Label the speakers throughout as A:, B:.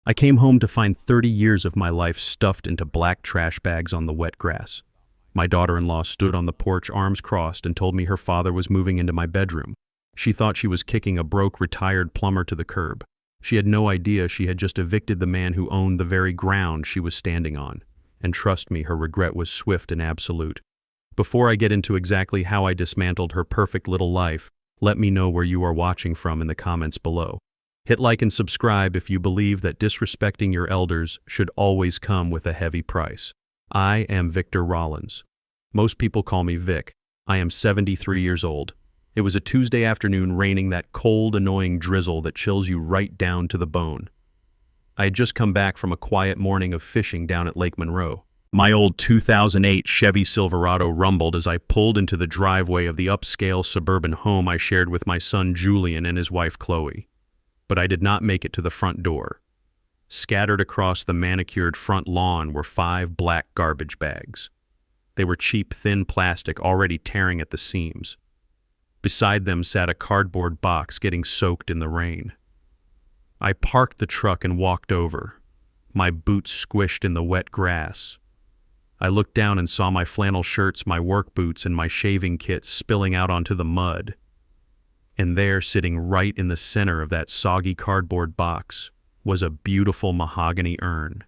A: I came home to find 30 years of my life stuffed into black trash bags on the wet grass. My daughter-in-law stood on the porch, arms crossed, and told me her father was moving into my bedroom. She thought she was kicking a broke retired plumber to the curb. She had no idea she had just evicted the man who owned the very ground she was standing on. And trust me, her regret was swift and absolute. Before I get into exactly how I dismantled her perfect little life, let me know where you are watching from in the comments below. Hit like and subscribe if you believe that disrespecting your elders should always come with a heavy price. I am Victor Rollins. Most people call me Vic. I am 73 years old. It was a Tuesday afternoon raining that cold, annoying drizzle that chills you right down to the bone. I had just come back from a quiet morning of fishing down at Lake Monroe. My old 2008 Chevy Silverado rumbled as I pulled into the driveway of the upscale suburban home I shared with my son Julian and his wife Chloe. But I did not make it to the front door. Scattered across the manicured front lawn were 5 black garbage bags. They were cheap, thin plastic already tearing at the seams. Beside them sat a cardboard box getting soaked in the rain. I parked the truck and walked over, my boots squished in the wet grass. I looked down and saw my flannel shirts, my work boots, and my shaving kit spilling out onto the mud. And there, sitting right in the center of that soggy cardboard box, was a beautiful mahogany urn.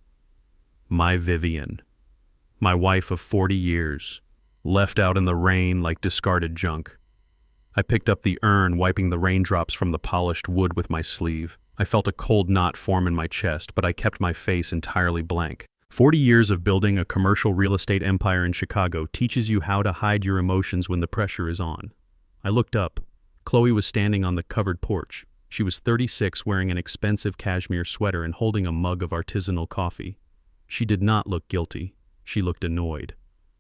A: My Vivian, my wife of 40 years, left out in the rain like discarded junk. I picked up the urn, wiping the raindrops from the polished wood with my sleeve. I felt a cold knot form in my chest, but I kept my face entirely blank. 40 years of building a commercial real estate empire in Chicago teaches you how to hide your emotions when the pressure is on. I looked up. Chloe was standing on the covered porch. She was 36, wearing an expensive cashmere sweater and holding a mug of artisanal coffee. She did not look guilty. She looked annoyed.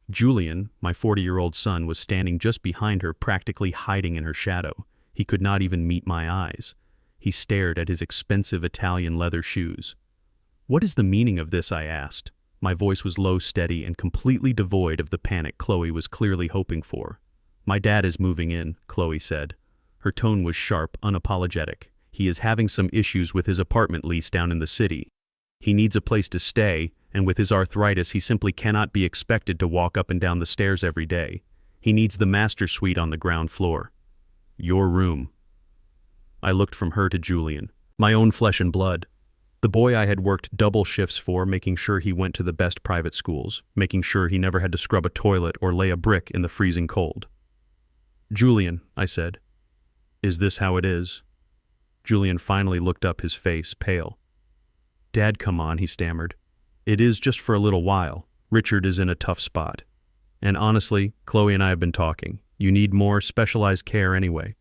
A: Julian, my 40-year-old son, was standing just behind her, practically hiding in her shadow. He could not even meet my eyes. He stared at his expensive Italian leather shoes. "What is the meaning of this?" I asked. My voice was low, steady, and completely devoid of the panic Chloe was clearly hoping for. "My dad is moving in," Chloe said. Her tone was sharp, unapologetic. "He is having some issues with his apartment lease down in the city. He needs a place to stay, and with his arthritis he simply cannot be expected to walk up and down the stairs every day. He needs the master suite on the ground floor. Your room." I looked from her to Julian, my own flesh and blood. The boy I had worked double shifts for, making sure he went to the best private schools, making sure he never had to scrub a toilet or lay a brick in the freezing cold. "Julian," I said, "is this how it is?" Julian finally looked up, his face pale. "Dad, come on," he stammered. "It is just for a little while. Richard is in a tough spot. And honestly, Chloe and I have been talking. You need more specialized care anyway.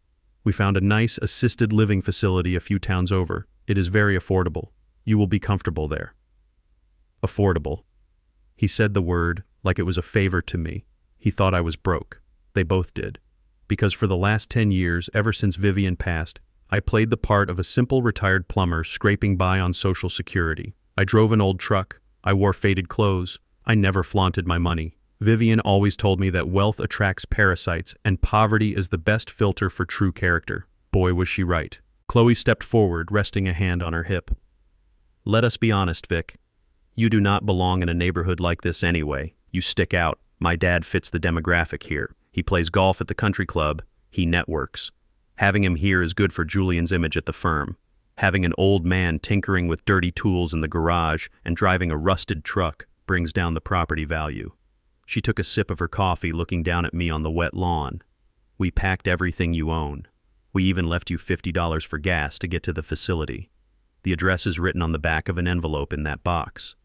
A: We found a nice assisted living facility a few towns over. It is very affordable. You will be comfortable there." Affordable. He said the word like it was a favor to me. He thought I was broke. They both did. Because for the last 10 years, ever since Vivian passed, I played the part of a simple retired plumber scraping by on Social Security. I drove an old truck. I wore faded clothes. I never flaunted my money. Vivian always told me that wealth attracts parasites and poverty is the best filter for true character. Boy, was she right. Chloe stepped forward, resting a hand on her hip. "Let us be honest, Vic. You do not belong in a neighborhood like this anyway. You stick out. My dad fits the demographic here. He plays golf at the country club. He networks. Having him here is good for Julian's image at the firm. Having an old man tinkering with dirty tools in the garage and driving a rusted truck brings down the property value." She took a sip of her coffee, looking down at me on the wet lawn. "We packed everything you own. We even left you $50 for gas to get to the facility. The address is written on the back of an envelope in that box."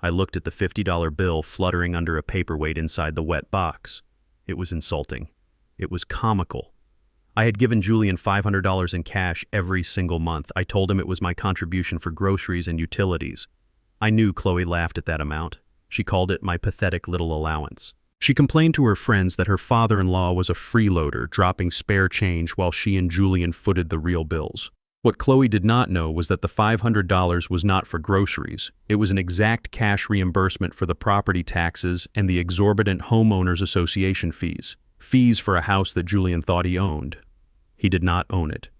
A: I looked at the $50 bill fluttering under a paperweight inside the wet box. It was insulting. It was comical. I had given Julian $500 in cash every single month. I told him it was my contribution for groceries and utilities. I knew Chloe laughed at that amount. She called it my pathetic little allowance. She complained to her friends that her father-in-law was a freeloader, dropping spare change while she and Julian footed the real bills. What Chloe did not know was that the $500 was not for groceries. It was an exact cash reimbursement for the property taxes and the exorbitant homeowners association fees. Fees for a house that Julian thought he owned. He did not own it.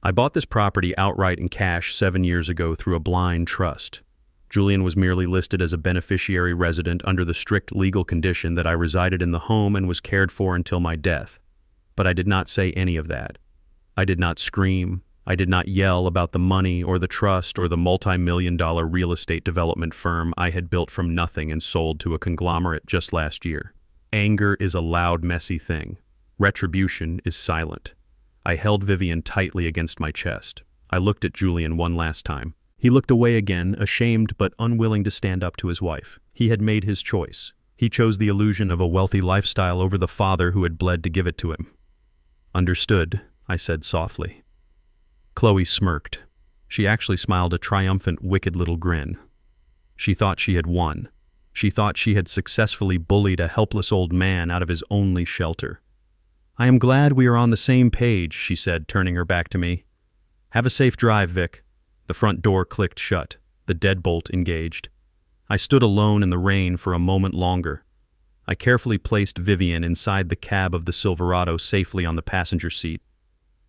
A: I bought this property outright in cash 7 years ago through a blind trust. Julian was merely listed as a beneficiary resident under the strict legal condition that I resided in the home and was cared for until my death. But I did not say any of that. I did not scream. I did not yell about the money or the trust or the multi-million-dollar real estate development firm I had built from nothing and sold to a conglomerate just last year. Anger is a loud, messy thing. Retribution is silent. I held Vivian tightly against my chest. I looked at Julian one last time. He looked away again, ashamed but unwilling to stand up to his wife. He had made his choice. He chose the illusion of a wealthy lifestyle over the father who had bled to give it to him. "Understood," I said softly. Chloe smirked. She actually smiled a triumphant, wicked little grin. She thought she had won. She thought she had successfully bullied a helpless old man out of his only shelter. "I am glad we are on the same page," she said, turning her back to me. "Have a safe drive, Vic." The front door clicked shut, the deadbolt engaged. I stood alone in the rain for a moment longer. I carefully placed Vivian inside the cab of the Silverado safely on the passenger seat.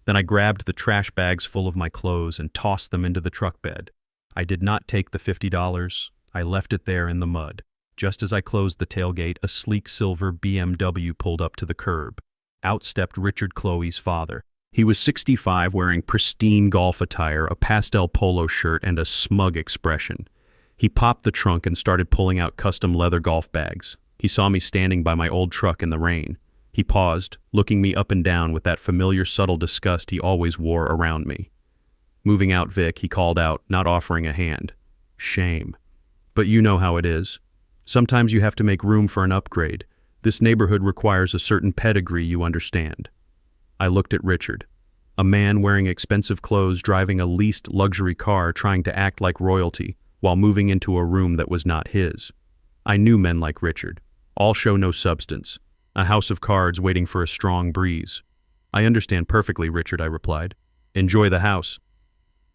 A: Then I grabbed the trash bags full of my clothes and tossed them into the truck bed. I did not take the $50. I left it there in the mud. Just as I closed the tailgate, a sleek silver BMW pulled up to the curb. Out stepped Richard, Chloe's father. He was 65, wearing pristine golf attire, a pastel polo shirt, and a smug expression. He popped the trunk and started pulling out custom leather golf bags. He saw me standing by my old truck in the rain. He paused, looking me up and down with that familiar subtle disgust he always wore around me. "Moving out, Vic," he called out, not offering a hand. "Shame. But you know how it is. Sometimes you have to make room for an upgrade. This neighborhood requires a certain pedigree, you understand." I looked at Richard. A man wearing expensive clothes, driving a leased luxury car, trying to act like royalty, while moving into a room that was not his. I knew men like Richard. All show no substance. A house of cards waiting for a strong breeze. "I understand perfectly, Richard," I replied. "Enjoy the house."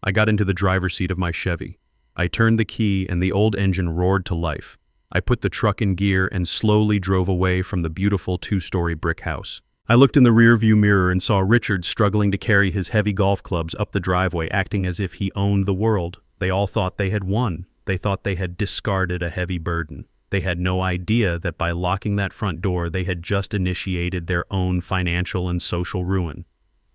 A: I got into the driver's seat of my Chevy. I turned the key and the old engine roared to life. I put the truck in gear and slowly drove away from the beautiful 2-story brick house. I looked in the rearview mirror and saw Richard struggling to carry his heavy golf clubs up the driveway, acting as if he owned the world. They all thought they had won. They thought they had discarded a heavy burden. They had no idea that by locking that front door, they had just initiated their own financial and social ruin.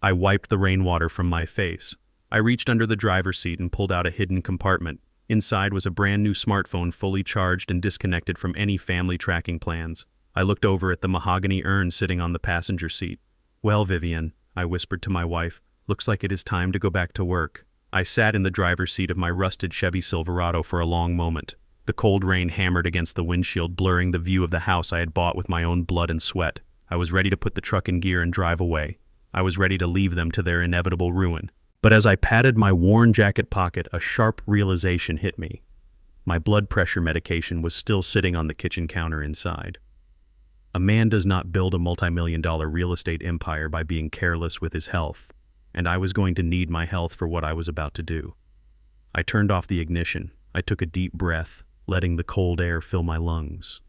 A: I wiped the rainwater from my face. I reached under the driver's seat and pulled out a hidden compartment. Inside was a brand new smartphone, fully charged and disconnected from any family tracking plans. I looked over at the mahogany urn sitting on the passenger seat. "Well, Vivian," I whispered to my wife, "looks like it is time to go back to work." I sat in the driver's seat of my rusted Chevy Silverado for a long moment. The cold rain hammered against the windshield, blurring the view of the house I had bought with my own blood and sweat. I was ready to put the truck in gear and drive away. I was ready to leave them to their inevitable ruin. But as I patted my worn jacket pocket, a sharp realization hit me. My blood pressure medication was still sitting on the kitchen counter inside. A man does not build a multi-million-dollar real estate empire by being careless with his health, and I was going to need my health for what I was about to do. I turned off the ignition. I took a deep breath, letting the cold air fill my lungs.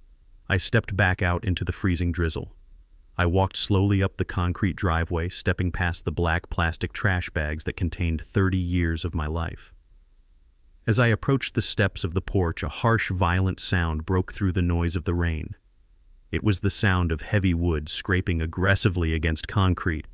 A: I stepped back out into the freezing drizzle. I walked slowly up the concrete driveway, stepping past the black plastic trash bags that contained 30 years of my life. As I approached the steps of the porch, a harsh, violent sound broke through the noise of the rain. It was the sound of heavy wood scraping aggressively against concrete.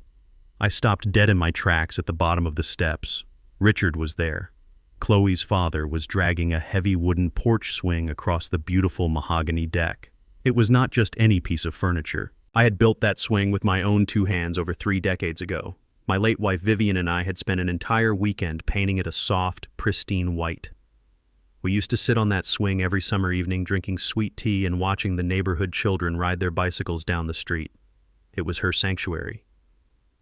A: I stopped dead in my tracks at the bottom of the steps. Richard was there. Chloe's father was dragging a heavy wooden porch swing across the beautiful mahogany deck. It was not just any piece of furniture. I had built that swing with my own 2 hands over 3 decades ago. My late wife Vivian and I had spent an entire weekend painting it a soft, pristine white. We used to sit on that swing every summer evening, drinking sweet tea and watching the neighborhood children ride their bicycles down the street. It was her sanctuary.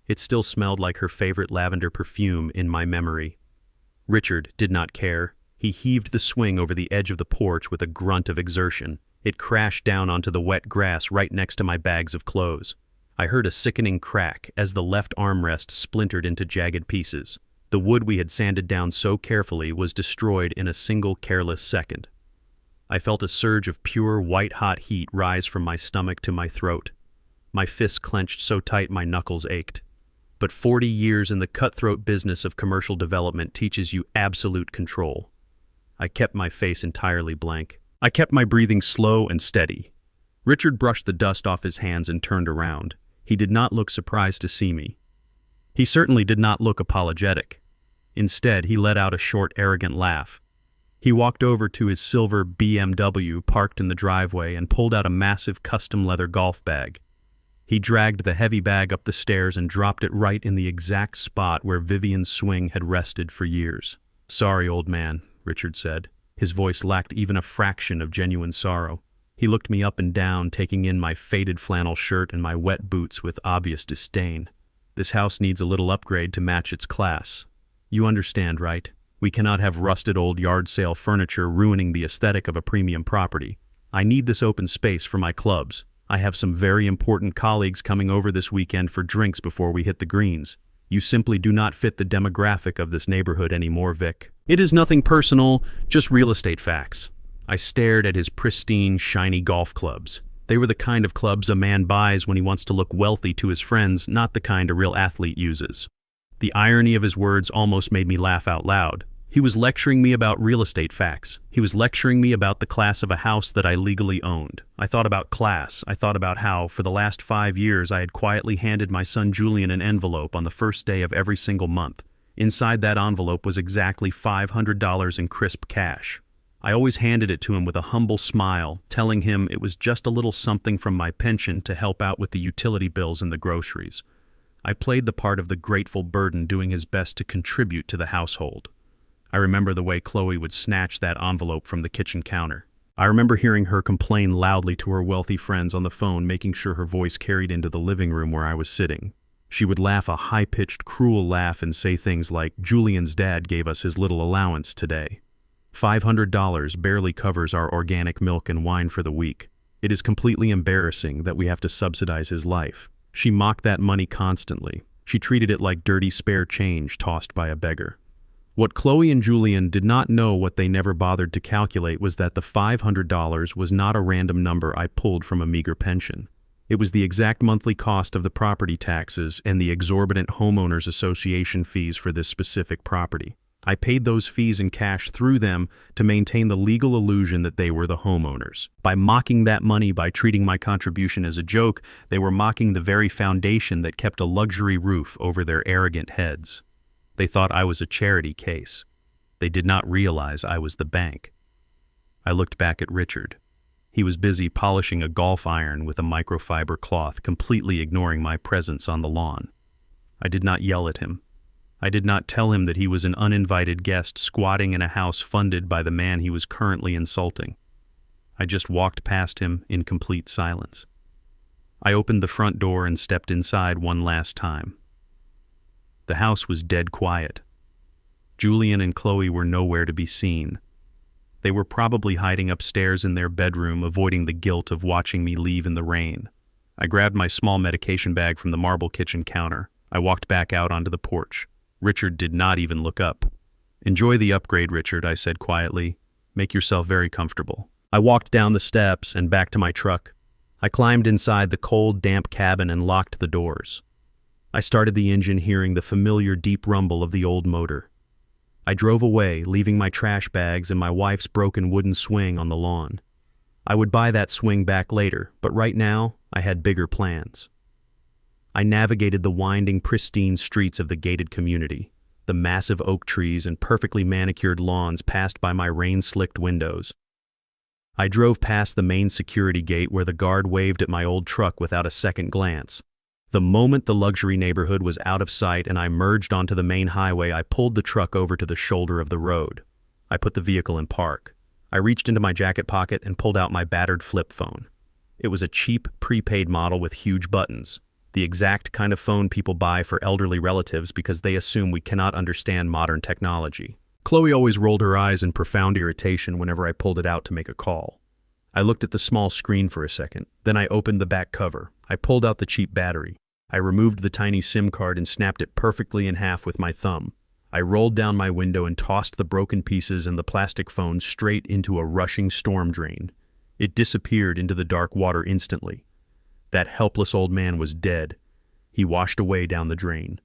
A: It still smelled like her favorite lavender perfume in my memory. Richard did not care. He heaved the swing over the edge of the porch with a grunt of exertion. It crashed down onto the wet grass right next to my bags of clothes. I heard a sickening crack as the left armrest splintered into jagged pieces. The wood we had sanded down so carefully was destroyed in a single careless second. I felt a surge of pure white-hot heat rise from my stomach to my throat. My fists clenched so tight my knuckles ached. but 40 years in the cutthroat business of commercial development teaches you absolute control. I kept my face entirely blank. I kept my breathing slow and steady. Richard brushed the dust off his hands and turned around. He did not look surprised to see me. He certainly did not look apologetic. Instead, he let out a short, arrogant laugh. He walked over to his silver BMW parked in the driveway and pulled out a massive custom leather golf bag. He dragged the heavy bag up the stairs and dropped it right in the exact spot where Vivian's swing had rested for years. "Sorry, old man," Richard said. His voice lacked even a fraction of genuine sorrow. He looked me up and down, taking in my faded flannel shirt and my wet boots with obvious disdain. "This house needs a little upgrade to match its class. You understand, right? We cannot have rusted old yard sale furniture ruining the aesthetic of a premium property. I need this open space for my clubs. I have some very important colleagues coming over this weekend for drinks before we hit the greens. You simply do not fit the demographic of this neighborhood anymore, Vic." "It is nothing personal, just real estate facts." I stared at his pristine, shiny golf clubs. They were the kind of clubs a man buys when he wants to look wealthy to his friends, not the kind a real athlete uses. The irony of his words almost made me laugh out loud. He was lecturing me about real estate facts. He was lecturing me about the class of a house that I legally owned. I thought about class. I thought about how, for the last 5 years, I had quietly handed my son Julian an envelope on the first day of every single month. Inside that envelope was exactly $500 in crisp cash. I always handed it to him with a humble smile, telling him it was just a little something from my pension to help out with the utility bills and the groceries. I played the part of the grateful burden, doing his best to contribute to the household. I remember the way Chloe would snatch that envelope from the kitchen counter. I remember hearing her complain loudly to her wealthy friends on the phone, making sure her voice carried into the living room where I was sitting. She would laugh a high-pitched, cruel laugh and say things like, "Julian's dad gave us his little allowance today. $500 barely covers our organic milk and wine for the week. It is completely embarrassing that we have to subsidize his life." She mocked that money constantly. She treated it like dirty spare change tossed by a beggar. What Chloe and Julian did not know, what they never bothered to calculate, was that the $500 was not a random number I pulled from a meager pension. It was the exact monthly cost of the property taxes and the exorbitant homeowners association fees for this specific property. I paid those fees in cash through them to maintain the legal illusion that they were the homeowners. By mocking that money, by treating my contribution as a joke, they were mocking the very foundation that kept a luxury roof over their arrogant heads. They thought I was a charity case. They did not realize I was the bank. I looked back at Richard. He was busy polishing a golf iron with a microfiber cloth, completely ignoring my presence on the lawn. I did not yell at him. I did not tell him that he was an uninvited guest squatting in a house funded by the man he was currently insulting. I just walked past him in complete silence. I opened the front door and stepped inside one last time. The house was dead quiet. Julian and Chloe were nowhere to be seen. They were probably hiding upstairs in their bedroom, avoiding the guilt of watching me leave in the rain. I grabbed my small medication bag from the marble kitchen counter. I walked back out onto the porch. Richard did not even look up. "Enjoy the upgrade, Richard," I said quietly. "Make yourself very comfortable." I walked down the steps and back to my truck. I climbed inside the cold, damp cabin and locked the doors. I started the engine, hearing the familiar deep rumble of the old motor. I drove away, leaving my trash bags and my wife's broken wooden swing on the lawn. I would buy that swing back later, but right now, I had bigger plans. I navigated the winding, pristine streets of the gated community. The massive oak trees and perfectly manicured lawns passed by my rain-slicked windows. I drove past the main security gate where the guard waved at my old truck without a second glance. The moment the luxury neighborhood was out of sight and I merged onto the main highway, I pulled the truck over to the shoulder of the road. I put the vehicle in park. I reached into my jacket pocket and pulled out my battered flip phone. It was a cheap, prepaid model with huge buttons. The exact kind of phone people buy for elderly relatives because they assume we cannot understand modern technology. Chloe always rolled her eyes in profound irritation whenever I pulled it out to make a call. I looked at the small screen for a second. Then I opened the back cover. I pulled out the cheap battery. I removed the tiny SIM card and snapped it perfectly in half with my thumb. I rolled down my window and tossed the broken pieces and the plastic phone straight into a rushing storm drain. It disappeared into the dark water instantly. That helpless old man was dead. He washed away down the drain.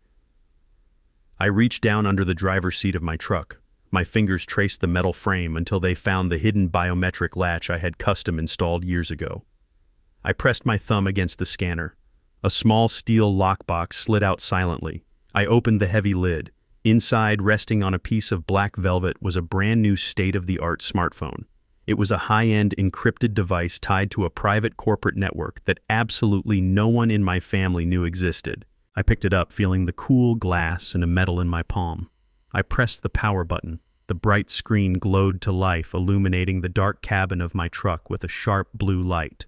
A: I reached down under the driver's seat of my truck. My fingers traced the metal frame until they found the hidden biometric latch I had custom installed years ago. I pressed my thumb against the scanner. A small steel lockbox slid out silently. I opened the heavy lid. Inside, resting on a piece of black velvet, was a brand new state-of-the-art smartphone. It was a high-end encrypted device tied to a private corporate network that absolutely no one in my family knew existed. I picked it up, feeling the cool glass and a metal in my palm. I pressed the power button. The bright screen glowed to life, illuminating the dark cabin of my truck with a sharp blue light.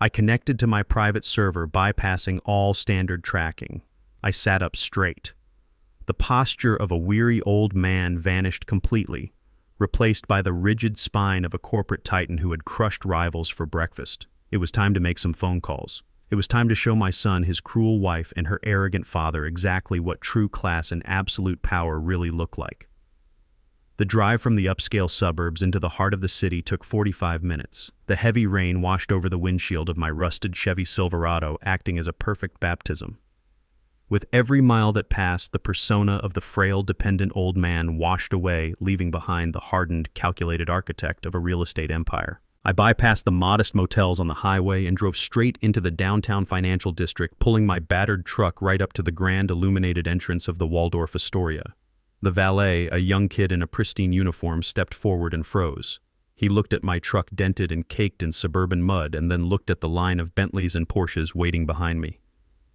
A: I connected to my private server, bypassing all standard tracking. I sat up straight. The posture of a weary old man vanished completely, replaced by the rigid spine of a corporate titan who had crushed rivals for breakfast. It was time to make some phone calls. It was time to show my son, his cruel wife, and her arrogant father exactly what true class and absolute power really look like. The drive from the upscale suburbs into the heart of the city took 45 minutes. The heavy rain washed over the windshield of my rusted Chevy Silverado, acting as a perfect baptism. With every mile that passed, the persona of the frail, dependent old man washed away, leaving behind the hardened, calculated architect of a real estate empire. I bypassed the modest motels on the highway and drove straight into the downtown financial district, pulling my battered truck right up to the grand illuminated entrance of the Waldorf Astoria. The valet, a young kid in a pristine uniform, stepped forward and froze. He looked at my truck dented and caked in suburban mud and then looked at the line of Bentleys and Porsches waiting behind me.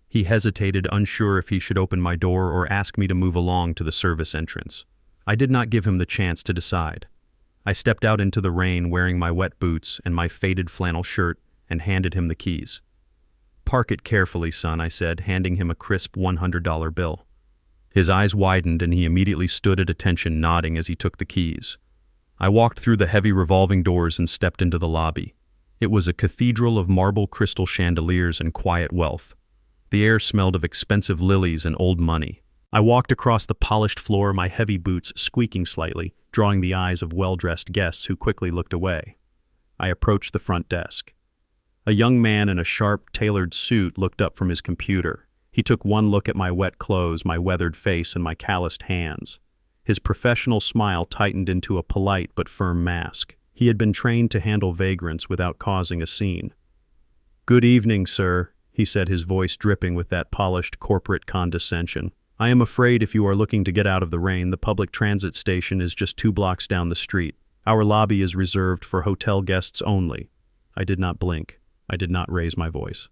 A: He hesitated, unsure if he should open my door or ask me to move along to the service entrance. I did not give him the chance to decide. I stepped out into the rain wearing my wet boots and my faded flannel shirt and handed him the keys. "Park it carefully, son," I said, handing him a crisp $100 bill. His eyes widened and he immediately stood at attention, nodding as he took the keys. I walked through the heavy revolving doors and stepped into the lobby. It was a cathedral of marble crystal chandeliers and quiet wealth. The air smelled of expensive lilies and old money. I walked across the polished floor, my heavy boots squeaking slightly, drawing the eyes of well-dressed guests who quickly looked away. I approached the front desk. A young man in a sharp, tailored suit looked up from his computer. He took one look at my wet clothes, my weathered face, and my calloused hands. His professional smile tightened into a polite but firm mask. He had been trained to handle vagrants without causing a scene. "Good evening, sir," he said, his voice dripping with that polished corporate condescension. "I am afraid if you are looking to get out of the rain, the public transit station is just 2 blocks down the street. Our lobby is reserved for hotel guests only." I did not blink. I did not raise my voice.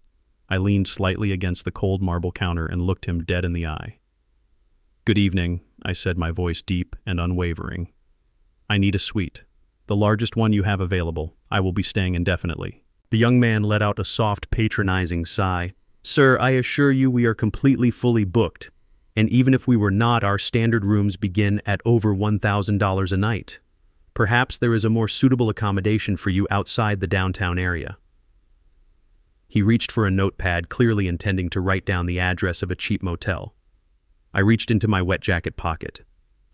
A: I leaned slightly against the cold marble counter and looked him dead in the eye. "Good evening," I said, my voice deep and unwavering. "I need a suite. The largest one you have available. I will be staying indefinitely." The young man let out a soft, patronizing sigh. "Sir, I assure you we are completely fully booked. And even if we were not, our standard rooms begin at over $1,000 a night. Perhaps there is a more suitable accommodation for you outside the downtown area." He reached for a notepad, clearly intending to write down the address of a cheap motel. I reached into my wet jacket pocket.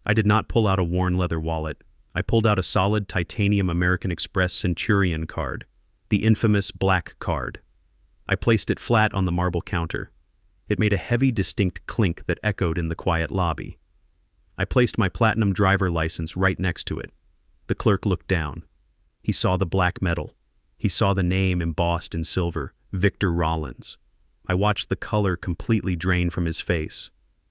A: I did not pull out a worn leather wallet. I pulled out a solid titanium American Express Centurion card, the infamous black card. I placed it flat on the marble counter. It made a heavy, distinct clink that echoed in the quiet lobby. I placed my platinum driver license right next to it. The clerk looked down. He saw the black metal. He saw the name embossed in silver, Victor Rollins. I watched the color completely drain from his face.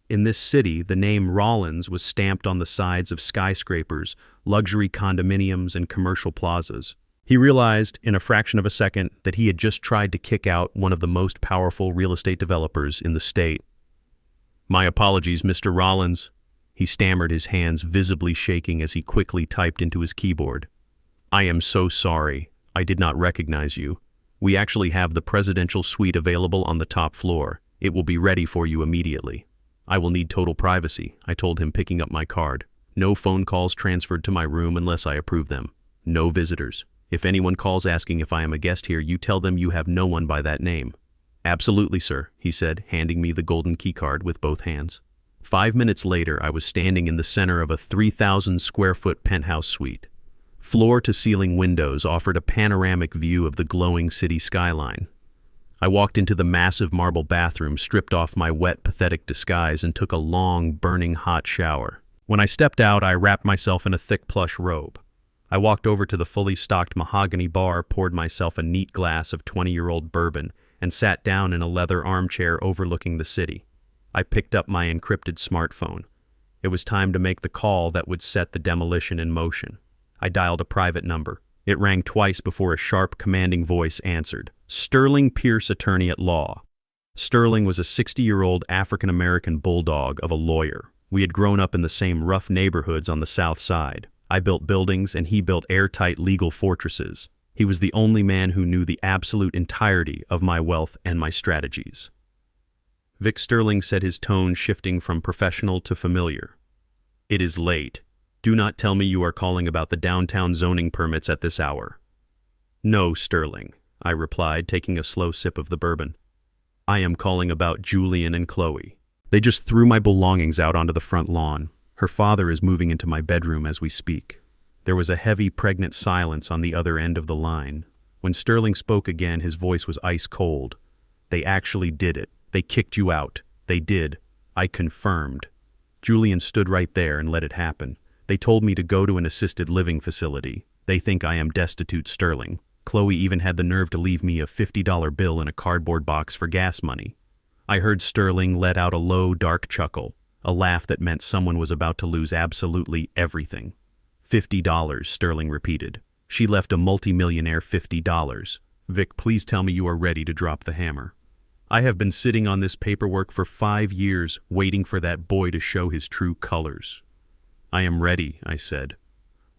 A: In this city, the name Rollins was stamped on the sides of skyscrapers, luxury condominiums, and commercial plazas. He realized, in a fraction of a second, that he had just tried to kick out one of the most powerful real estate developers in the state. "My apologies, Mr. Rollins," he stammered, his hands visibly shaking as he quickly typed into his keyboard. "I am so sorry. I did not recognize you. We actually have the presidential suite available on the top floor. It will be ready for you immediately." "I will need total privacy," I told him, picking up my card. "No phone calls transferred to my room unless I approve them. No visitors. If anyone calls asking if I am a guest here, you tell them you have no one by that name." "Absolutely, sir," he said, handing me the golden keycard with both hands. 5 minutes later, I was standing in the center of a 3,000-square-foot penthouse suite. Floor-to-ceiling windows offered a panoramic view of the glowing city skyline. I walked into the massive marble bathroom, stripped off my wet, pathetic disguise, and took a long, burning hot shower. When I stepped out, I wrapped myself in a thick plush robe. I walked over to the fully stocked mahogany bar, poured myself a neat glass of 20-year-old bourbon, and sat down in a leather armchair overlooking the city. I picked up my encrypted smartphone. It was time to make the call that would set the demolition in motion. I dialed a private number. It rang twice before a sharp, commanding voice answered. Sterling Pierce, attorney at law. Sterling was a 60-year-old African-American bulldog of a lawyer. We had grown up in the same rough neighborhoods on the South Side. I built buildings and he built airtight legal fortresses. He was the only man who knew the absolute entirety of my wealth and my strategies. Vic Sterling said, his tone shifting from professional to familiar. It is late. Do not tell me you are calling about the downtown zoning permits at this hour. No, Sterling, I replied, taking a slow sip of the bourbon. I am calling about Julian and Chloe. They just threw my belongings out onto the front lawn. Her father is moving into my bedroom as we speak. There was a heavy, pregnant silence on the other end of the line. When Sterling spoke again, his voice was ice cold. They actually did it. They kicked you out. They did. I confirmed. Julian stood right there and let it happen. They told me to go to an assisted living facility. They think I am destitute, Sterling. Chloe even had the nerve to leave me a $50 bill in a cardboard box for gas money. I heard Sterling let out a low, dark chuckle, a laugh that meant someone was about to lose absolutely everything. $50, Sterling repeated. She left a multimillionaire $50. Vic, please tell me you are ready to drop the hammer. I have been sitting on this paperwork for 5 years, waiting for that boy to show his true colors. I am ready, I said.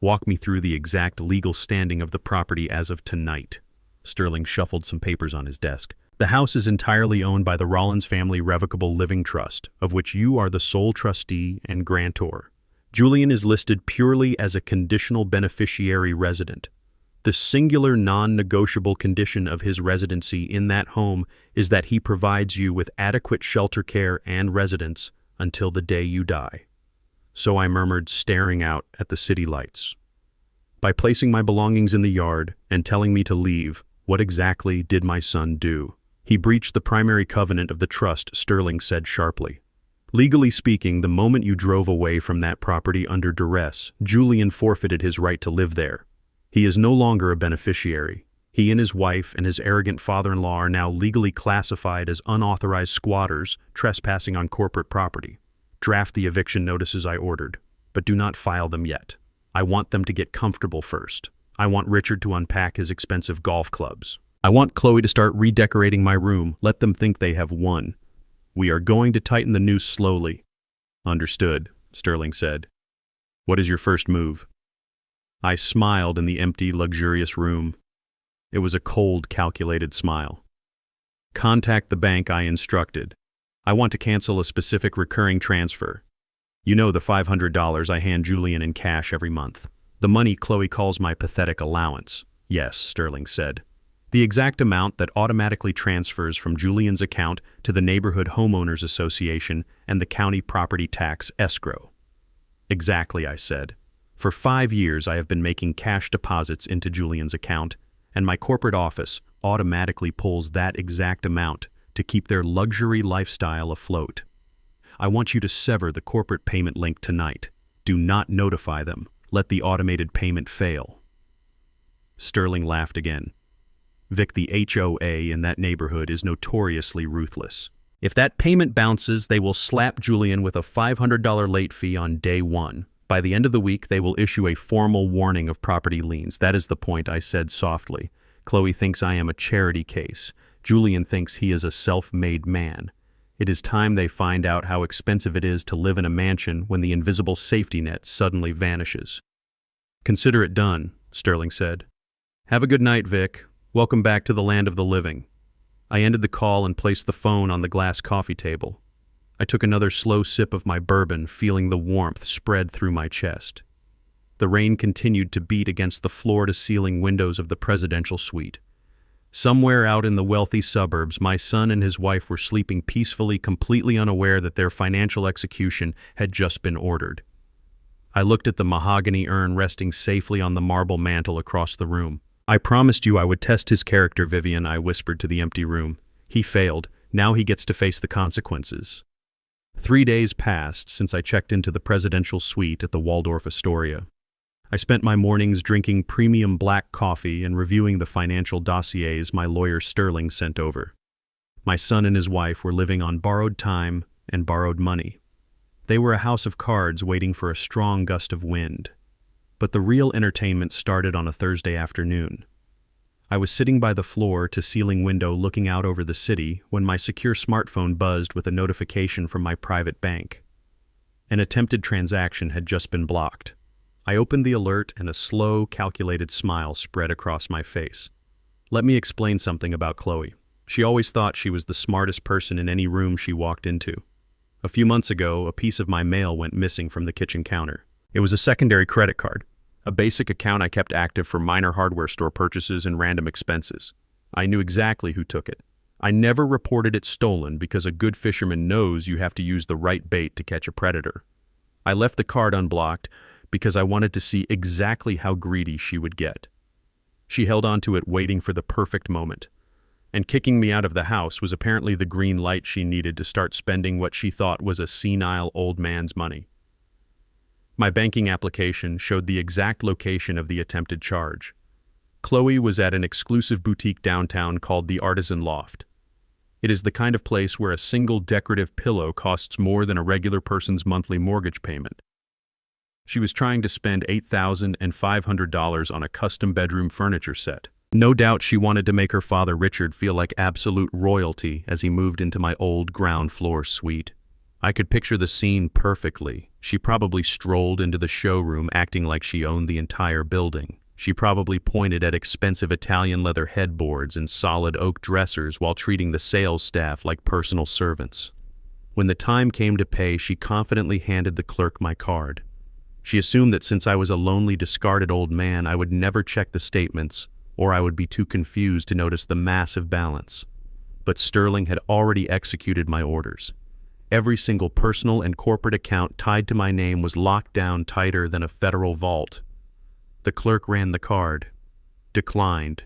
A: Walk me through the exact legal standing of the property as of tonight. Sterling shuffled some papers on his desk. The house is entirely owned by the Rollins Family Revocable Living Trust, of which you are the sole trustee and grantor. Julian is listed purely as a conditional beneficiary resident. The singular non-negotiable condition of his residency in that home is that he provides you with adequate shelter care and residence until the day you die. So I murmured, staring out at the city lights. By placing my belongings in the yard and telling me to leave, what exactly did my son do? He breached the primary covenant of the trust, Sterling said sharply. Legally speaking, the moment you drove away from that property under duress, Julian forfeited his right to live there. He is no longer a beneficiary. He and his wife and his arrogant father-in-law are now legally classified as unauthorized squatters trespassing on corporate property. Draft the eviction notices I ordered, but do not file them yet. I want them to get comfortable first. I want Richard to unpack his expensive golf clubs. I want Chloe to start redecorating my room. Let them think they have won. We are going to tighten the noose slowly. Understood, Sterling said. What is your first move? I smiled in the empty, luxurious room. It was a cold, calculated smile. Contact the bank, I instructed. I want to cancel a specific recurring transfer. You know, the $500 I hand Julian in cash every month. The money Chloe calls my pathetic allowance. Yes, Sterling said. The exact amount that automatically transfers from Julian's account to the Neighborhood Homeowners Association and the county property tax escrow. Exactly, I said. For 5 years I have been making cash deposits into Julian's account, and my corporate office automatically pulls that exact amount to keep their luxury lifestyle afloat. I want you to sever the corporate payment link tonight. Do not notify them. Let the automated payment fail. Sterling laughed again. Vic, the HOA in that neighborhood is notoriously ruthless. If that payment bounces, they will slap Julian with a $500 late fee on day one. By the end of the week, they will issue a formal warning of property liens. That is the point, I said softly. Chloe thinks I am a charity case. Julian thinks he is a self-made man. It is time they find out how expensive it is to live in a mansion when the invisible safety net suddenly vanishes. Consider it done, Sterling said. Have a good night, Vic. Welcome back to the land of the living. I ended the call and placed the phone on the glass coffee table. I took another slow sip of my bourbon, feeling the warmth spread through my chest. The rain continued to beat against the floor-to-ceiling windows of the presidential suite. Somewhere out in the wealthy suburbs, my son and his wife were sleeping peacefully, completely unaware that their financial execution had just been ordered. I looked at the mahogany urn resting safely on the marble mantel across the room. I promised you I would test his character, Vivian, I whispered to the empty room. He failed. Now he gets to face the consequences. 3 days passed since I checked into the presidential suite at the Waldorf Astoria. I spent my mornings drinking premium black coffee and reviewing the financial dossiers my lawyer Sterling sent over. My son and his wife were living on borrowed time and borrowed money. They were a house of cards waiting for a strong gust of wind. But the real entertainment started on a Thursday afternoon. I was sitting by the floor-to-ceiling window looking out over the city when my secure smartphone buzzed with a notification from my private bank. An attempted transaction had just been blocked. I opened the alert and a slow, calculated smile spread across my face. Let me explain something about Chloe. She always thought she was the smartest person in any room she walked into. A few months ago, a piece of my mail went missing from the kitchen counter. It was a secondary credit card, a basic account I kept active for minor hardware store purchases and random expenses. I knew exactly who took it. I never reported it stolen because a good fisherman knows you have to use the right bait to catch a predator. I left the card unblocked because I wanted to see exactly how greedy she would get. She held onto it waiting for the perfect moment. And kicking me out of the house was apparently the green light she needed to start spending what she thought was a senile old man's money. My banking application showed the exact location of the attempted charge. Chloe was at an exclusive boutique downtown called the Artisan Loft. It is the kind of place where a single decorative pillow costs more than a regular person's monthly mortgage payment. She was trying to spend $8,500 on a custom bedroom furniture set. No doubt she wanted to make her father Richard feel like absolute royalty as he moved into my old ground floor suite. I could picture the scene perfectly. She probably strolled into the showroom acting like she owned the entire building. She probably pointed at expensive Italian leather headboards and solid oak dressers while treating the sales staff like personal servants. When the time came to pay, she confidently handed the clerk my card. She assumed that since I was a lonely, discarded old man, I would never check the statements, or I would be too confused to notice the massive balance. But Sterling had already executed my orders. Every single personal and corporate account tied to my name was locked down tighter than a federal vault. The clerk ran the card. Declined.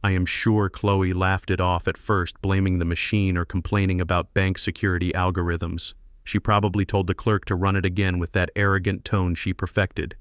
A: I am sure Chloe laughed it off at first, blaming the machine or complaining about bank security algorithms. She probably told the clerk to run it again with that arrogant tone she perfected.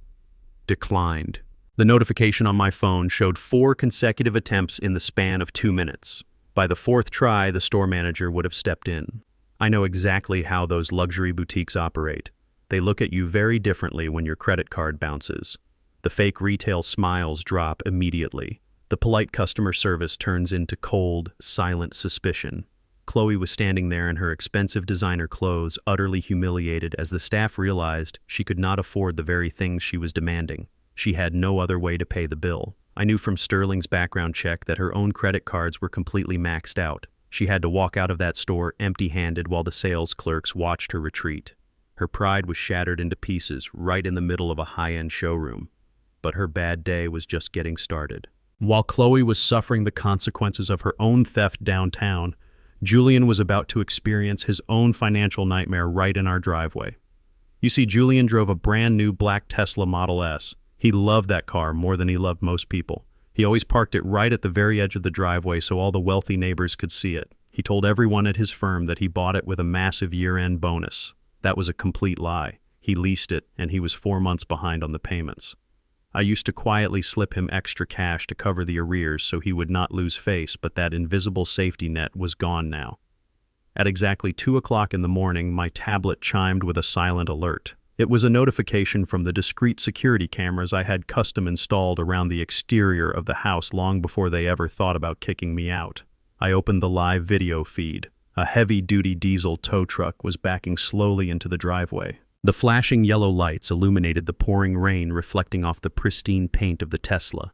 A: Declined. The notification on my phone showed 4 consecutive attempts in the span of 2 minutes. By the 4th try, the store manager would have stepped in. I know exactly how those luxury boutiques operate. They look at you very differently when your credit card bounces. The fake retail smiles drop immediately. The polite customer service turns into cold, silent suspicion. Chloe was standing there in her expensive designer clothes, utterly humiliated as the staff realized she could not afford the very things she was demanding. She had no other way to pay the bill. I knew from Sterling's background check that her own credit cards were completely maxed out. She had to walk out of that store empty-handed while the sales clerks watched her retreat. Her pride was shattered into pieces right in the middle of a high-end showroom. But her bad day was just getting started. While Chloe was suffering the consequences of her own theft downtown, Julian was about to experience his own financial nightmare right in our driveway. You see, Julian drove a brand new black Tesla Model S. He loved that car more than he loved most people. He always parked it right at the very edge of the driveway so all the wealthy neighbors could see it. He told everyone at his firm that he bought it with a massive year-end bonus. That was a complete lie. He leased it, and he was 4 months behind on the payments. I used to quietly slip him extra cash to cover the arrears so he would not lose face, but that invisible safety net was gone now. At exactly 2 o'clock in the morning, my tablet chimed with a silent alert. It was a notification from the discreet security cameras I had custom installed around the exterior of the house long before they ever thought about kicking me out. I opened the live video feed. A heavy-duty diesel tow truck was backing slowly into the driveway. The flashing yellow lights illuminated the pouring rain reflecting off the pristine paint of the Tesla.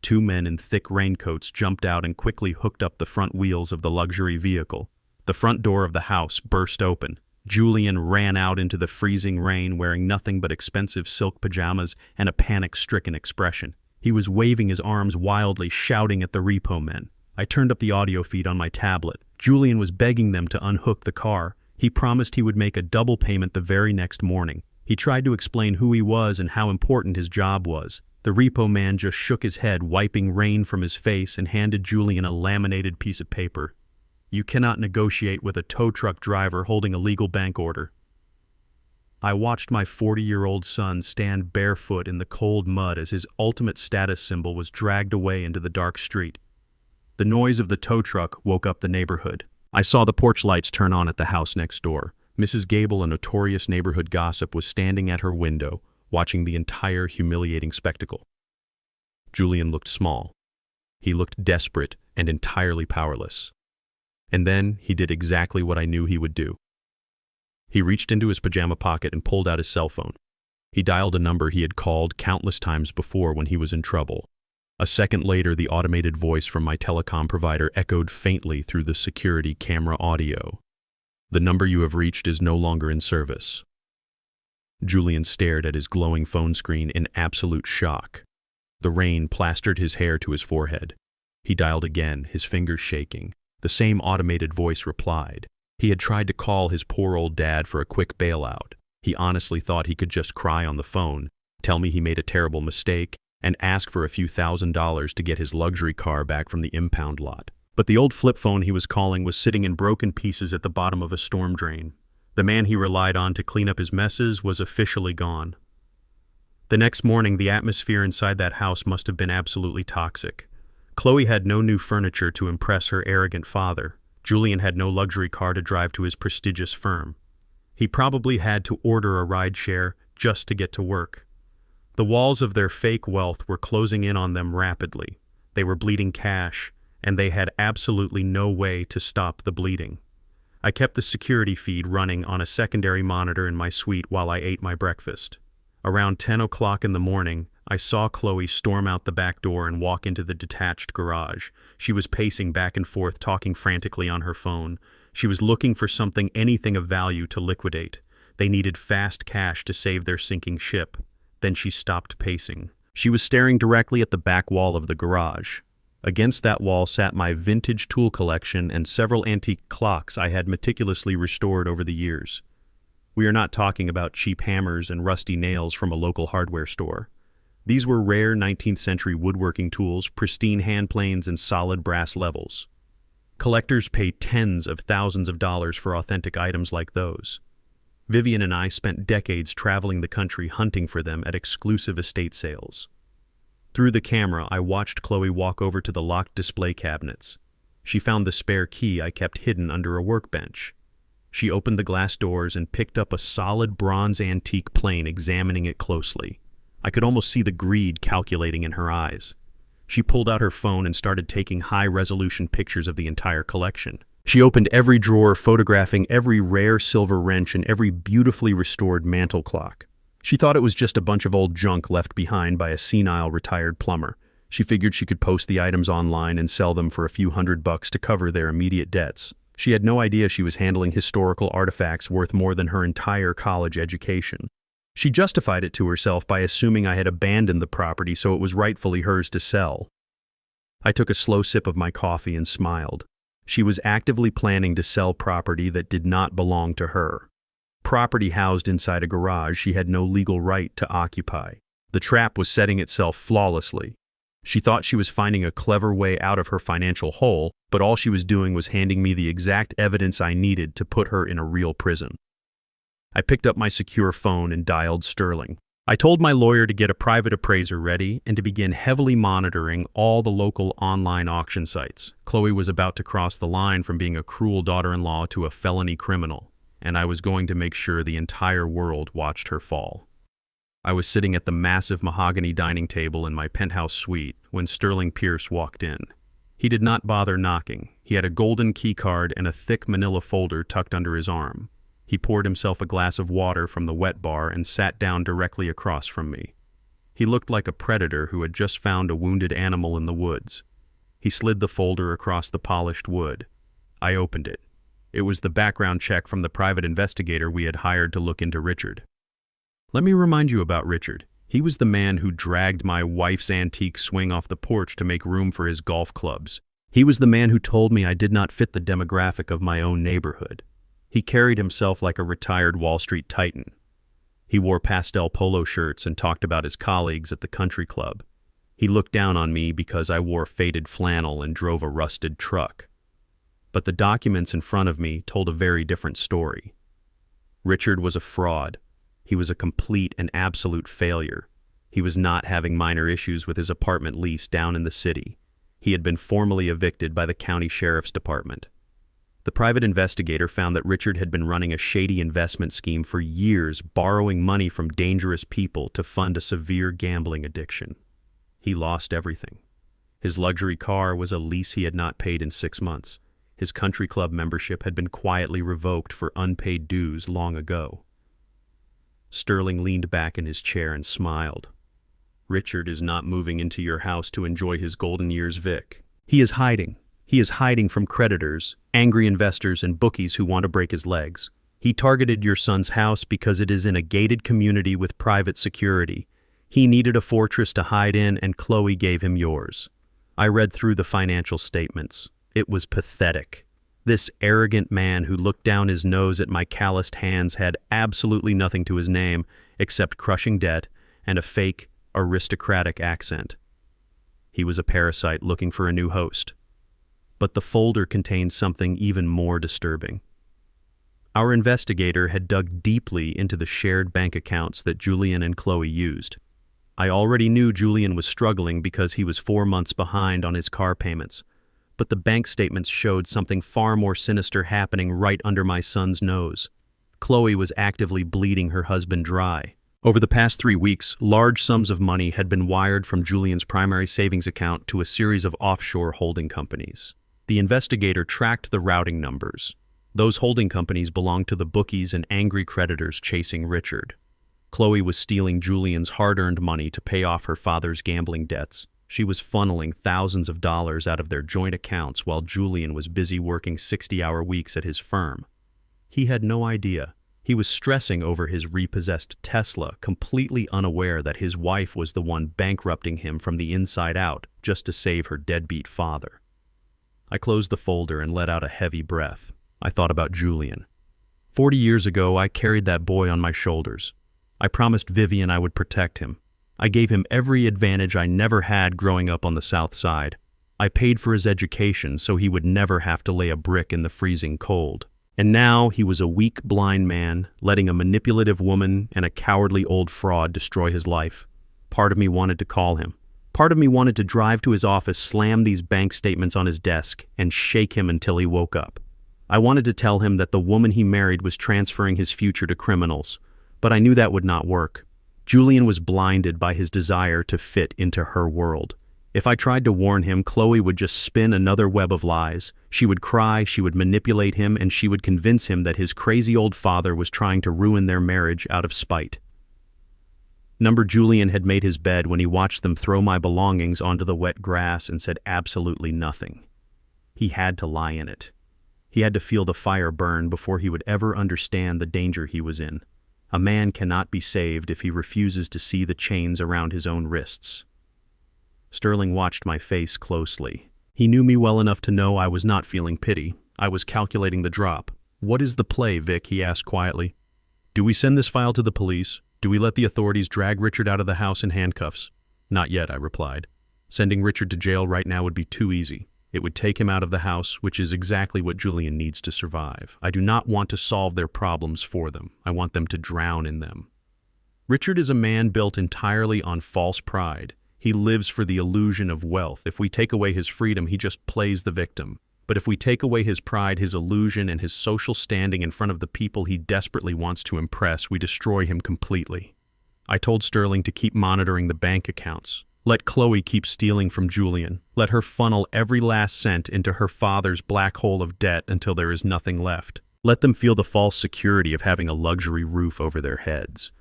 A: 2 men in thick raincoats jumped out and quickly hooked up the front wheels of the luxury vehicle. The front door of the house burst open. Julian ran out into the freezing rain wearing nothing but expensive silk pajamas and a panic-stricken expression. He was waving his arms wildly, shouting at the repo men. I turned up the audio feed on my tablet. Julian was begging them to unhook the car. He promised he would make a double payment the very next morning. He tried to explain who he was and how important his job was. The repo man just shook his head, wiping rain from his face, and handed Julian a laminated piece of paper. You cannot negotiate with a tow truck driver holding a legal bank order. I watched my 40-year-old son stand barefoot in the cold mud as his ultimate status symbol was dragged away into the dark street. The noise of the tow truck woke up the neighborhood. I saw the porch lights turn on at the house next door. Mrs. Gable, a notorious neighborhood gossip, was standing at her window, watching the entire humiliating spectacle. Julian looked small. He looked desperate and entirely powerless. And then he did exactly what I knew he would do. He reached into his pajama pocket and pulled out his cell phone. He dialed a number he had called countless times before when he was in trouble. A second later, the automated voice from my telecom provider echoed faintly through the security camera audio. The number you have reached is no longer in service. Julian stared at his glowing phone screen in absolute shock. The rain plastered his hair to his forehead. He dialed again, his fingers shaking. The same automated voice replied. He had tried to call his poor old dad for a quick bailout. He honestly thought he could just cry on the phone, tell me he made a terrible mistake, and ask for a few $1,000s to get his luxury car back from the impound lot. But the old flip phone he was calling was sitting in broken pieces at the bottom of a storm drain. The man he relied on to clean up his messes was officially gone. The next morning, the atmosphere inside that house must have been absolutely toxic. Chloe had no new furniture to impress her arrogant father. Julian had no luxury car to drive to his prestigious firm. He probably had to order a rideshare just to get to work. The walls of their fake wealth were closing in on them rapidly. They were bleeding cash, and they had absolutely no way to stop the bleeding. I kept the security feed running on a secondary monitor in my suite while I ate my breakfast. Around 10 o'clock in the morning, I saw Chloe storm out the back door and walk into the detached garage. She was pacing back and forth, talking frantically on her phone. She was looking for something, anything of value to liquidate. They needed fast cash to save their sinking ship. Then she stopped pacing. She was staring directly at the back wall of the garage. Against that wall sat my vintage tool collection and several antique clocks I had meticulously restored over the years. We are not talking about cheap hammers and rusty nails from a local hardware store. These were rare 19th century woodworking tools, pristine hand planes, and solid brass levels. Collectors pay tens of thousands of dollars for authentic items like those. Vivian and I spent decades traveling the country hunting for them at exclusive estate sales. Through the camera, I watched Chloe walk over to the locked display cabinets. She found the spare key I kept hidden under a workbench. She opened the glass doors and picked up a solid bronze antique plane, examining it closely. I could almost see the greed calculating in her eyes. She pulled out her phone and started taking high-resolution pictures of the entire collection. She opened every drawer, photographing every rare silver wrench and every beautifully restored mantel clock. She thought it was just a bunch of old junk left behind by a senile retired plumber. She figured she could post the items online and sell them for a few $100 to cover their immediate debts. She had no idea she was handling historical artifacts worth more than her entire college education. She justified it to herself by assuming I had abandoned the property so it was rightfully hers to sell. I took a slow sip of my coffee and smiled. She was actively planning to sell property that did not belong to her. Property housed inside a garage she had no legal right to occupy. The trap was setting itself flawlessly. She thought she was finding a clever way out of her financial hole, but all she was doing was handing me the exact evidence I needed to put her in a real prison. I picked up my secure phone and dialed Sterling. I told my lawyer to get a private appraiser ready and to begin heavily monitoring all the local online auction sites. Chloe was about to cross the line from being a cruel daughter-in-law to a felony criminal, and I was going to make sure the entire world watched her fall. I was sitting at the massive mahogany dining table in my penthouse suite when Sterling Pierce walked in. He did not bother knocking. He had a golden keycard and a thick manila folder tucked under his arm. He poured himself a glass of water from the wet bar and sat down directly across from me. He looked like a predator who had just found a wounded animal in the woods. He slid the folder across the polished wood. I opened it. It was the background check from the private investigator we had hired to look into Richard. Let me remind you about Richard. He was the man who dragged my wife's antique swing off the porch to make room for his golf clubs. He was the man who told me I did not fit the demographic of my own neighborhood. He carried himself like a retired Wall Street titan. He wore pastel polo shirts and talked about his colleagues at the country club. He looked down on me because I wore faded flannel and drove a rusted truck. But the documents in front of me told a very different story. Richard was a fraud. He was a complete and absolute failure. He was not having minor issues with his apartment lease down in the city. He had been formally evicted by the county sheriff's department. The private investigator found that Richard had been running a shady investment scheme for years, borrowing money from dangerous people to fund a severe gambling addiction. He lost everything. His luxury car was a lease he had not paid in 6 months. His country club membership had been quietly revoked for unpaid dues long ago. Sterling leaned back in his chair and smiled. Richard is not moving into your house to enjoy his golden years, Vic. He is hiding. He is hiding from creditors, angry investors, and bookies who want to break his legs. He targeted your son's house because it is in a gated community with private security. He needed a fortress to hide in, and Chloe gave him yours. I read through the financial statements. It was pathetic. This arrogant man who looked down his nose at my calloused hands had absolutely nothing to his name except crushing debt and a fake, aristocratic accent. He was a parasite looking for a new host. But the folder contained something even more disturbing. Our investigator had dug deeply into the shared bank accounts that Julian and Chloe used. I already knew Julian was struggling because he was 4 months behind on his car payments, but the bank statements showed something far more sinister happening right under my son's nose. Chloe was actively bleeding her husband dry. Over the past 3 weeks, large sums of money had been wired from Julian's primary savings account to a series of offshore holding companies. The investigator tracked the routing numbers. Those holding companies belonged to the bookies and angry creditors chasing Richard. Chloe was stealing Julian's hard-earned money to pay off her father's gambling debts. She was funneling thousands of dollars out of their joint accounts while Julian was busy working 60-hour weeks at his firm. He had no idea. He was stressing over his repossessed Tesla, completely unaware that his wife was the one bankrupting him from the inside out just to save her deadbeat father. I closed the folder and let out a heavy breath. I thought about Julian. 40 years ago, I carried that boy on my shoulders. I promised Vivian I would protect him. I gave him every advantage I never had growing up on the South Side. I paid for his education so he would never have to lay a brick in the freezing cold. And now he was a weak, blind man, letting a manipulative woman and a cowardly old fraud destroy his life. Part of me wanted to call him. Part of me wanted to drive to his office, slam these bank statements on his desk, and shake him until he woke up. I wanted to tell him that the woman he married was transferring his future to criminals, but I knew that would not work. Julian was blinded by his desire to fit into her world. If I tried to warn him, Chloe would just spin another web of lies. She would cry, she would manipulate him, and she would convince him that his crazy old father was trying to ruin their marriage out of spite. Number Julian had made his bed when he watched them throw my belongings onto the wet grass and said absolutely nothing. He had to lie in it. He had to feel the fire burn before he would ever understand the danger he was in. A man cannot be saved if he refuses to see the chains around his own wrists. Sterling watched my face closely. He knew me well enough to know I was not feeling pity. I was calculating the drop. "What is the play, Vic?" he asked quietly. "Do we send this file to the police? Do we let the authorities drag Richard out of the house in handcuffs?" "Not yet," I replied. "Sending Richard to jail right now would be too easy. It would take him out of the house, which is exactly what Julian needs to survive. I do not want to solve their problems for them. I want them to drown in them." Richard is a man built entirely on false pride. He lives for the illusion of wealth. If we take away his freedom, he just plays the victim. But if we take away his pride, his illusion, and his social standing in front of the people he desperately wants to impress, we destroy him completely. I told Sterling to keep monitoring the bank accounts. Let Chloe keep stealing from Julian. Let her funnel every last cent into her father's black hole of debt until there is nothing left. Let them feel the false security of having a luxury roof over their heads.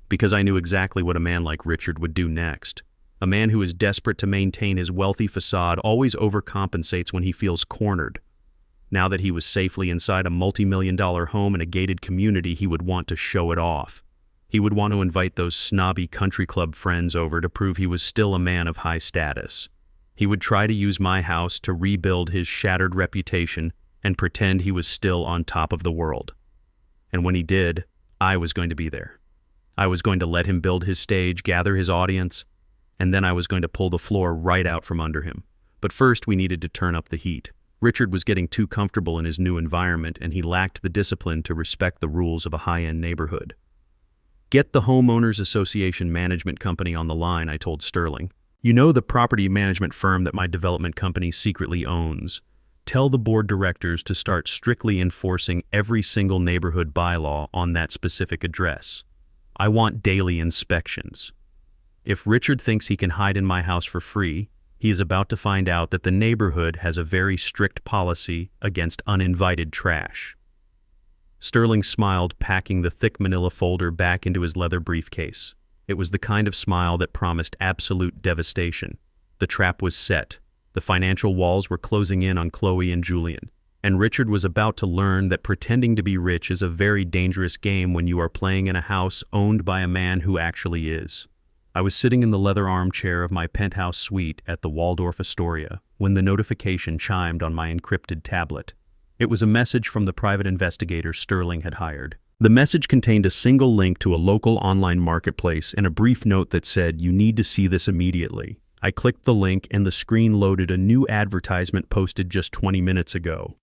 A: Because I knew exactly what a man like Richard would do next. A man who is desperate to maintain his wealthy facade always overcompensates when he feels cornered. Now that he was safely inside a multi-million-dollar home in a gated community, he would want to show it off. He would want to invite those snobby country club friends over to prove he was still a man of high status. He would try to use my house to rebuild his shattered reputation and pretend he was still on top of the world. And when he did, I was going to be there. I was going to let him build his stage, gather his audience, and then I was going to pull the floor right out from under him. But first, we needed to turn up the heat. Richard was getting too comfortable in his new environment, and he lacked the discipline to respect the rules of a high-end neighborhood. Get the Homeowners Association Management Company on the line, I told Sterling. You know, the property management firm that my development company secretly owns. Tell the board directors to start strictly enforcing every single neighborhood bylaw on that specific address. I want daily inspections. If Richard thinks he can hide in my house for free, he is about to find out that the neighborhood has a very strict policy against uninvited trash. Sterling smiled, packing the thick manila folder back into his leather briefcase. It was the kind of smile that promised absolute devastation. The trap was set. The financial walls were closing in on Chloe and Julian, and Richard was about to learn that pretending to be rich is a very dangerous game when you are playing in a house owned by a man who actually is. I was sitting in the leather armchair of my penthouse suite at the Waldorf Astoria when the notification chimed on my encrypted tablet. It was a message from the private investigator Sterling had hired. The message contained a single link to a local online marketplace and a brief note that said, "You need to see this immediately." I clicked the link and the screen loaded a new advertisement posted just 20 minutes ago.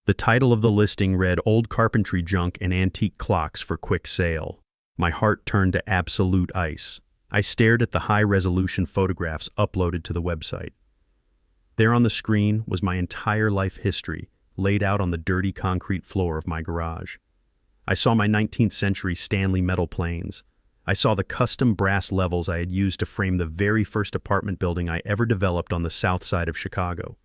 A: The title of the listing read, "Old carpentry junk and antique clocks for quick sale." My heart turned to absolute ice. I stared at the high-resolution photographs uploaded to the website. There on the screen was my entire life history, laid out on the dirty concrete floor of my garage. I saw my 19th century Stanley metal planes. I saw the custom brass levels I had used to frame the very first apartment building I ever developed on the south side of Chicago.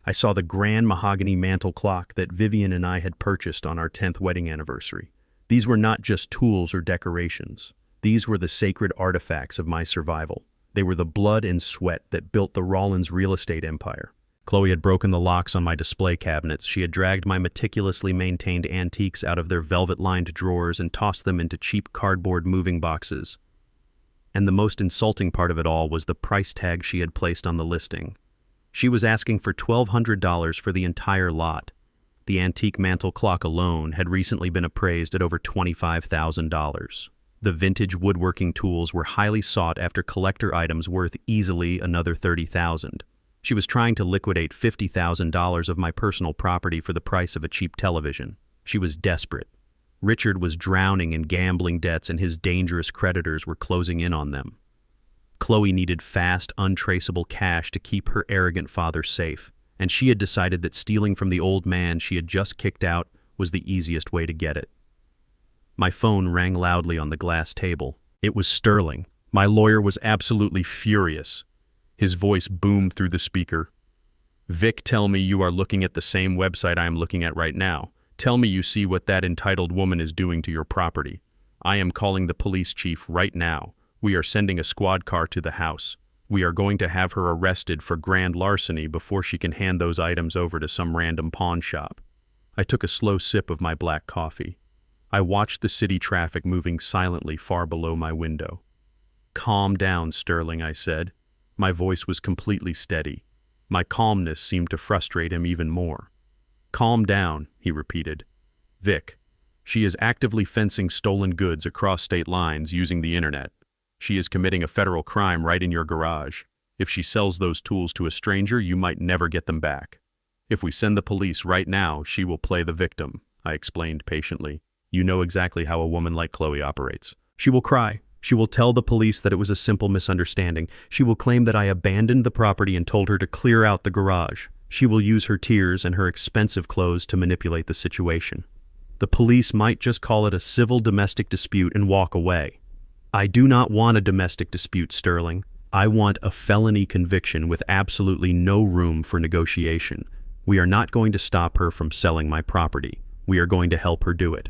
A: I saw the grand mahogany mantel clock that Vivian and I had purchased on our 10th wedding anniversary. These were not just tools or decorations. These were the sacred artifacts of my survival. They were the blood and sweat that built the Rollins real estate empire. Chloe had broken the locks on my display cabinets. She had dragged my meticulously maintained antiques out of their velvet-lined drawers and tossed them into cheap cardboard moving boxes. And the most insulting part of it all was the price tag she had placed on the listing. She was asking for $1,200 for the entire lot. The antique mantel clock alone had recently been appraised at over $25,000. The vintage woodworking tools were highly sought after collector items worth easily another $30,000. She was trying to liquidate $50,000 of my personal property for the price of a cheap television. She was desperate. Richard was drowning in gambling debts and his dangerous creditors were closing in on them. Chloe needed fast, untraceable cash to keep her arrogant father safe, and she had decided that stealing from the old man she had just kicked out was the easiest way to get it. My phone rang loudly on the glass table. It was Sterling. My lawyer was absolutely furious. His voice boomed through the speaker. "Vic, tell me you are looking at the same website I am looking at right now. Tell me you see what that entitled woman is doing to your property. I am calling the police chief right now. We are sending a squad car to the house. We are going to have her arrested for grand larceny before she can hand those items over to some random pawn shop." I took a slow sip of my black coffee. I watched the city traffic moving silently far below my window. "Calm down, Sterling," I said. My voice was completely steady. My calmness seemed to frustrate him even more. "Calm down," he repeated. "Vic, she is actively fencing stolen goods across state lines using the internet. She is committing a federal crime right in your garage. If she sells those tools to a stranger, you might never get them back. If we send the police right now, she will play the victim," I explained patiently. "You know exactly how a woman like Chloe operates. She will cry. She will tell the police that it was a simple misunderstanding. She will claim that I abandoned the property and told her to clear out the garage. She will use her tears and her expensive clothes to manipulate the situation. The police might just call it a civil domestic dispute and walk away. I do not want a domestic dispute, Sterling. I want a felony conviction with absolutely no room for negotiation. We are not going to stop her from selling my property. We are going to help her do it."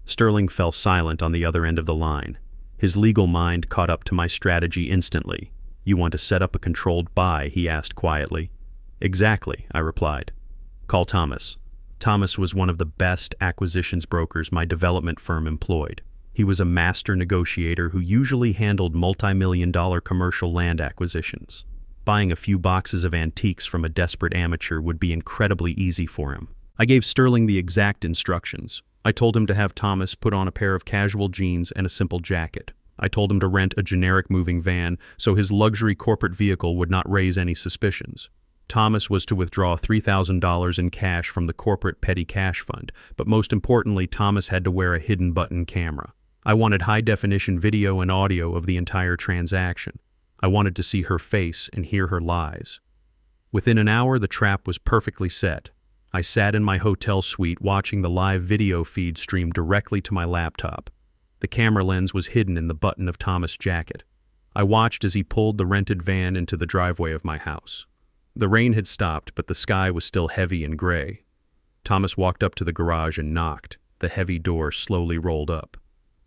A: Sterling fell silent on the other end of the line. His legal mind caught up to my strategy instantly. "You want to set up a controlled buy?" he asked quietly. "Exactly," I replied. "Call Thomas." Thomas was one of the best acquisitions brokers my development firm employed. He was a master negotiator who usually handled multi-million-dollar commercial land acquisitions. Buying a few boxes of antiques from a desperate amateur would be incredibly easy for him. I gave Sterling the exact instructions. I told him to have Thomas put on a pair of casual jeans and a simple jacket. I told him to rent a generic moving van so his luxury corporate vehicle would not raise any suspicions. Thomas was to withdraw $3,000 in cash from the corporate petty cash fund, but most importantly, Thomas had to wear a hidden button camera. I wanted high-definition video and audio of the entire transaction. I wanted to see her face and hear her lies. Within an hour, the trap was perfectly set. I sat in my hotel suite watching the live video feed stream directly to my laptop. The camera lens was hidden in the button of Thomas' jacket. I watched as he pulled the rented van into the driveway of my house. The rain had stopped, but the sky was still heavy and gray. Thomas walked up to the garage and knocked. The heavy door slowly rolled up.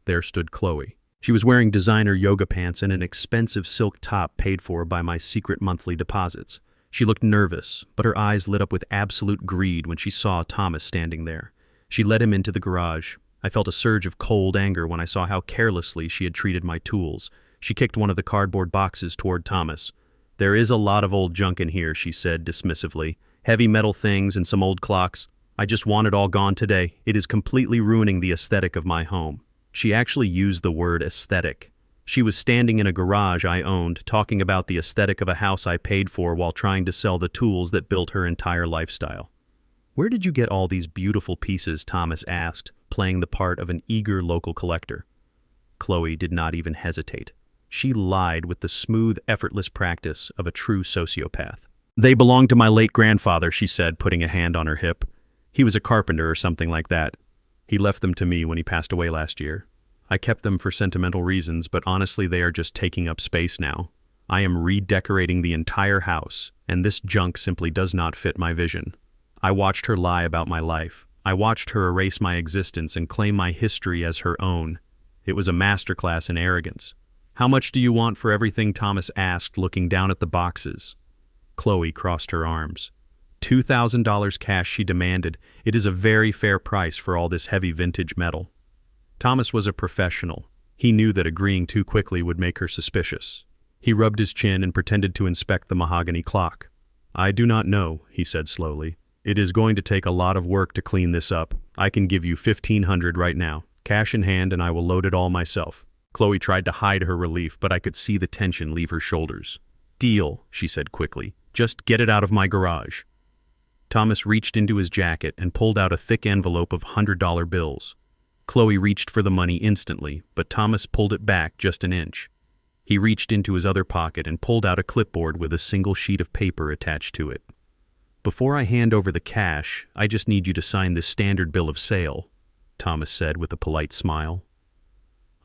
A: There stood Chloe. She was wearing designer yoga pants and an expensive silk top paid for by my secret monthly deposits. She looked nervous, but her eyes lit up with absolute greed when she saw Thomas standing there. She led him into the garage. I felt a surge of cold anger when I saw how carelessly she had treated my tools. She kicked one of the cardboard boxes toward Thomas. "There is a lot of old junk in here," she said dismissively. "Heavy metal things and some old clocks. I just want it all gone today. It is completely ruining the aesthetic of my home." She actually used the word aesthetic. She was standing in a garage I owned, talking about the aesthetic of a house I paid for while trying to sell the tools that built her entire lifestyle. "Where did you get all these beautiful pieces?" Thomas asked, playing the part of an eager local collector. Chloe did not even hesitate. She lied with the smooth, effortless practice of a true sociopath. "They belonged to my late grandfather," she said, putting a hand on her hip. "He was a carpenter or something like that. He left them to me when he passed away last year. I kept them for sentimental reasons, but honestly they are just taking up space now. I am redecorating the entire house, and this junk simply does not fit my vision." I watched her lie about my life. I watched her erase my existence and claim my history as her own. It was a masterclass in arrogance. "How much do you want for everything?" Thomas asked, looking down at the boxes. Chloe crossed her arms. $2,000 cash, she demanded. "It is a very fair price for all this heavy vintage metal." Thomas was a professional. He knew that agreeing too quickly would make her suspicious. He rubbed his chin and pretended to inspect the mahogany clock. "I do not know," he said slowly. "It is going to take a lot of work to clean this up. I can give you $1,500 right now, cash in hand, and I will load it all myself." Chloe tried to hide her relief, but I could see the tension leave her shoulders. "Deal," she said quickly. "Just get it out of my garage." Thomas reached into his jacket and pulled out a thick envelope of $100 bills. Chloe reached for the money instantly, but Thomas pulled it back just an inch. He reached into his other pocket and pulled out a clipboard with a single sheet of paper attached to it. "Before I hand over the cash, I just need you to sign this standard bill of sale," Thomas said with a polite smile.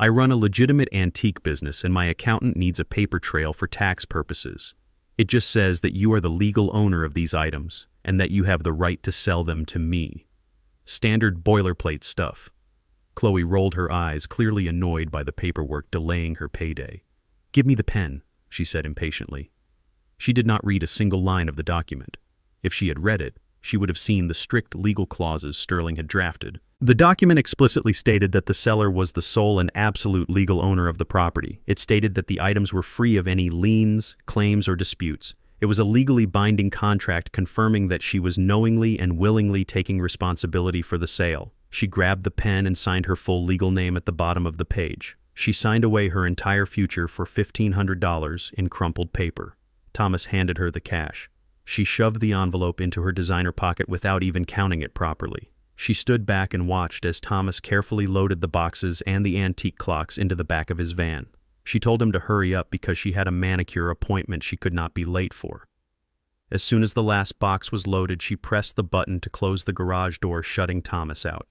A: "I run a legitimate antique business and my accountant needs a paper trail for tax purposes. It just says that you are the legal owner of these items and that you have the right to sell them to me. Standard boilerplate stuff." Chloe rolled her eyes, clearly annoyed by the paperwork delaying her payday. "Give me the pen," she said impatiently. She did not read a single line of the document. If she had read it, she would have seen the strict legal clauses Sterling had drafted. The document explicitly stated that the seller was the sole and absolute legal owner of the property. It stated that the items were free of any liens, claims, or disputes. It was a legally binding contract confirming that she was knowingly and willingly taking responsibility for the sale. She grabbed the pen and signed her full legal name at the bottom of the page. She signed away her entire future for $1,500 in crumpled paper. Thomas handed her the cash. She shoved the envelope into her designer pocket without even counting it properly. She stood back and watched as Thomas carefully loaded the boxes and the antique clocks into the back of his van. She told him to hurry up because she had a manicure appointment she could not be late for. As soon as the last box was loaded, she pressed the button to close the garage door, shutting Thomas out.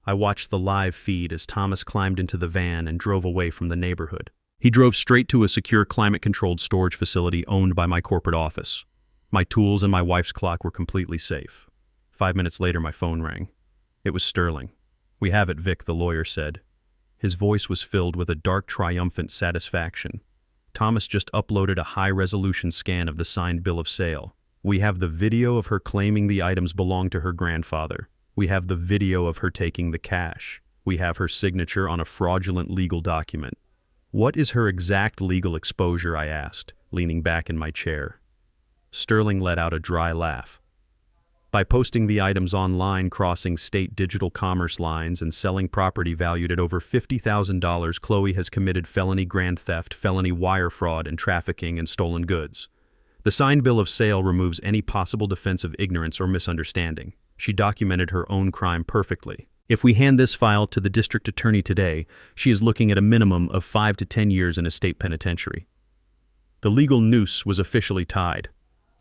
A: I watched the live feed as Thomas climbed into the van and drove away from the neighborhood. He drove straight to a secure climate-controlled storage facility owned by my corporate office. My tools and my wife's clock were completely safe. 5 minutes later, my phone rang. It was Sterling. "We have it, Vic," the lawyer said. His voice was filled with a dark, triumphant satisfaction. Thomas just uploaded a high-resolution scan of the signed bill of sale. "We have the video of her claiming the items belonged to her grandfather. We have the video of her taking the cash. We have her signature on a fraudulent legal document." "What is her exact legal exposure?" I asked, leaning back in my chair. Sterling let out a dry laugh. By posting the items online, crossing state digital commerce lines, and selling property valued at over $50,000, Chloe has committed felony grand theft, felony wire fraud, and trafficking in stolen goods. The signed bill of sale removes any possible defense of ignorance or misunderstanding. She documented her own crime perfectly. If we hand this file to the district attorney today, she is looking at a minimum of 5 to 10 years in a state penitentiary. The legal noose was officially tied.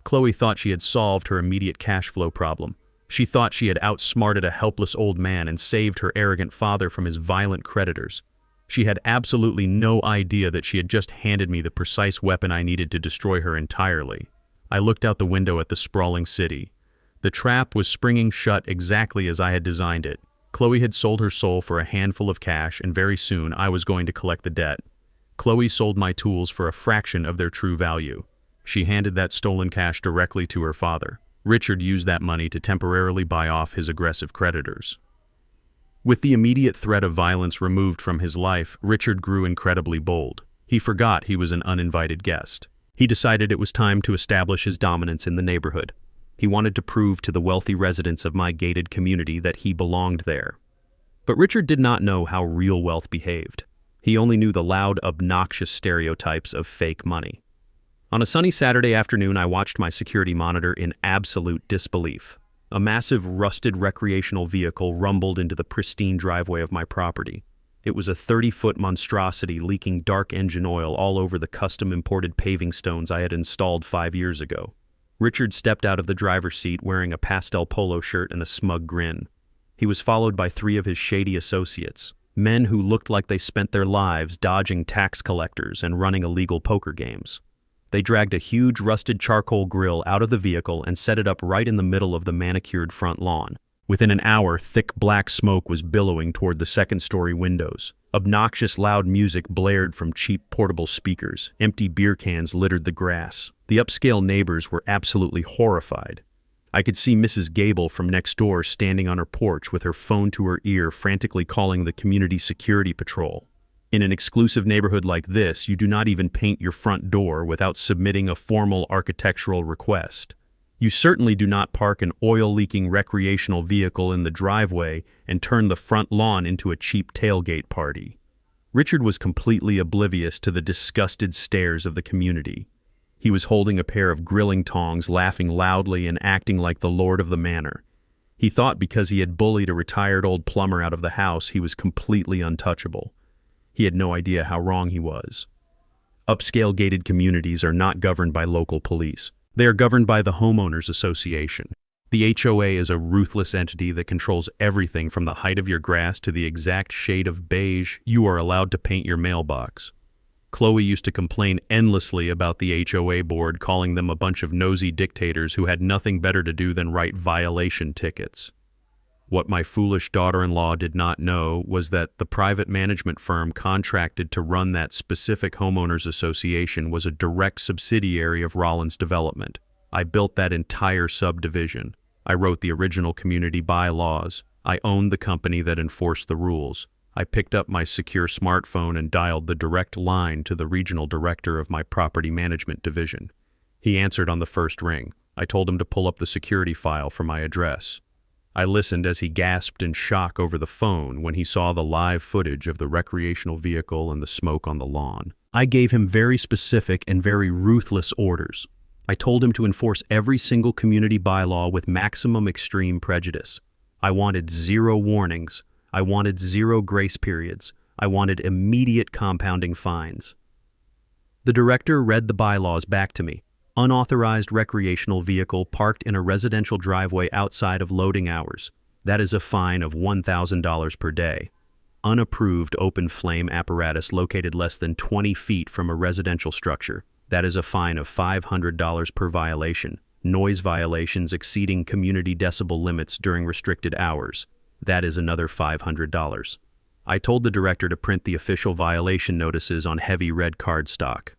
A: Chloe thought she had solved her immediate cash flow problem. She thought she had outsmarted a helpless old man and saved her arrogant father from his violent creditors. She had absolutely no idea that she had just handed me the precise weapon I needed to destroy her entirely. I looked out the window at the sprawling city. The trap was springing shut exactly as I had designed it. Chloe had sold her soul for a handful of cash, and very soon I was going to collect the debt. Chloe sold my tools for a fraction of their true value. She handed that stolen cash directly to her father. Richard used that money to temporarily buy off his aggressive creditors. With the immediate threat of violence removed from his life, Richard grew incredibly bold. He forgot he was an uninvited guest. He decided it was time to establish his dominance in the neighborhood. He wanted to prove to the wealthy residents of my gated community that he belonged there. But Richard did not know how real wealth behaved. He only knew the loud, obnoxious stereotypes of fake money. On a sunny Saturday afternoon, I watched my security monitor in absolute disbelief. A massive, rusted recreational vehicle rumbled into the pristine driveway of my property. It was a 30-foot monstrosity leaking dark engine oil all over the custom-imported paving stones I had installed 5 years ago. Richard stepped out of the driver's seat wearing a pastel polo shirt and a smug grin. He was followed by 3 of his shady associates, men who looked like they spent their lives dodging tax collectors and running illegal poker games. They dragged a huge rusted charcoal grill out of the vehicle and set it up right in the middle of the manicured front lawn. Within an hour, thick black smoke was billowing toward the second-story windows. Obnoxious loud music blared from cheap portable speakers. Empty beer cans littered the grass. The upscale neighbors were absolutely horrified. I could see Mrs. Gable from next door standing on her porch with her phone to her ear, frantically calling the community security patrol. In an exclusive neighborhood like this, you do not even paint your front door without submitting a formal architectural request. You certainly do not park an oil-leaking recreational vehicle in the driveway and turn the front lawn into a cheap tailgate party. Richard was completely oblivious to the disgusted stares of the community. He was holding a pair of grilling tongs, laughing loudly and acting like the lord of the manor. He thought because he had bullied a retired old plumber out of the house, he was completely untouchable. He had no idea how wrong he was. Upscale gated communities are not governed by local police. They are governed by the Homeowners Association. The HOA is a ruthless entity that controls everything from the height of your grass to the exact shade of beige you are allowed to paint your mailbox. Chloe used to complain endlessly about the HOA board, calling them a bunch of nosy dictators who had nothing better to do than write violation tickets. What my foolish daughter-in-law did not know was that the private management firm contracted to run that specific homeowners association was a direct subsidiary of Rollins Development. I built that entire subdivision. I wrote the original community bylaws. I owned the company that enforced the rules. I picked up my secure smartphone and dialed the direct line to the regional director of my property management division. He answered on the first ring. I told him to pull up the security file for my address. I listened as he gasped in shock over the phone when he saw the live footage of the recreational vehicle and the smoke on the lawn. I gave him very specific and very ruthless orders. I told him to enforce every single community bylaw with maximum extreme prejudice. I wanted 0 warnings. I wanted 0 grace periods. I wanted immediate compounding fines. The director read the bylaws back to me. Unauthorized recreational vehicle parked in a residential driveway outside of loading hours. That is a fine of $1,000 per day. Unapproved open flame apparatus located less than 20 feet from a residential structure. That is a fine of $500 per violation. Noise violations exceeding community decibel limits during restricted hours. That is another $500. I told the director to print the official violation notices on heavy red cardstock.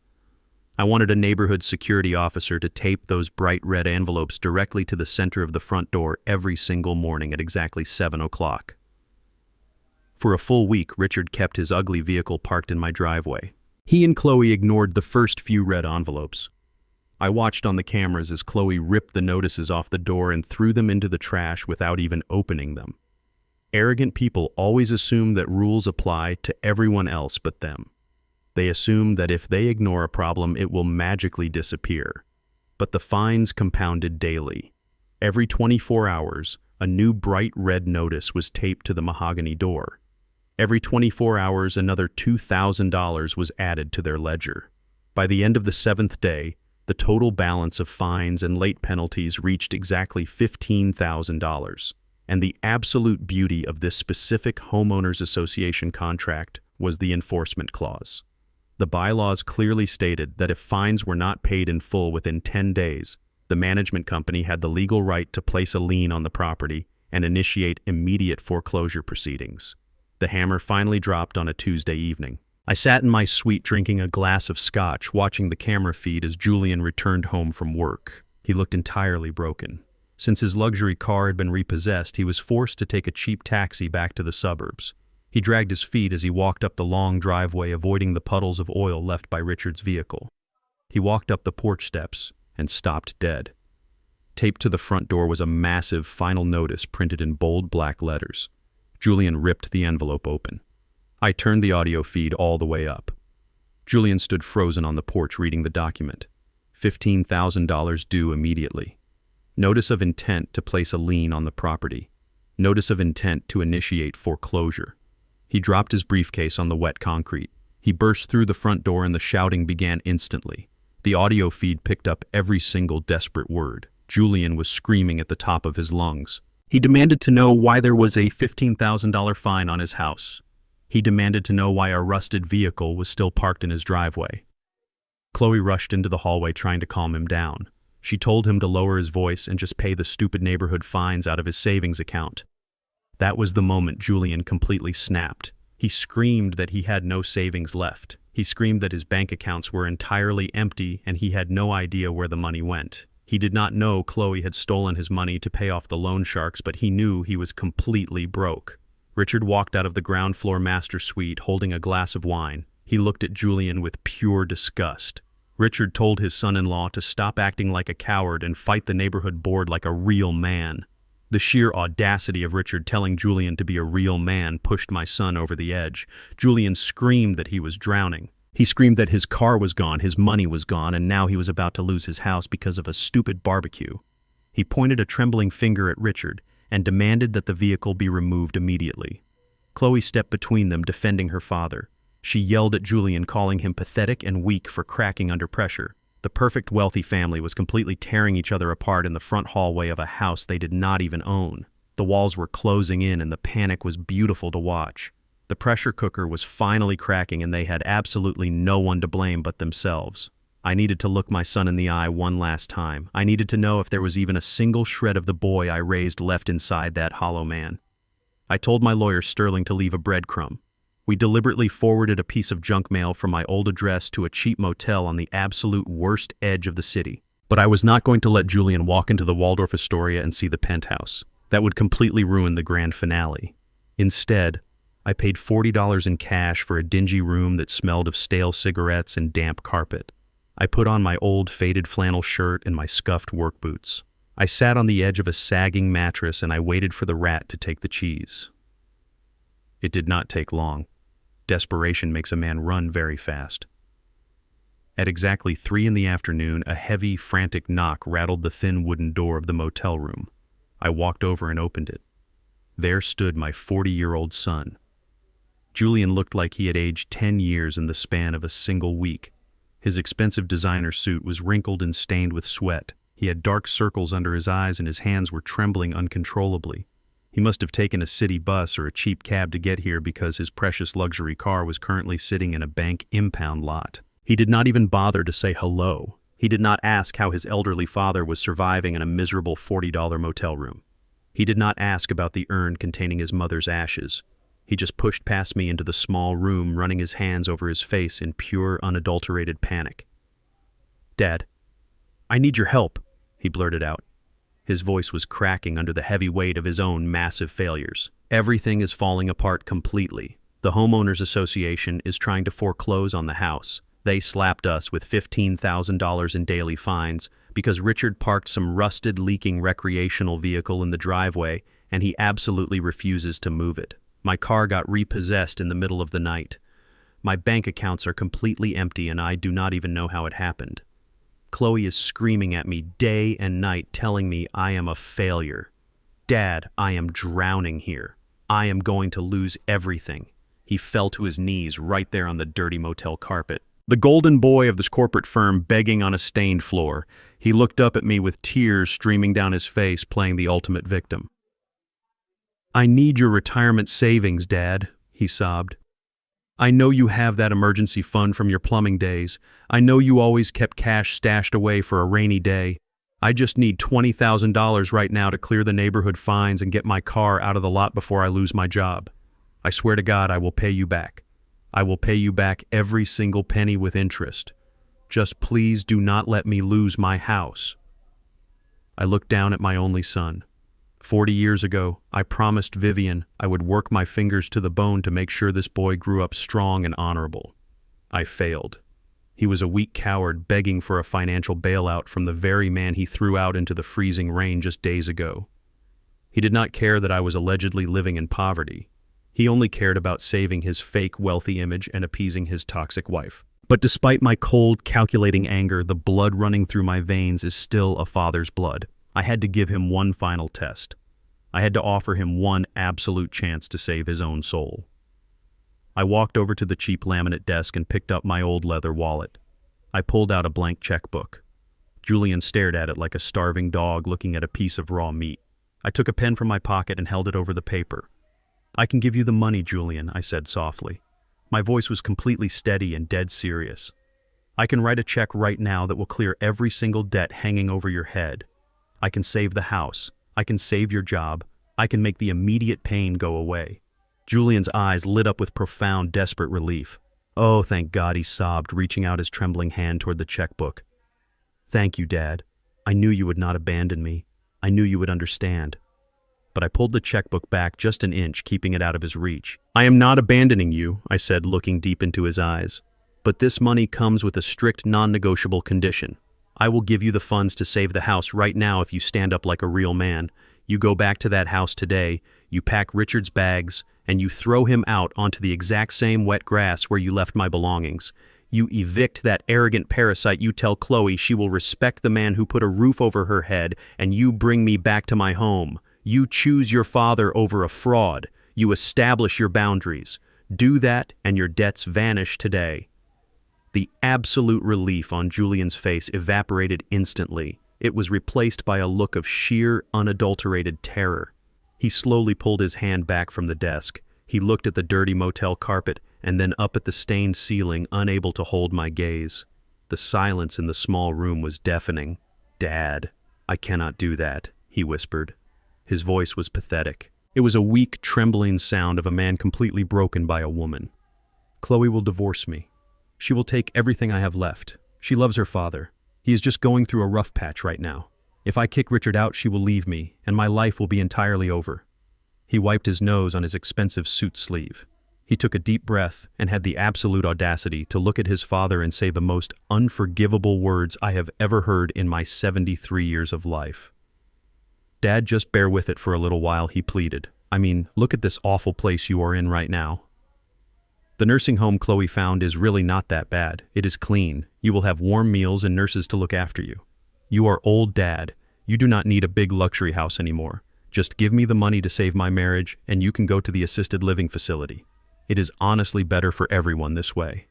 A: I wanted a neighborhood security officer to tape those bright red envelopes directly to the center of the front door every single morning at exactly 7 o'clock. For a full week, Richard kept his ugly vehicle parked in my driveway. He and Chloe ignored the first few red envelopes. I watched on the cameras as Chloe ripped the notices off the door and threw them into the trash without even opening them. Arrogant people always assume that rules apply to everyone else but them. They assume that if they ignore a problem, it will magically disappear. But the fines compounded daily. Every 24 hours, a new bright red notice was taped to the mahogany door. Every 24 hours, another $2,000 was added to their ledger. By the end of the 7th day, the total balance of fines and late penalties reached exactly $15,000. And the absolute beauty of this specific homeowners association contract was the enforcement clause. The bylaws clearly stated that if fines were not paid in full within 10 days, the management company had the legal right to place a lien on the property and initiate immediate foreclosure proceedings. The hammer finally dropped on a Tuesday evening. I sat in my suite drinking a glass of scotch, watching the camera feed as Julian returned home from work. He looked entirely broken. Since his luxury car had been repossessed, he was forced to take a cheap taxi back to the suburbs. He dragged his feet as he walked up the long driveway, avoiding the puddles of oil left by Richard's vehicle. He walked up the porch steps and stopped dead. Taped to the front door was a massive final notice printed in bold black letters. Julian ripped the envelope open. I turned the audio feed all the way up. Julian stood frozen on the porch reading the document. $15,000 due immediately. Notice of intent to place a lien on the property. Notice of intent to initiate foreclosure. He dropped his briefcase on the wet concrete. He burst through the front door and the shouting began instantly. The audio feed picked up every single desperate word. Julian was screaming at the top of his lungs. He demanded to know why there was a $15,000 fine on his house. He demanded to know why a rusted vehicle was still parked in his driveway. Chloe rushed into the hallway trying to calm him down. She told him to lower his voice and just pay the stupid neighborhood fines out of his savings account. That was the moment Julian completely snapped. He screamed that he had no savings left. He screamed that his bank accounts were entirely empty and he had no idea where the money went. He did not know Chloe had stolen his money to pay off the loan sharks, but he knew he was completely broke. Richard walked out of the ground floor master suite holding a glass of wine. He looked at Julian with pure disgust. Richard told his son-in-law to stop acting like a coward and fight the neighborhood board like a real man. The sheer audacity of Richard telling Julian to be a real man pushed my son over the edge. Julian screamed that he was drowning. He screamed that his car was gone, his money was gone, and now he was about to lose his house because of a stupid barbecue. He pointed a trembling finger at Richard and demanded that the vehicle be removed immediately. Chloe stepped between them, defending her father. She yelled at Julian, calling him pathetic and weak for cracking under pressure. The perfect wealthy family was completely tearing each other apart in the front hallway of a house they did not even own. The walls were closing in and the panic was beautiful to watch. The pressure cooker was finally cracking and they had absolutely no one to blame but themselves. I needed to look my son in the eye one last time. I needed to know if there was even a single shred of the boy I raised left inside that hollow man. I told my lawyer Sterling to leave a breadcrumb. We deliberately forwarded a piece of junk mail from my old address to a cheap motel on the absolute worst edge of the city. But I was not going to let Julian walk into the Waldorf Astoria and see the penthouse. That would completely ruin the grand finale. Instead, I paid $40 in cash for a dingy room that smelled of stale cigarettes and damp carpet. I put on my old faded flannel shirt and my scuffed work boots. I sat on the edge of a sagging mattress and I waited for the rat to take the cheese. It did not take long. Desperation makes a man run very fast. At exactly 3 p.m, a heavy, frantic knock rattled the thin wooden door of the motel room. I walked over and opened it. There stood my 40-year-old son. Julian looked like he had aged 10 years in the span of a single week. His expensive designer suit was wrinkled and stained with sweat. He had dark circles under his eyes and his hands were trembling uncontrollably. He must have taken a city bus or a cheap cab to get here because his precious luxury car was currently sitting in a bank impound lot. He did not even bother to say hello. He did not ask how his elderly father was surviving in a miserable $40 motel room. He did not ask about the urn containing his mother's ashes. He just pushed past me into the small room, running his hands over his face in pure, unadulterated panic. "Dad, I need your help," he blurted out. His voice was cracking under the heavy weight of his own massive failures. "Everything is falling apart completely. The homeowners association is trying to foreclose on the house. They slapped us with $15,000 in daily fines because Richard parked some rusted, leaking recreational vehicle in the driveway and he absolutely refuses to move it. My car got repossessed in the middle of the night. My bank accounts are completely empty and I do not even know how it happened. Chloe is screaming at me day and night, telling me I am a failure. Dad, I am drowning here. I am going to lose everything. He fell to his knees right there on the dirty motel carpet. The golden boy of this corporate firm begging on a stained floor. He looked up at me with tears streaming down his face, playing the ultimate victim. I need your retirement savings, Dad, he sobbed. I know you have that emergency fund from your plumbing days. I know you always kept cash stashed away for a rainy day. I just need $20,000 right now to clear the neighborhood fines and get my car out of the lot before I lose my job. I swear to God, I will pay you back. I will pay you back every single penny with interest. Just please do not let me lose my house. I looked down at my only son. 40 years ago, I promised Vivian I would work my fingers to the bone to make sure this boy grew up strong and honorable. I failed. He was a weak coward begging for a financial bailout from the very man he threw out into the freezing rain just days ago. He did not care that I was allegedly living in poverty. He only cared about saving his fake wealthy image and appeasing his toxic wife. But despite my cold, calculating anger, the blood running through my veins is still a father's blood. I had to give him one final test. I had to offer him one absolute chance to save his own soul. I walked over to the cheap laminate desk and picked up my old leather wallet. I pulled out a blank checkbook. Julian stared at it like a starving dog looking at a piece of raw meat. I took a pen from my pocket and held it over the paper. I can give you the money, Julian, I said softly. My voice was completely steady and dead serious. I can write a check right now that will clear every single debt hanging over your head. I can save the house. I can save your job. I can make the immediate pain go away. Julian's eyes lit up with profound, desperate relief. Oh, thank God, he sobbed, reaching out his trembling hand toward the checkbook. Thank you, Dad. I knew you would not abandon me. I knew you would understand. But I pulled the checkbook back just an inch, keeping it out of his reach. I am not abandoning you, I said, looking deep into his eyes. But this money comes with a strict, non-negotiable condition. I will give you the funds to save the house right now if you stand up like a real man. You go back to that house today, you pack Richard's bags, and you throw him out onto the exact same wet grass where you left my belongings. You evict that arrogant parasite. You tell Chloe she will respect the man who put a roof over her head, and you bring me back to my home. You choose your father over a fraud. You establish your boundaries. Do that, and your debts vanish today. The absolute relief on Julian's face evaporated instantly. It was replaced by a look of sheer, unadulterated terror. He slowly pulled his hand back from the desk. He looked at the dirty motel carpet and then up at the stained ceiling, unable to hold my gaze. The silence in the small room was deafening. "Dad, I cannot do that," he whispered. His voice was pathetic. It was a weak, trembling sound of a man completely broken by a woman. "Chloe will divorce me. She will take everything I have left. She loves her father. He is just going through a rough patch right now. If I kick Richard out, she will leave me, and my life will be entirely over." He wiped his nose on his expensive suit sleeve. He took a deep breath and had the absolute audacity to look at his father and say the most unforgivable words I have ever heard in my 73 years of life. "Dad, just bear with it for a little while," he pleaded. "I mean, look at this awful place you are in right now. The nursing home Chloe found is really not that bad. It is clean. You will have warm meals and nurses to look after you. You are old, Dad. You do not need a big luxury house anymore. Just give me the money to save my marriage, and you can go to the assisted living facility. It is honestly better for everyone this way."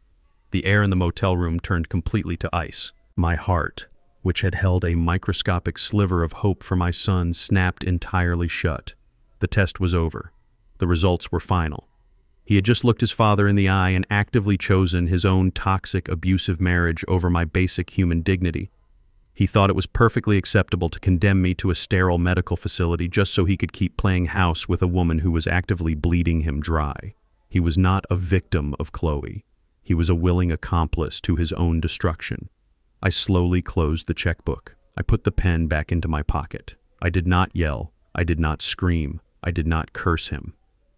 A: The air in the motel room turned completely to ice. My heart, which had held a microscopic sliver of hope for my son, snapped entirely shut. The test was over. The results were final. He had just looked his father in the eye and actively chosen his own toxic, abusive marriage over my basic human dignity. He thought it was perfectly acceptable to condemn me to a sterile medical facility just so he could keep playing house with a woman who was actively bleeding him dry. He was not a victim of Chloe. He was a willing accomplice to his own destruction. I slowly closed the checkbook. I put the pen back into my pocket. I did not yell. I did not scream. I did not curse him.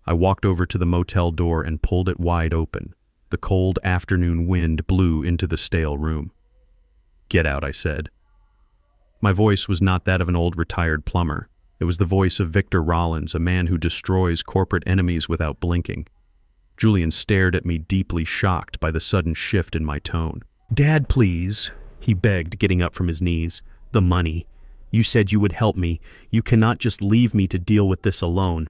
A: I walked over to the motel door and pulled it wide open. The cold afternoon wind blew into the stale room. "Get out," I said. My voice was not that of an old retired plumber. It was the voice of Victor Rollins, a man who destroys corporate enemies without blinking. Julian stared at me, deeply shocked by the sudden shift in my tone. "Dad, please," he begged, getting up from his knees. "The money. You said you would help me. You cannot just leave me to deal with this alone."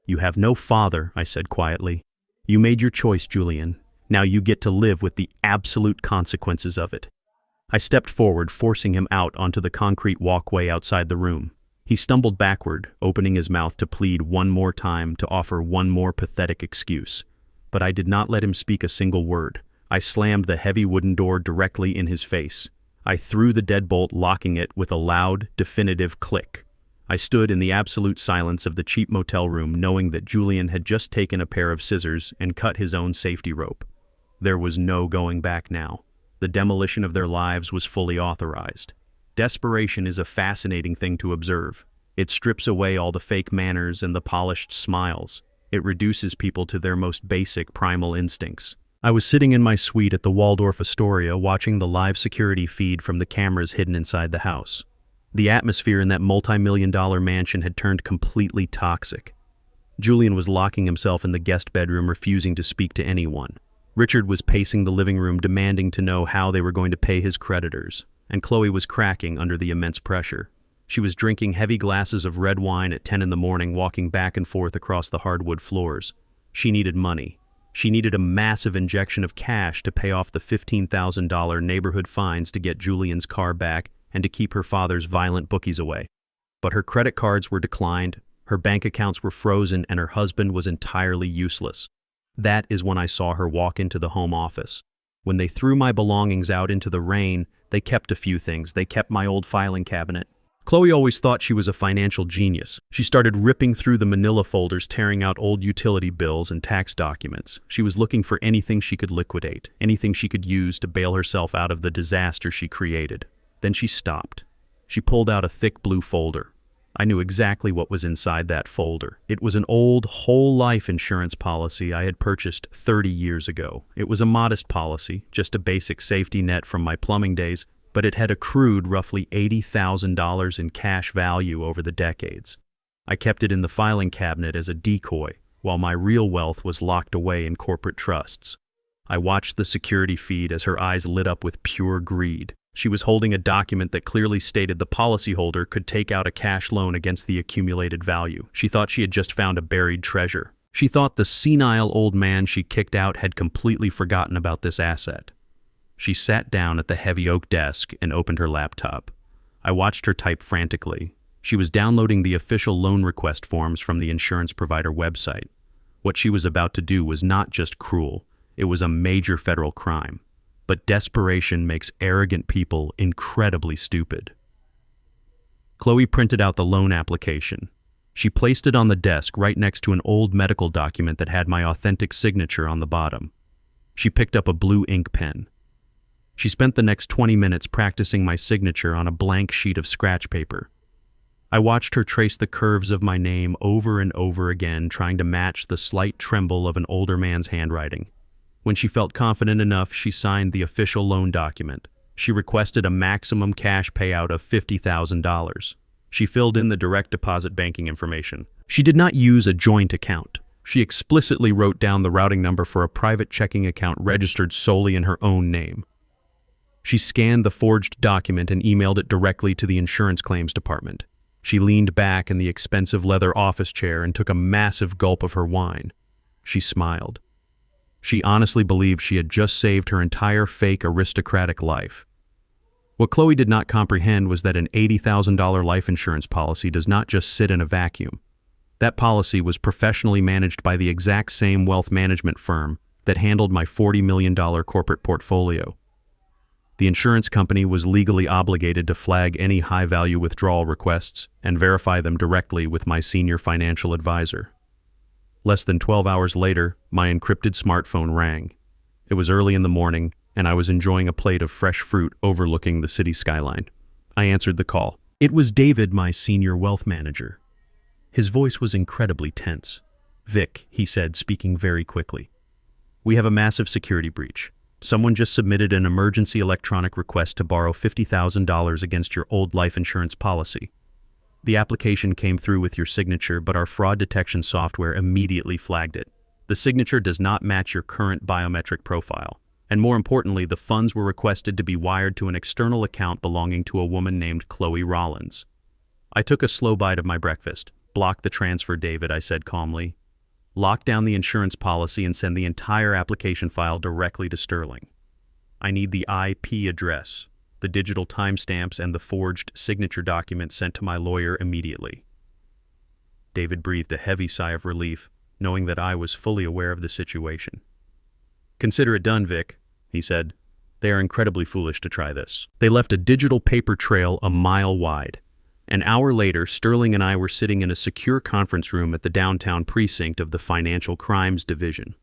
A: "You have no father," I said quietly. "You made your choice, Julian. Now you get to live with the absolute consequences of it." I stepped forward, forcing him out onto the concrete walkway outside the room. He stumbled backward, opening his mouth to plead one more time, to offer one more pathetic excuse. But I did not let him speak a single word. I slammed the heavy wooden door directly in his face. I threw the deadbolt, locking it with a loud, definitive click. I stood in the absolute silence of the cheap motel room, knowing that Julian had just taken a pair of scissors and cut his own safety rope. There was no going back now. The demolition of their lives was fully authorized. Desperation is a fascinating thing to observe. It strips away all the fake manners and the polished smiles. It reduces people to their most basic primal instincts. I was sitting in my suite at the Waldorf Astoria, watching the live security feed from the cameras hidden inside the house. The atmosphere in that multi-million-dollar mansion had turned completely toxic. Julian was locking himself in the guest bedroom, refusing to speak to anyone. Richard was pacing the living room, demanding to know how they were going to pay his creditors, and Chloe was cracking under the immense pressure. She was drinking heavy glasses of red wine at 10 in the morning, walking back and forth across the hardwood floors. She needed money. She needed a massive injection of cash to pay off the $15,000 neighborhood fines, to get Julian's car back, and to keep her father's violent bookies away. But her credit cards were declined, her bank accounts were frozen, and her husband was entirely useless. That is when I saw her walk into the home office. When they threw my belongings out into the rain, they kept a few things. They kept my old filing cabinet. Chloe always thought she was a financial genius. She started ripping through the manila folders, tearing out old utility bills and tax documents. She was looking for anything she could liquidate, anything she could use to bail herself out of the disaster she created. Then she stopped. She pulled out a thick blue folder. I knew exactly what was inside that folder. It was an old whole life insurance policy I had purchased 30 years ago. It was a modest policy, just a basic safety net from my plumbing days, but it had accrued roughly $80,000 in cash value over the decades. I kept it in the filing cabinet as a decoy, while my real wealth was locked away in corporate trusts. I watched the security feed as her eyes lit up with pure greed. She was holding a document that clearly stated the policyholder could take out a cash loan against the accumulated value. She thought she had just found a buried treasure. She thought the senile old man she kicked out had completely forgotten about this asset. She sat down at the heavy oak desk and opened her laptop. I watched her type frantically. She was downloading the official loan request forms from the insurance provider website. What she was about to do was not just cruel, it was a major federal crime. But desperation makes arrogant people incredibly stupid. Chloe printed out the loan application. She placed it on the desk right next to an old medical document that had my authentic signature on the bottom. She picked up a blue ink pen. She spent the next 20 minutes practicing my signature on a blank sheet of scratch paper. I watched her trace the curves of my name over and over again, trying to match the slight tremble of an older man's handwriting. When she felt confident enough, she signed the official loan document. She requested a maximum cash payout of $50,000. She filled in the direct deposit banking information. She did not use a joint account. She explicitly wrote down the routing number for a private checking account registered solely in her own name. She scanned the forged document and emailed it directly to the insurance claims department. She leaned back in the expensive leather office chair and took a massive gulp of her wine. She smiled. She honestly believed she had just saved her entire fake aristocratic life. What Chloe did not comprehend was that an $80,000 life insurance policy does not just sit in a vacuum. That policy was professionally managed by the exact same wealth management firm that handled my $40 million corporate portfolio. The insurance company was legally obligated to flag any high-value withdrawal requests and verify them directly with my senior financial advisor. Less than 12 hours later, my encrypted smartphone rang. It was early in the morning, and I was enjoying a plate of fresh fruit overlooking the city skyline. I answered the call. It was David, my senior wealth manager. His voice was incredibly tense. "Vic," he said, speaking very quickly. We have a massive security breach. Someone just submitted an emergency electronic request to borrow $50,000 against your old life insurance policy. The application came through with your signature, but our fraud detection software immediately flagged it. The signature does not match your current biometric profile. And more importantly, the funds were requested to be wired to an external account belonging to a woman named Chloe Rollins. I took a slow bite of my breakfast. "Block the transfer, David," I said calmly. "Lock down the insurance policy and send the entire application file directly to Sterling. I need the IP address, the digital timestamps, and the forged signature document sent to my lawyer immediately." David breathed a heavy sigh of relief, knowing that I was fully aware of the situation. "Consider it done, Vic," he said. "They are incredibly foolish to try this." They left a digital paper trail a mile wide. An hour later, Sterling and I were sitting in a secure conference room at the downtown precinct of the Financial Crimes Division.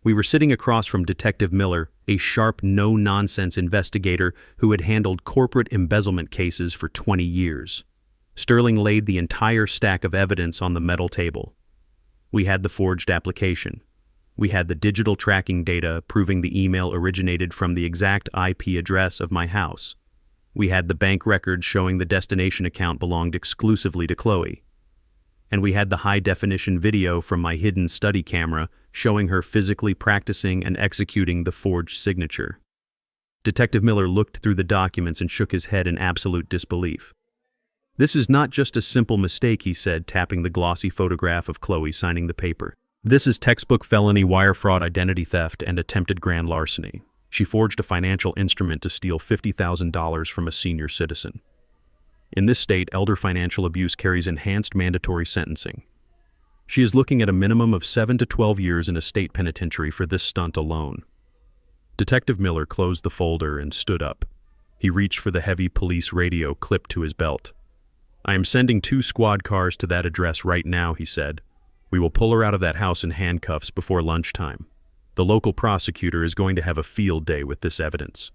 A: We were sitting across from Detective Miller, a sharp, no-nonsense investigator who had handled corporate embezzlement cases for 20 years. Sterling laid the entire stack of evidence on the metal table. We had the forged application. We had the digital tracking data proving the email originated from the exact IP address of my house. We had the bank records showing the destination account belonged exclusively to Chloe. And we had the high-definition video from my hidden study camera showing her physically practicing and executing the forged signature. Detective Miller looked through the documents and shook his head in absolute disbelief. "This is not just a simple mistake," he said, tapping the glossy photograph of Chloe signing the paper. "This is textbook felony, wire fraud, identity theft, and attempted grand larceny. She forged a financial instrument to steal $50,000 from a senior citizen. In this state, elder financial abuse carries enhanced mandatory sentencing. She is looking at a minimum of 7 to 12 years in a state penitentiary for this stunt alone." Detective Miller closed the folder and stood up. He reached for the heavy police radio clipped to his belt. "I am sending 2 squad cars to that address right now," he said. "We will pull her out of that house in handcuffs before lunchtime. The local prosecutor is going to have a field day with this evidence."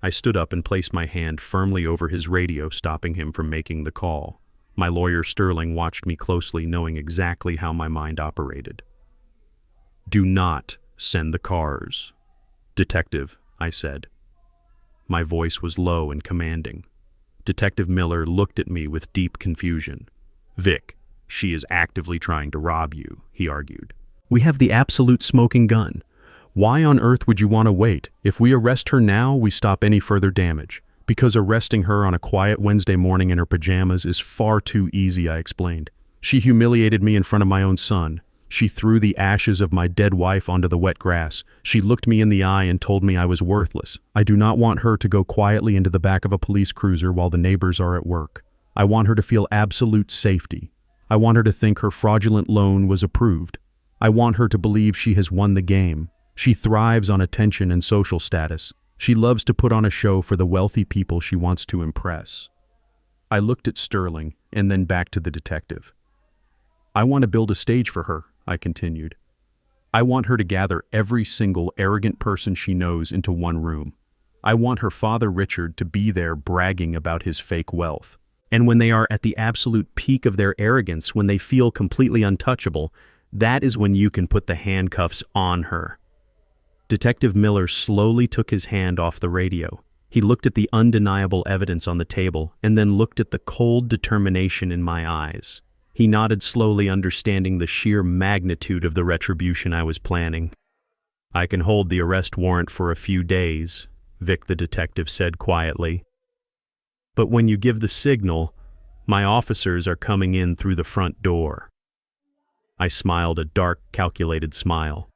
A: I stood up and placed my hand firmly over his radio, stopping him from making the call. My lawyer Sterling watched me closely, knowing exactly how my mind operated. "Do not send the cars, Detective," I said. My voice was low and commanding. Detective Miller looked at me with deep confusion. "Vic, she is actively trying to rob you," he argued. "We have the absolute smoking gun. Why on earth would you want to wait? If we arrest her now, we stop any further damage. Because arresting her on a quiet Wednesday morning in her pajamas is far too easy," I explained. "She humiliated me in front of my own son. She threw the ashes of my dead wife onto the wet grass. She looked me in the eye and told me I was worthless. I do not want her to go quietly into the back of a police cruiser while the neighbors are at work. I want her to feel absolute safety. I want her to think her fraudulent loan was approved. I want her to believe she has won the game. She thrives on attention and social status. She loves to put on a show for the wealthy people she wants to impress." I looked at Sterling and then back to the detective. "I want to build a stage for her," I continued. "I want her to gather every single arrogant person she knows into one room. I want her father Richard to be there bragging about his fake wealth. And when they are at the absolute peak of their arrogance, when they feel completely untouchable, that is when you can put the handcuffs on her." Detective Miller slowly took his hand off the radio. He looked at the undeniable evidence on the table and then looked at the cold determination in my eyes. He nodded slowly, understanding the sheer magnitude of the retribution I was planning. "I can hold the arrest warrant for a few days," Vic the detective said quietly. "But when you give the signal, my officers are coming in through the front door." I smiled a dark, calculated smile.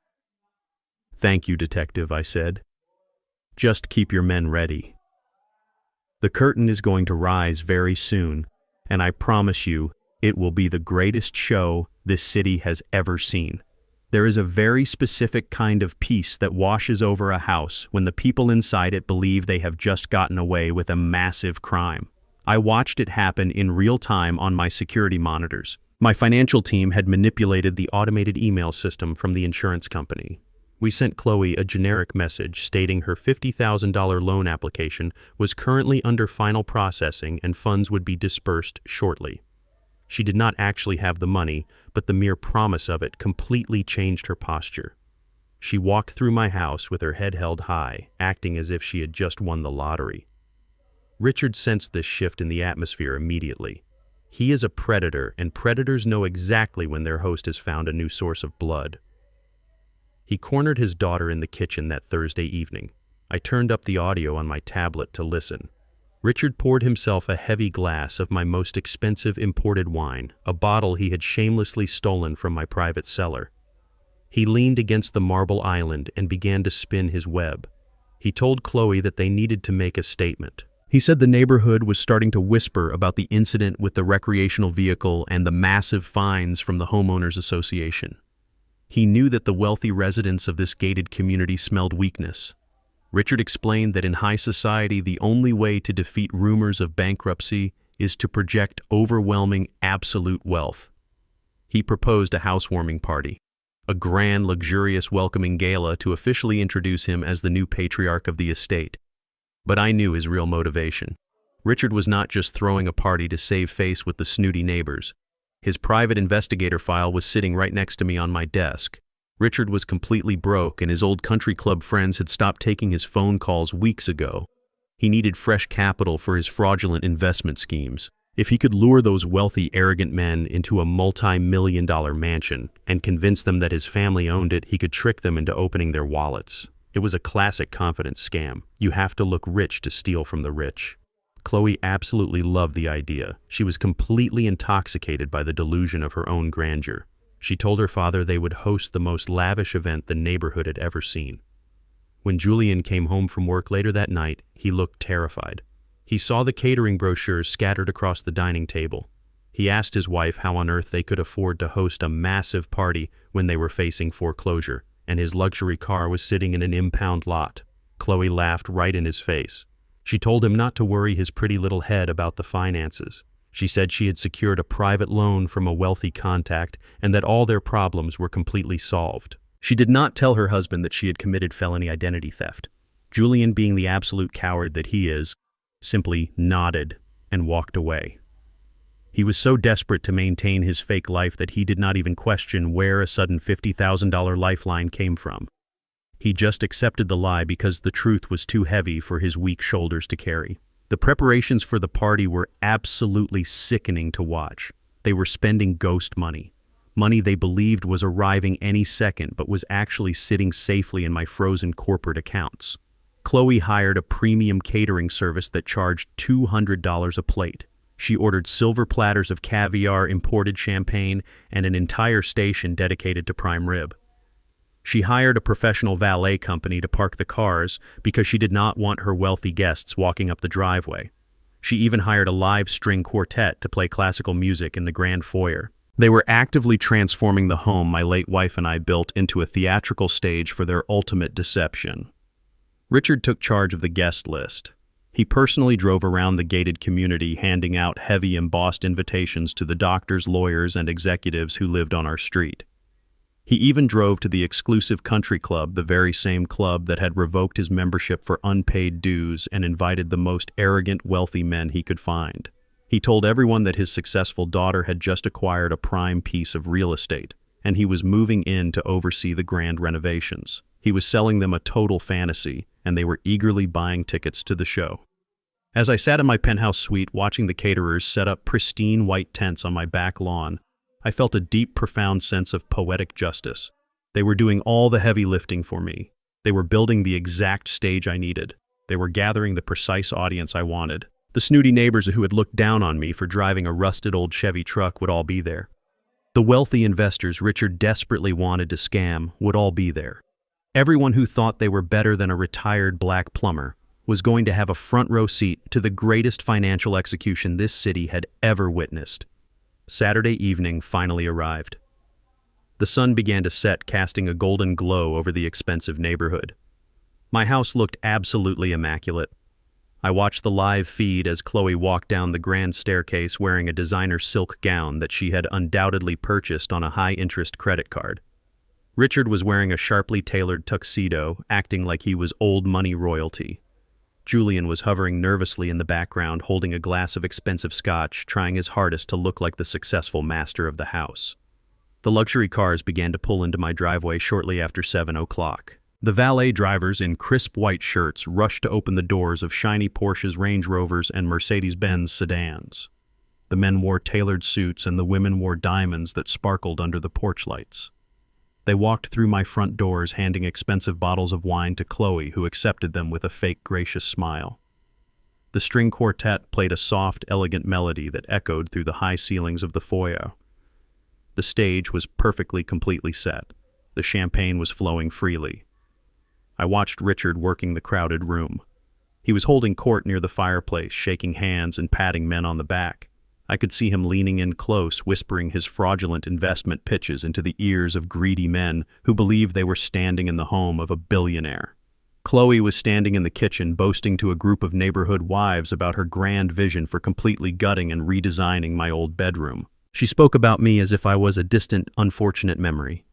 A: "Thank you, Detective," I said. "Just keep your men ready. The curtain is going to rise very soon, and I promise you it will be the greatest show this city has ever seen. There is a very specific kind of peace that washes over a house when the people inside it believe they have just gotten away with a massive crime. I watched it happen in real time on my security monitors. My financial team had manipulated the automated email system from the insurance company. We sent Chloe a generic message stating her $50,000 loan application was currently under final processing and funds would be dispersed shortly. She did not actually have the money, but the mere promise of it completely changed her posture. She walked through my house with her head held high, acting as if she had just won the lottery. Richard sensed this shift in the atmosphere immediately. He is a predator, and predators know exactly when their host has found a new source of blood. He cornered his daughter in the kitchen that Thursday evening. I turned up the audio on my tablet to listen. Richard poured himself a heavy glass of my most expensive imported wine, a bottle he had shamelessly stolen from my private cellar. He leaned against the marble island and began to spin his web. He told Chloe that they needed to make a statement. He said the neighborhood was starting to whisper about the incident with the recreational vehicle and the massive fines from the homeowners association. He knew that the wealthy residents of this gated community smelled weakness. Richard explained that in high society, the only way to defeat rumors of bankruptcy is to project overwhelming absolute wealth. He proposed a housewarming party, a grand, luxurious welcoming gala to officially introduce him as the new patriarch of the estate. But I knew his real motivation. Richard was not just throwing a party to save face with the snooty neighbors. His private investigator file was sitting right next to me on my desk. Richard was completely broke, and his old country club friends had stopped taking his phone calls weeks ago. He needed fresh capital for his fraudulent investment schemes. If he could lure those wealthy, arrogant men into a multi-million-dollar mansion and convince them that his family owned it, he could trick them into opening their wallets. It was a classic confidence scam. You have to look rich to steal from the rich. Chloe absolutely loved the idea. She was completely intoxicated by the delusion of her own grandeur. She told her father they would host the most lavish event the neighborhood had ever seen. When Julian came home from work later that night, he looked terrified. He saw the catering brochures scattered across the dining table. He asked his wife how on earth they could afford to host a massive party when they were facing foreclosure, and his luxury car was sitting in an impound lot. Chloe laughed right in his face. She told him not to worry his pretty little head about the finances. She said she had secured a private loan from a wealthy contact and that all their problems were completely solved. She did not tell her husband that she had committed felony identity theft. Julian, being the absolute coward that he is, simply nodded and walked away. He was so desperate to maintain his fake life that he did not even question where a sudden $50,000 lifeline came from. He just accepted the lie because the truth was too heavy for his weak shoulders to carry. The preparations for the party were absolutely sickening to watch. They were spending ghost money. Money they believed was arriving any second but was actually sitting safely in my frozen corporate accounts. Chloe hired a premium catering service that charged $200 a plate. She ordered silver platters of caviar, imported champagne, and an entire station dedicated to prime rib. She hired a professional valet company to park the cars because she did not want her wealthy guests walking up the driveway. She even hired a live string quartet to play classical music in the grand foyer. They were actively transforming the home my late wife and I built into a theatrical stage for their ultimate deception. Richard took charge of the guest list. He personally drove around the gated community handing out heavy embossed invitations to the doctors, lawyers, and executives who lived on our street. He even drove to the exclusive country club, the very same club that had revoked his membership for unpaid dues and invited the most arrogant, wealthy men he could find. He told everyone that his successful daughter had just acquired a prime piece of real estate, and he was moving in to oversee the grand renovations. He was selling them a total fantasy, and they were eagerly buying tickets to the show. As I sat in my penthouse suite watching the caterers set up pristine white tents on my back lawn, I felt a deep, profound sense of poetic justice. They were doing all the heavy lifting for me. They were building the exact stage I needed. They were gathering the precise audience I wanted. The snooty neighbors who had looked down on me for driving a rusted old Chevy truck would all be there. The wealthy investors Richard desperately wanted to scam would all be there. Everyone who thought they were better than a retired black plumber was going to have a front row seat to the greatest financial execution this city had ever witnessed. Saturday evening finally arrived. The sun began to set, casting a golden glow over the expensive neighborhood. My house looked absolutely immaculate. I watched the live feed as Chloe walked down the grand staircase wearing a designer silk gown that she had undoubtedly purchased on a high-interest credit card. Richard was wearing a sharply tailored tuxedo, acting like he was old money royalty. Julian was hovering nervously in the background, holding a glass of expensive scotch, trying his hardest to look like the successful master of the house. The luxury cars began to pull into my driveway shortly after 7 o'clock. The valet drivers in crisp white shirts rushed to open the doors of shiny Porsches, Range Rovers, and Mercedes-Benz sedans. The men wore tailored suits and the women wore diamonds that sparkled under the porch lights. They walked through my front doors handing expensive bottles of wine to Chloe, who accepted them with a fake gracious smile. The string quartet played a soft, elegant melody that echoed through the high ceilings of the foyer. The stage was perfectly, completely set. The champagne was flowing freely. I watched Richard working the crowded room. He was holding court near the fireplace, shaking hands and patting men on the back. I could see him leaning in close, whispering his fraudulent investment pitches into the ears of greedy men who believed they were standing in the home of a billionaire. Chloe was standing in the kitchen, boasting to a group of neighborhood wives about her grand vision for completely gutting and redesigning my old bedroom. She spoke about me as if I was a distant, unfortunate memory.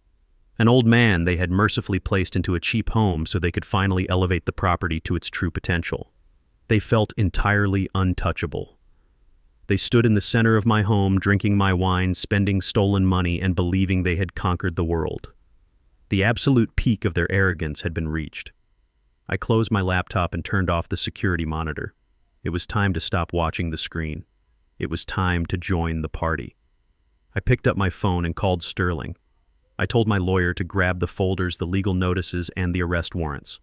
A: An old man they had mercifully placed into a cheap home so they could finally elevate the property to its true potential. They felt entirely untouchable. They stood in the center of my home, drinking my wine, spending stolen money, and believing they had conquered the world. The absolute peak of their arrogance had been reached. I closed my laptop and turned off the security monitor. It was time to stop watching the screen. It was time to join the party. I picked up my phone and called Sterling. I told my lawyer to grab the folders, the legal notices, and the arrest warrants.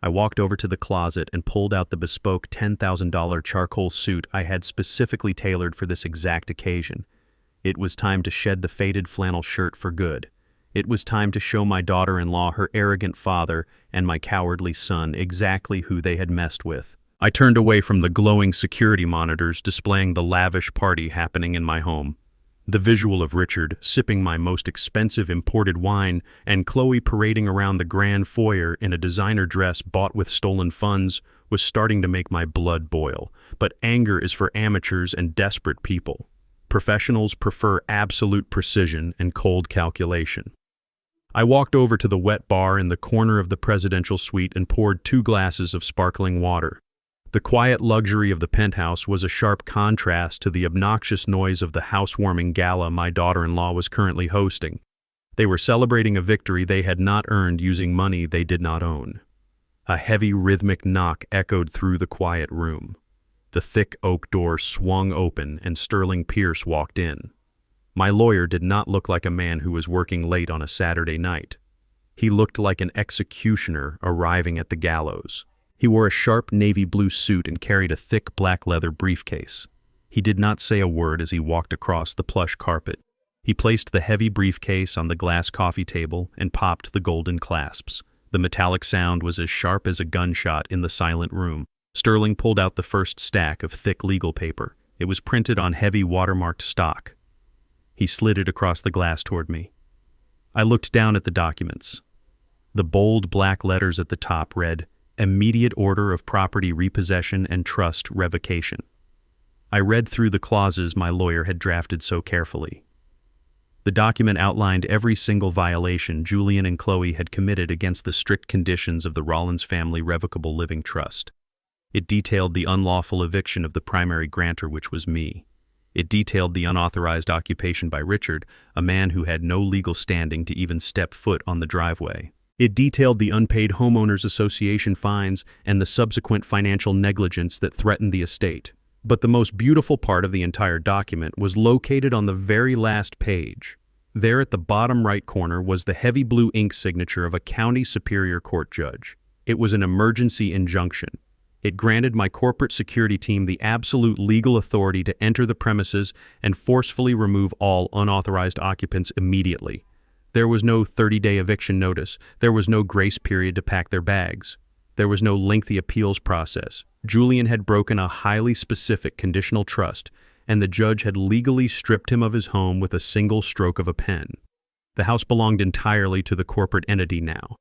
A: I walked over to the closet and pulled out the bespoke $10,000 charcoal suit I had specifically tailored for this exact occasion. It was time to shed the faded flannel shirt for good. It was time to show my daughter-in-law, her arrogant father, and my cowardly son exactly who they had messed with. I turned away from the glowing security monitors displaying the lavish party happening in my home. The visual of Richard sipping my most expensive imported wine and Chloe parading around the grand foyer in a designer dress bought with stolen funds was starting to make my blood boil. But anger is for amateurs and desperate people. Professionals prefer absolute precision and cold calculation. I walked over to the wet bar in the corner of the presidential suite and poured 2 glasses of sparkling water. The quiet luxury of the penthouse was a sharp contrast to the obnoxious noise of the housewarming gala my daughter-in-law was currently hosting. They were celebrating a victory they had not earned using money they did not own. A heavy rhythmic knock echoed through the quiet room. The thick oak door swung open and Sterling Pierce walked in. My lawyer did not look like a man who was working late on a Saturday night. He looked like an executioner arriving at the gallows. He wore a sharp navy blue suit and carried a thick black leather briefcase. He did not say a word as he walked across the plush carpet. He placed the heavy briefcase on the glass coffee table and popped the golden clasps. The metallic sound was as sharp as a gunshot in the silent room. Sterling pulled out the first stack of thick legal paper. It was printed on heavy watermarked stock. He slid it across the glass toward me. I looked down at the documents. The bold black letters at the top read, "Immediate order of property repossession and trust revocation." I read through the clauses my lawyer had drafted so carefully. The document outlined every single violation Julian and Chloe had committed against the strict conditions of the Rollins Family Revocable Living Trust. It detailed the unlawful eviction of the primary grantor, which was me. It detailed the unauthorized occupation by Richard, a man who had no legal standing to even step foot on the driveway. It detailed the unpaid homeowners association fines and the subsequent financial negligence that threatened the estate. But the most beautiful part of the entire document was located on the very last page. There at the bottom right corner was the heavy blue ink signature of a county superior court judge. It was an emergency injunction. It granted my corporate security team the absolute legal authority to enter the premises and forcefully remove all unauthorized occupants immediately. There was no 30-day eviction notice. There was no grace period to pack their bags. There was no lengthy appeals process. Julian had broken a highly specific conditional trust, and the judge had legally stripped him of his home with a single stroke of a pen. The house belonged entirely to the corporate entity now.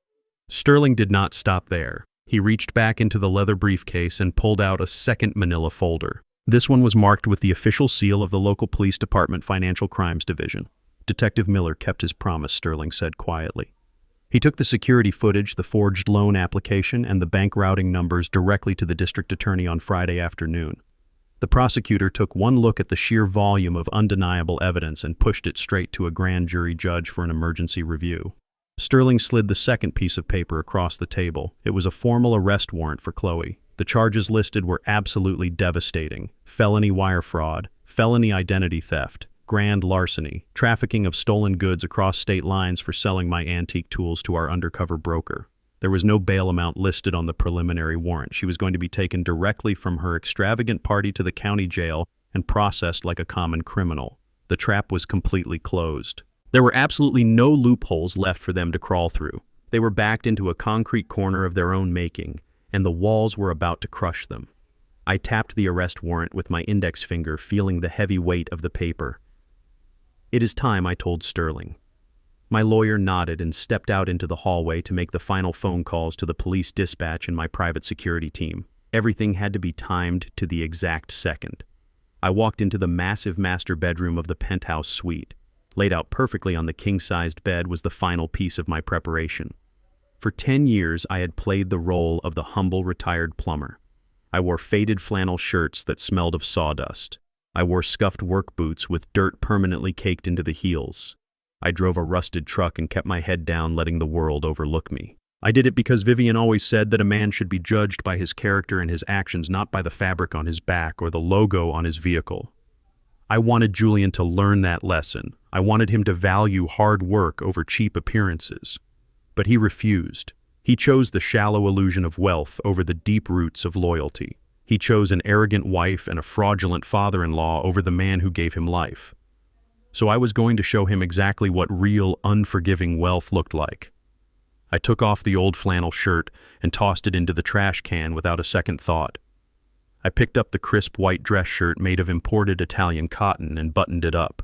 A: Sterling did not stop there. He reached back into the leather briefcase and pulled out a second manila folder. This one was marked with the official seal of the local police department Financial Crimes Division. Detective Miller kept his promise, Sterling said quietly. He took the security footage, the forged loan application, and the bank routing numbers directly to the district attorney on Friday afternoon. The prosecutor took one look at the sheer volume of undeniable evidence and pushed it straight to a grand jury judge for an emergency review. Sterling slid the second piece of paper across the table. It was a formal arrest warrant for Chloe. The charges listed were absolutely devastating: felony wire fraud, felony identity theft, grand larceny, trafficking of stolen goods across state lines for selling my antique tools to our undercover broker. There was no bail amount listed on the preliminary warrant. She was going to be taken directly from her extravagant party to the county jail and processed like a common criminal. The trap was completely closed. There were absolutely no loopholes left for them to crawl through. They were backed into a concrete corner of their own making, and the walls were about to crush them. I tapped the arrest warrant with my index finger, feeling the heavy weight of the paper. "It is time," I told Sterling. My lawyer nodded and stepped out into the hallway to make the final phone calls to the police dispatch and my private security team. Everything had to be timed to the exact second. I walked into the massive master bedroom of the penthouse suite. Laid out perfectly on the king-sized bed was the final piece of my preparation. For 10 years, I had played the role of the humble retired plumber. I wore faded flannel shirts that smelled of sawdust. I wore scuffed work boots with dirt permanently caked into the heels. I drove a rusted truck and kept my head down, letting the world overlook me. I did it because Vivian always said that a man should be judged by his character and his actions, not by the fabric on his back or the logo on his vehicle. I wanted Julian to learn that lesson. I wanted him to value hard work over cheap appearances. But he refused. He chose the shallow illusion of wealth over the deep roots of loyalty. He chose an arrogant wife and a fraudulent father-in-law over the man who gave him life. So I was going to show him exactly what real, unforgiving wealth looked like. I took off the old flannel shirt and tossed it into the trash can without a second thought. I picked up the crisp white dress shirt made of imported Italian cotton and buttoned it up.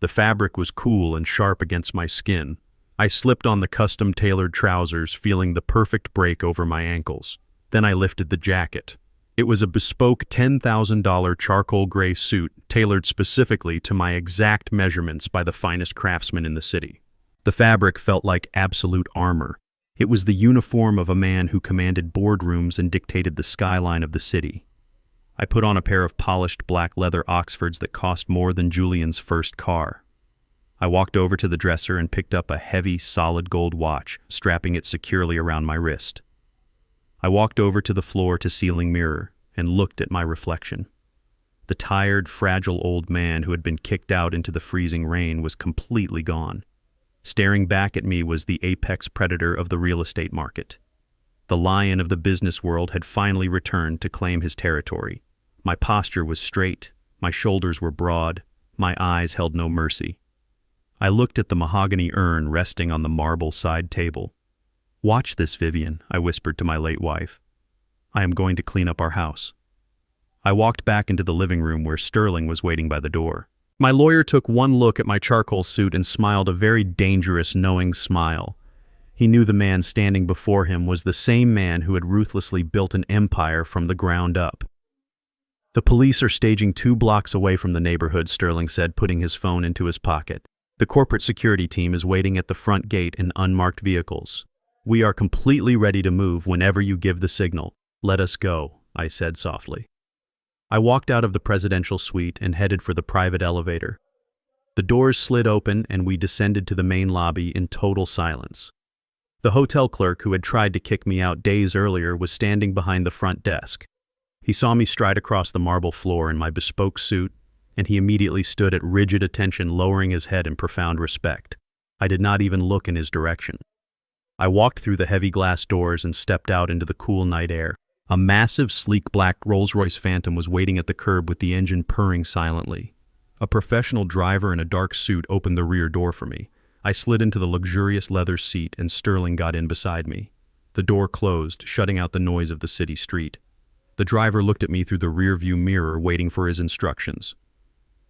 A: The fabric was cool and sharp against my skin. I slipped on the custom-tailored trousers, feeling the perfect break over my ankles. Then I lifted the jacket. It was a bespoke $10,000 charcoal gray suit tailored specifically to my exact measurements by the finest craftsmen in the city. The fabric felt like absolute armor. It was the uniform of a man who commanded boardrooms and dictated the skyline of the city. I put on a pair of polished black leather Oxfords that cost more than Julian's first car. I walked over to the dresser and picked up a heavy, solid gold watch, strapping it securely around my wrist. I walked over to the floor-to-ceiling mirror and looked at my reflection. The tired, fragile old man who had been kicked out into the freezing rain was completely gone. Staring back at me was the apex predator of the real estate market. The lion of the business world had finally returned to claim his territory. My posture was straight, my shoulders were broad, my eyes held no mercy. I looked at the mahogany urn resting on the marble side table. "Watch this, Vivian," I whispered to my late wife. "I am going to clean up our house." I walked back into the living room where Sterling was waiting by the door. My lawyer took one look at my charcoal suit and smiled a very dangerous, knowing smile. He knew the man standing before him was the same man who had ruthlessly built an empire from the ground up. "The police are staging 2 blocks away from the neighborhood," Sterling said, putting his phone into his pocket. "The corporate security team is waiting at the front gate in unmarked vehicles. We are completely ready to move whenever you give the signal. Let us go," I said softly. I walked out of the presidential suite and headed for the private elevator. The doors slid open and we descended to the main lobby in total silence. The hotel clerk who had tried to kick me out days earlier was standing behind the front desk. He saw me stride across the marble floor in my bespoke suit, and he immediately stood at rigid attention, lowering his head in profound respect. I did not even look in his direction. I walked through the heavy glass doors and stepped out into the cool night air. A massive, sleek black Rolls-Royce Phantom was waiting at the curb with the engine purring silently. A professional driver in a dark suit opened the rear door for me. I slid into the luxurious leather seat and Sterling got in beside me. The door closed, shutting out the noise of the city street. The driver looked at me through the rear-view mirror, waiting for his instructions.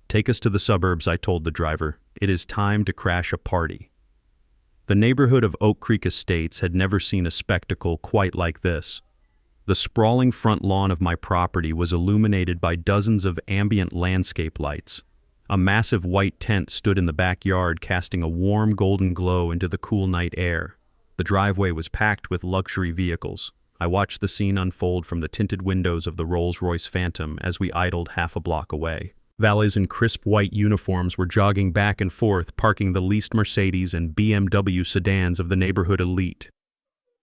A: "Take us to the suburbs," I told the driver. "It is time to crash a party." The neighborhood of Oak Creek Estates had never seen a spectacle quite like this. The sprawling front lawn of my property was illuminated by dozens of ambient landscape lights. A massive white tent stood in the backyard, casting a warm golden glow into the cool night air. The driveway was packed with luxury vehicles. I watched the scene unfold from the tinted windows of the Rolls-Royce Phantom as we idled half a block away. Valets in crisp white uniforms were jogging back and forth, parking the leased Mercedes and BMW sedans of the neighborhood elite.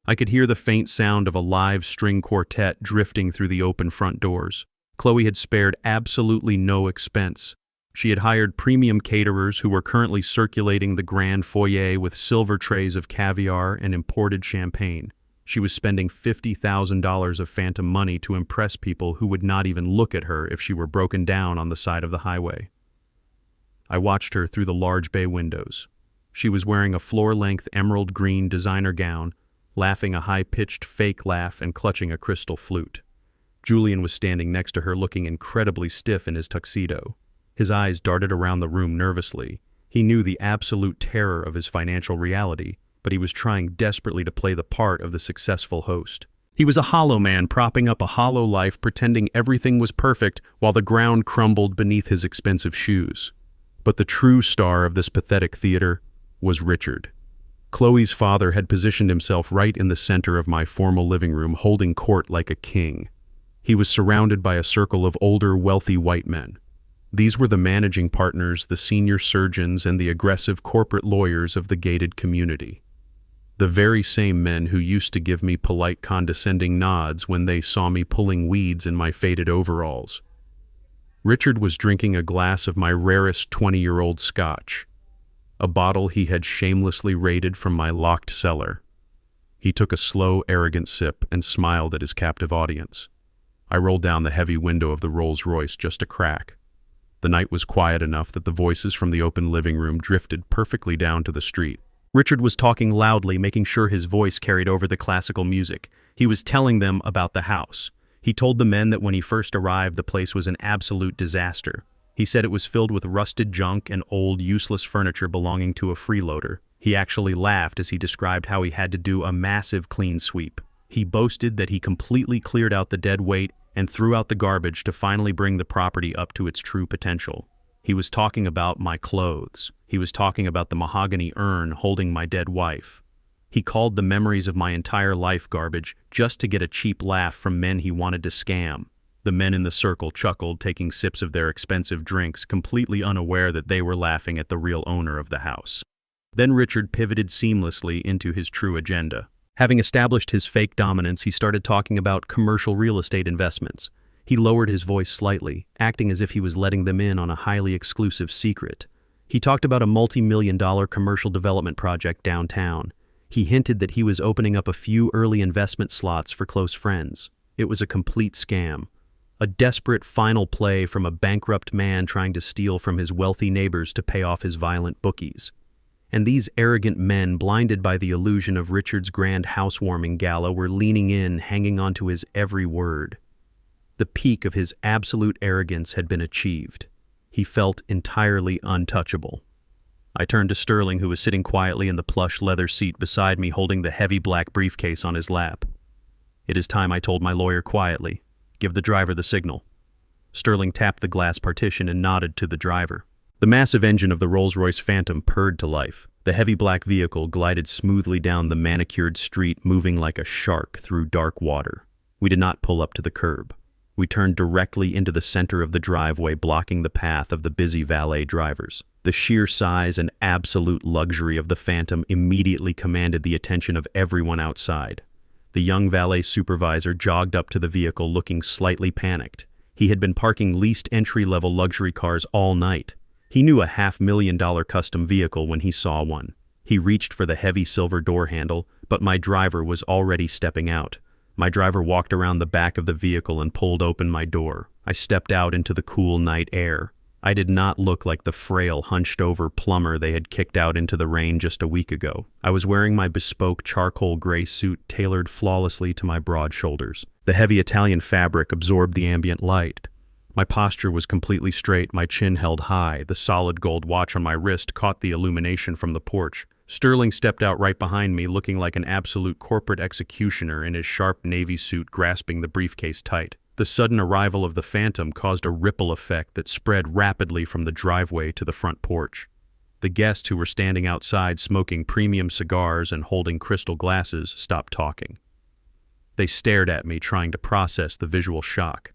A: I could hear the faint sound of a live string quartet drifting through the open front doors. Chloe had spared absolutely no expense. She had hired premium caterers who were currently circulating the grand foyer with silver trays of caviar and imported champagne. She was spending $50,000 of phantom money to impress people who would not even look at her if she were broken down on the side of the highway. I watched her through the large bay windows. She was wearing a floor-length emerald green designer gown, laughing a high-pitched fake laugh and clutching a crystal flute. Julian was standing next to her looking incredibly stiff in his tuxedo. His eyes darted around the room nervously. He knew the absolute terror of his financial reality, but he was trying desperately to play the part of the successful host. He was a hollow man propping up a hollow life, pretending everything was perfect while the ground crumbled beneath his expensive shoes. But the true star of this pathetic theater was Richard. Chloe's father had positioned himself right in the center of my formal living room, holding court like a king. He was surrounded by a circle of older, wealthy white men. These were the managing partners, the senior surgeons, and the aggressive corporate lawyers of the gated community. The very same men who used to give me polite, condescending nods when they saw me pulling weeds in my faded overalls. Richard was drinking a glass of my rarest 20-year-old scotch, a bottle he had shamelessly raided from my locked cellar. He took a slow, arrogant sip and smiled at his captive audience. I rolled down the heavy window of the Rolls-Royce just a crack. The night was quiet enough that the voices from the open living room drifted perfectly down to the street. Richard was talking loudly, making sure his voice carried over the classical music. He was telling them about the house. He told the men that when he first arrived, the place was an absolute disaster. He said it was filled with rusted junk and old, useless furniture belonging to a freeloader. He actually laughed as he described how he had to do a massive clean sweep. He boasted that he completely cleared out the dead weight and threw out the garbage to finally bring the property up to its true potential. He was talking about my clothes. He was talking about the mahogany urn holding my dead wife. He called the memories of my entire life garbage just to get a cheap laugh from men he wanted to scam. The men in the circle chuckled, taking sips of their expensive drinks, completely unaware that they were laughing at the real owner of the house. Then Richard pivoted seamlessly into his true agenda. Having established his fake dominance, he started talking about commercial real estate investments. He lowered his voice slightly, acting as if he was letting them in on a highly exclusive secret. He talked about a multi-million-dollar commercial development project downtown. He hinted that he was opening up a few early investment slots for close friends. It was a complete scam. A desperate final play from a bankrupt man trying to steal from his wealthy neighbors to pay off his violent bookies. And these arrogant men, blinded by the illusion of Richard's grand housewarming gala, were leaning in, hanging onto his every word. The peak of his absolute arrogance had been achieved. He felt entirely untouchable. I turned to Sterling, who was sitting quietly in the plush leather seat beside me, holding the heavy black briefcase on his lap. "It is time," I told my lawyer quietly. "Give the driver the signal." Sterling tapped the glass partition and nodded to the driver. The massive engine of the Rolls-Royce Phantom purred to life. The heavy black vehicle glided smoothly down the manicured street, moving like a shark through dark water. We did not pull up to the curb. We turned directly into the center of the driveway, blocking the path of the busy valet drivers. The sheer size and absolute luxury of the Phantom immediately commanded the attention of everyone outside. The young valet supervisor jogged up to the vehicle looking slightly panicked. He had been parking leased entry-level luxury cars all night. He knew a $500,000 custom vehicle when he saw one. He reached for the heavy silver door handle, but my driver was already stepping out. My driver walked around the back of the vehicle and pulled open my door. I stepped out into the cool night air. I did not look like the frail, hunched-over plumber they had kicked out into the rain just a week ago. I was wearing my bespoke charcoal gray suit tailored flawlessly to my broad shoulders. The heavy Italian fabric absorbed the ambient light. My posture was completely straight, my chin held high. The solid gold watch on my wrist caught the illumination from the porch. Sterling stepped out right behind me, looking like an absolute corporate executioner in his sharp navy suit, grasping the briefcase tight. The sudden arrival of the Phantom caused a ripple effect that spread rapidly from the driveway to the front porch. The guests who were standing outside smoking premium cigars and holding crystal glasses stopped talking. They stared at me, trying to process the visual shock.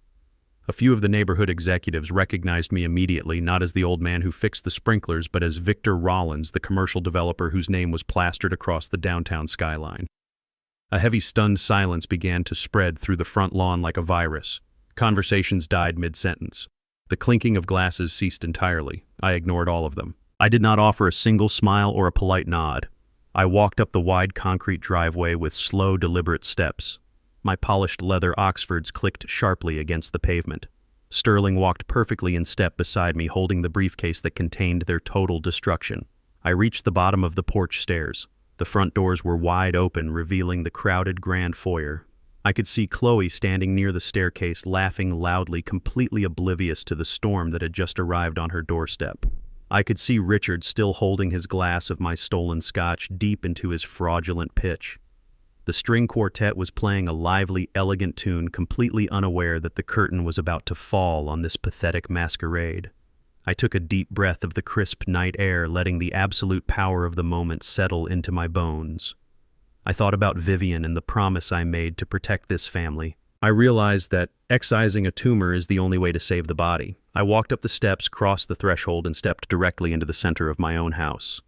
A: A few of the neighborhood executives recognized me immediately, not as the old man who fixed the sprinklers, but as Victor Rollins, the commercial developer whose name was plastered across the downtown skyline. A heavy, stunned silence began to spread through the front lawn like a virus. Conversations died mid-sentence. The clinking of glasses ceased entirely. I ignored all of them. I did not offer a single smile or a polite nod. I walked up the wide concrete driveway with slow, deliberate steps. My polished leather Oxfords clicked sharply against the pavement. Sterling walked perfectly in step beside me, holding the briefcase that contained their total destruction. I reached the bottom of the porch stairs. The front doors were wide open, revealing the crowded grand foyer. I could see Chloe standing near the staircase, laughing loudly, completely oblivious to the storm that had just arrived on her doorstep. I could see Richard still holding his glass of my stolen scotch deep into his fraudulent pitch. The string quartet was playing a lively, elegant tune, completely unaware that the curtain was about to fall on this pathetic masquerade. I took a deep breath of the crisp night air, letting the absolute power of the moment settle into my bones. I thought about Vivian and the promise I made to protect this family. I realized that excising a tumor is the only way to save the body. I walked up the steps, crossed the threshold, and stepped directly into the center of my own house.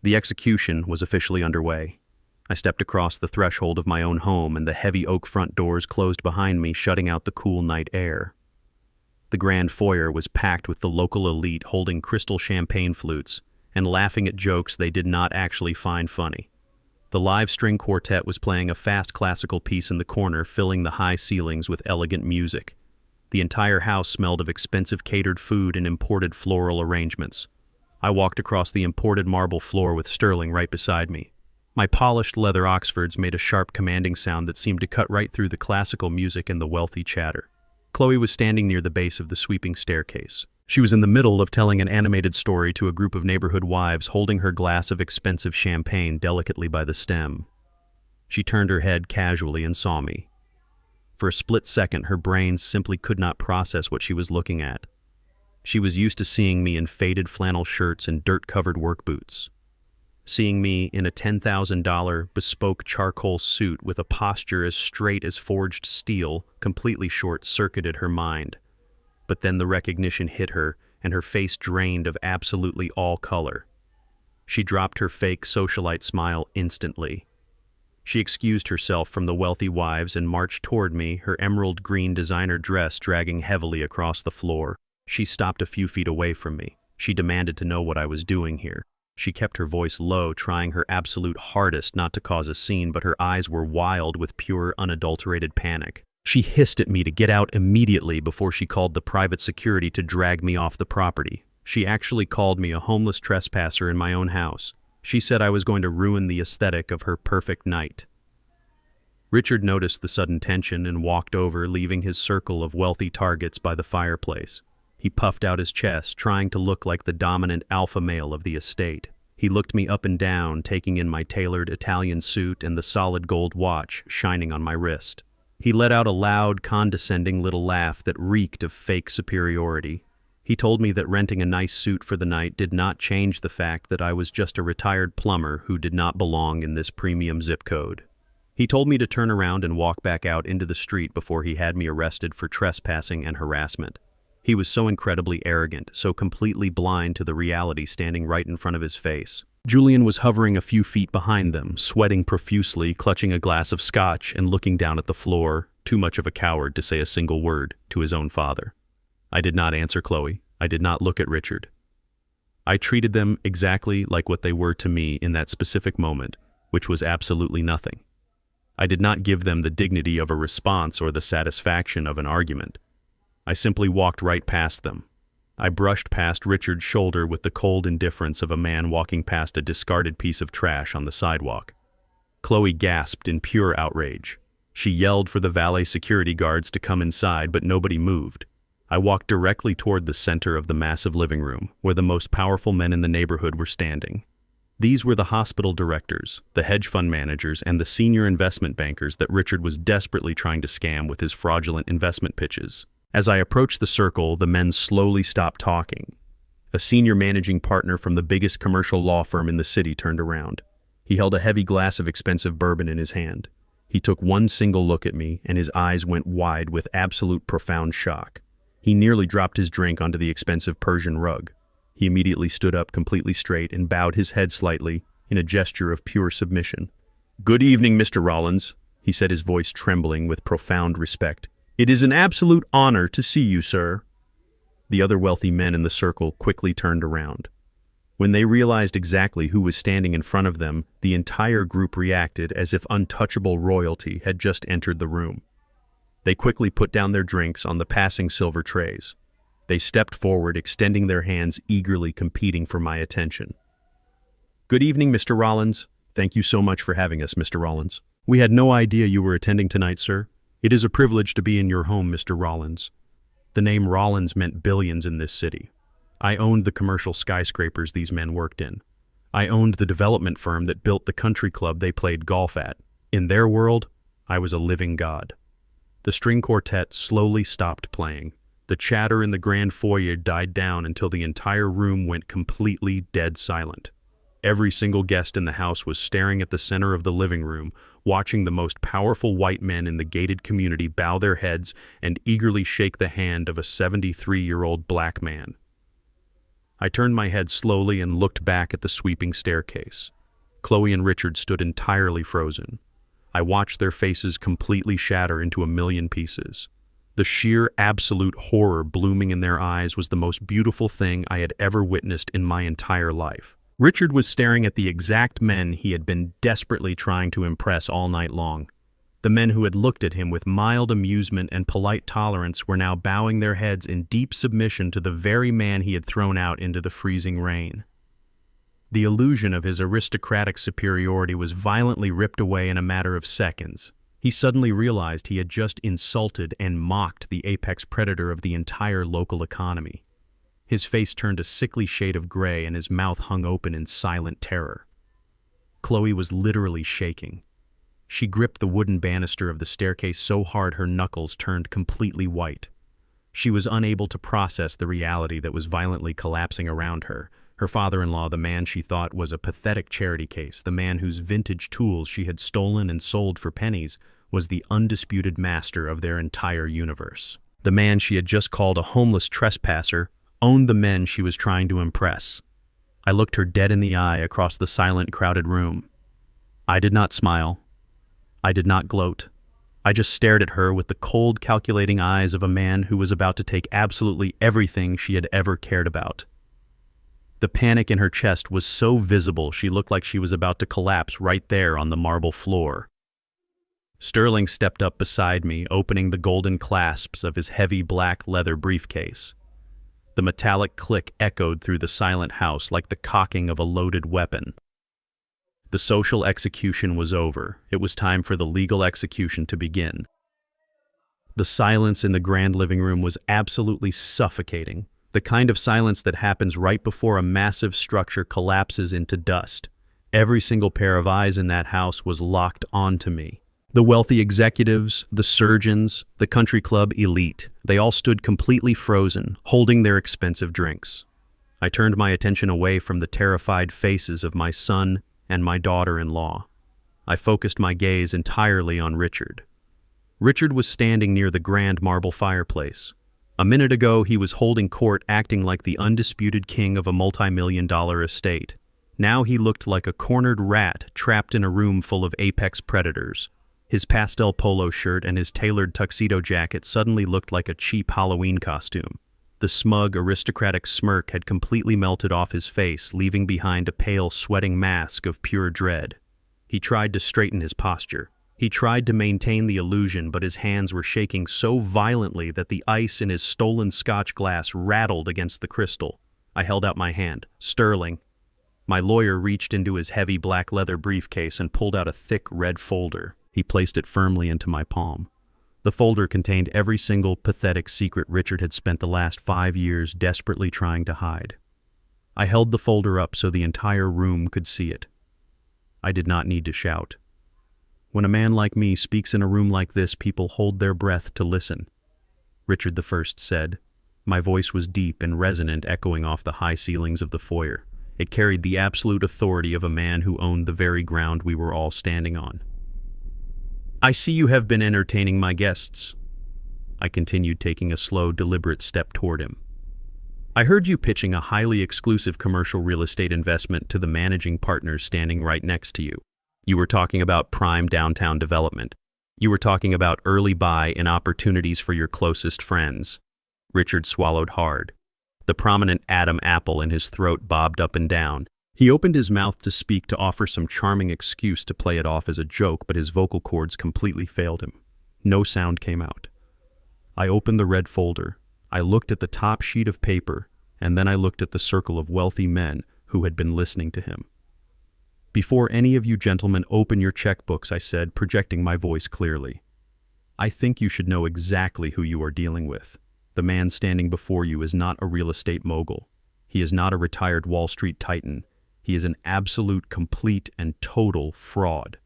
A: The execution was officially underway. I stepped across the threshold of my own home, and the heavy oak front doors closed behind me, shutting out the cool night air. The grand foyer was packed with the local elite holding crystal champagne flutes and laughing at jokes they did not actually find funny. The live string quartet was playing a fast classical piece in the corner, filling the high ceilings with elegant music. The entire house smelled of expensive catered food and imported floral arrangements. I walked across the imported marble floor with Sterling right beside me. My polished leather Oxfords made a sharp, commanding sound that seemed to cut right through the classical music and the wealthy chatter. Chloe was standing near the base of the sweeping staircase. She was in the middle of telling an animated story to a group of neighborhood wives, holding her glass of expensive champagne delicately by the stem. She turned her head casually and saw me. For a split second, her brain simply could not process what she was looking at. She was used to seeing me in faded flannel shirts and dirt-covered work boots. Seeing me in a $10,000 bespoke charcoal suit with a posture as straight as forged steel completely short-circuited her mind. But then the recognition hit her, and her face drained of absolutely all color. She dropped her fake socialite smile instantly. She excused herself from the wealthy wives and marched toward me, her emerald green designer dress dragging heavily across the floor. She stopped a few feet away from me. She demanded to know what I was doing here. She kept her voice low, trying her absolute hardest not to cause a scene, but her eyes were wild with pure, unadulterated panic. She hissed at me to get out immediately before she called the private security to drag me off the property. She actually called me a homeless trespasser in my own house. She said I was going to ruin the aesthetic of her perfect night. Richard noticed the sudden tension and walked over, leaving his circle of wealthy targets by the fireplace. He puffed out his chest, trying to look like the dominant alpha male of the estate. He looked me up and down, taking in my tailored Italian suit and the solid gold watch shining on my wrist. He let out a loud, condescending little laugh that reeked of fake superiority. He told me that renting a nice suit for the night did not change the fact that I was just a retired plumber who did not belong in this premium zip code. He told me to turn around and walk back out into the street before he had me arrested for trespassing and harassment. He was so incredibly arrogant, so completely blind to the reality standing right in front of his face. Julian was hovering a few feet behind them, sweating profusely, clutching a glass of scotch and looking down at the floor, too much of a coward to say a single word to his own father. I did not answer Chloe. I did not look at Richard. I treated them exactly like what they were to me in that specific moment, which was absolutely nothing. I did not give them the dignity of a response or the satisfaction of an argument. I simply walked right past them. I brushed past Richard's shoulder with the cold indifference of a man walking past a discarded piece of trash on the sidewalk. Chloe gasped in pure outrage. She yelled for the valet security guards to come inside, but nobody moved. I walked directly toward the center of the massive living room, where the most powerful men in the neighborhood were standing. These were the hospital directors, the hedge fund managers, and the senior investment bankers that Richard was desperately trying to scam with his fraudulent investment pitches. As I approached the circle, the men slowly stopped talking. A senior managing partner from the biggest commercial law firm in the city turned around. He held a heavy glass of expensive bourbon in his hand. He took one single look at me, and his eyes went wide with absolute profound shock. He nearly dropped his drink onto the expensive Persian rug. He immediately stood up completely straight and bowed his head slightly in a gesture of pure submission. "Good evening, Mr. Rollins," he said, his voice trembling with profound respect. "It is an absolute honor to see you, sir." The other wealthy men in the circle quickly turned around. When they realized exactly who was standing in front of them, the entire group reacted as if untouchable royalty had just entered the room. They quickly put down their drinks on the passing silver trays. They stepped forward, extending their hands, eagerly competing for my attention. "Good evening, Mr. Rollins. Thank you so much for having us, Mr. Rollins. We had no idea you were attending tonight, sir. It is a privilege to be in your home, Mr. Rollins." The name Rollins meant billions in this city. I owned the commercial skyscrapers these men worked in. I owned the development firm that built the country club they played golf at. In their world, I was a living god. The string quartet slowly stopped playing. The chatter in the grand foyer died down until the entire room went completely dead silent. Every single guest in the house was staring at the center of the living room, watching the most powerful white men in the gated community bow their heads and eagerly shake the hand of a 73-year-old black man. I turned my head slowly and looked back at the sweeping staircase. Chloe and Richard stood entirely frozen. I watched their faces completely shatter into a million pieces. The sheer absolute horror blooming in their eyes was the most beautiful thing I had ever witnessed in my entire life. Richard was staring at the exact men he had been desperately trying to impress all night long. The men who had looked at him with mild amusement and polite tolerance were now bowing their heads in deep submission to the very man he had thrown out into the freezing rain. The illusion of his aristocratic superiority was violently ripped away in a matter of seconds. He suddenly realized he had just insulted and mocked the apex predator of the entire local economy. His face turned a sickly shade of gray and his mouth hung open in silent terror. Chloe was literally shaking. She gripped the wooden banister of the staircase so hard her knuckles turned completely white. She was unable to process the reality that was violently collapsing around her. Her father-in-law, the man she thought was a pathetic charity case, the man whose vintage tools she had stolen and sold for pennies, was the undisputed master of their entire universe. The man she had just called a homeless trespasser owned the men she was trying to impress. I looked her dead in the eye across the silent, crowded room. I did not smile. I did not gloat. I just stared at her with the cold, calculating eyes of a man who was about to take absolutely everything she had ever cared about. The panic in her chest was so visible she looked like she was about to collapse right there on the marble floor. Sterling stepped up beside me, opening the golden clasps of his heavy black leather briefcase. The metallic click echoed through the silent house like the cocking of a loaded weapon. The social execution was over. It was time for the legal execution to begin. The silence in the grand living room was absolutely suffocating, the kind of silence that happens right before a massive structure collapses into dust. Every single pair of eyes in that house was locked onto me. The wealthy executives, the surgeons, the country club elite, they all stood completely frozen, holding their expensive drinks. I turned my attention away from the terrified faces of my son and my daughter-in-law. I focused my gaze entirely on Richard. Richard was standing near the grand marble fireplace. A minute ago, he was holding court, acting like the undisputed king of a multi-million-dollar estate. Now he looked like a cornered rat trapped in a room full of apex predators. His pastel polo shirt and his tailored tuxedo jacket suddenly looked like a cheap Halloween costume. The smug, aristocratic smirk had completely melted off his face, leaving behind a pale, sweating mask of pure dread. He tried to straighten his posture. He tried to maintain the illusion, but his hands were shaking so violently that the ice in his stolen Scotch glass rattled against the crystal. I held out my hand. "Sterling." My lawyer reached into his heavy black leather briefcase and pulled out a thick red folder. He placed it firmly into my palm. The folder contained every single pathetic secret Richard had spent the last 5 years desperately trying to hide. I held the folder up so the entire room could see it. I did not need to shout. When a man like me speaks in a room like this, people hold their breath to listen. Richard I said. My voice was deep and resonant, echoing off the high ceilings of the foyer. It carried the absolute authority of a man who owned the very ground we were all standing on. I see you have been entertaining my guests. I continued, taking a slow, deliberate step toward him. I heard you pitching a highly exclusive commercial real estate investment to the managing partners standing right next to you. You were talking about prime downtown development. You were talking about early buy and opportunities for your closest friends. Richard swallowed hard. The prominent Adam apple in his throat bobbed up and down. He opened his mouth to speak, to offer some charming excuse to play it off as a joke, but his vocal cords completely failed him. No sound came out. I opened the red folder. I looked at the top sheet of paper, and then I looked at the circle of wealthy men who had been listening to him. Before any of you gentlemen open your checkbooks, I said, projecting my voice clearly, I think you should know exactly who you are dealing with. The man standing before you is not a real estate mogul. He is not a retired Wall Street titan. He is an absolute, complete, and total fraud.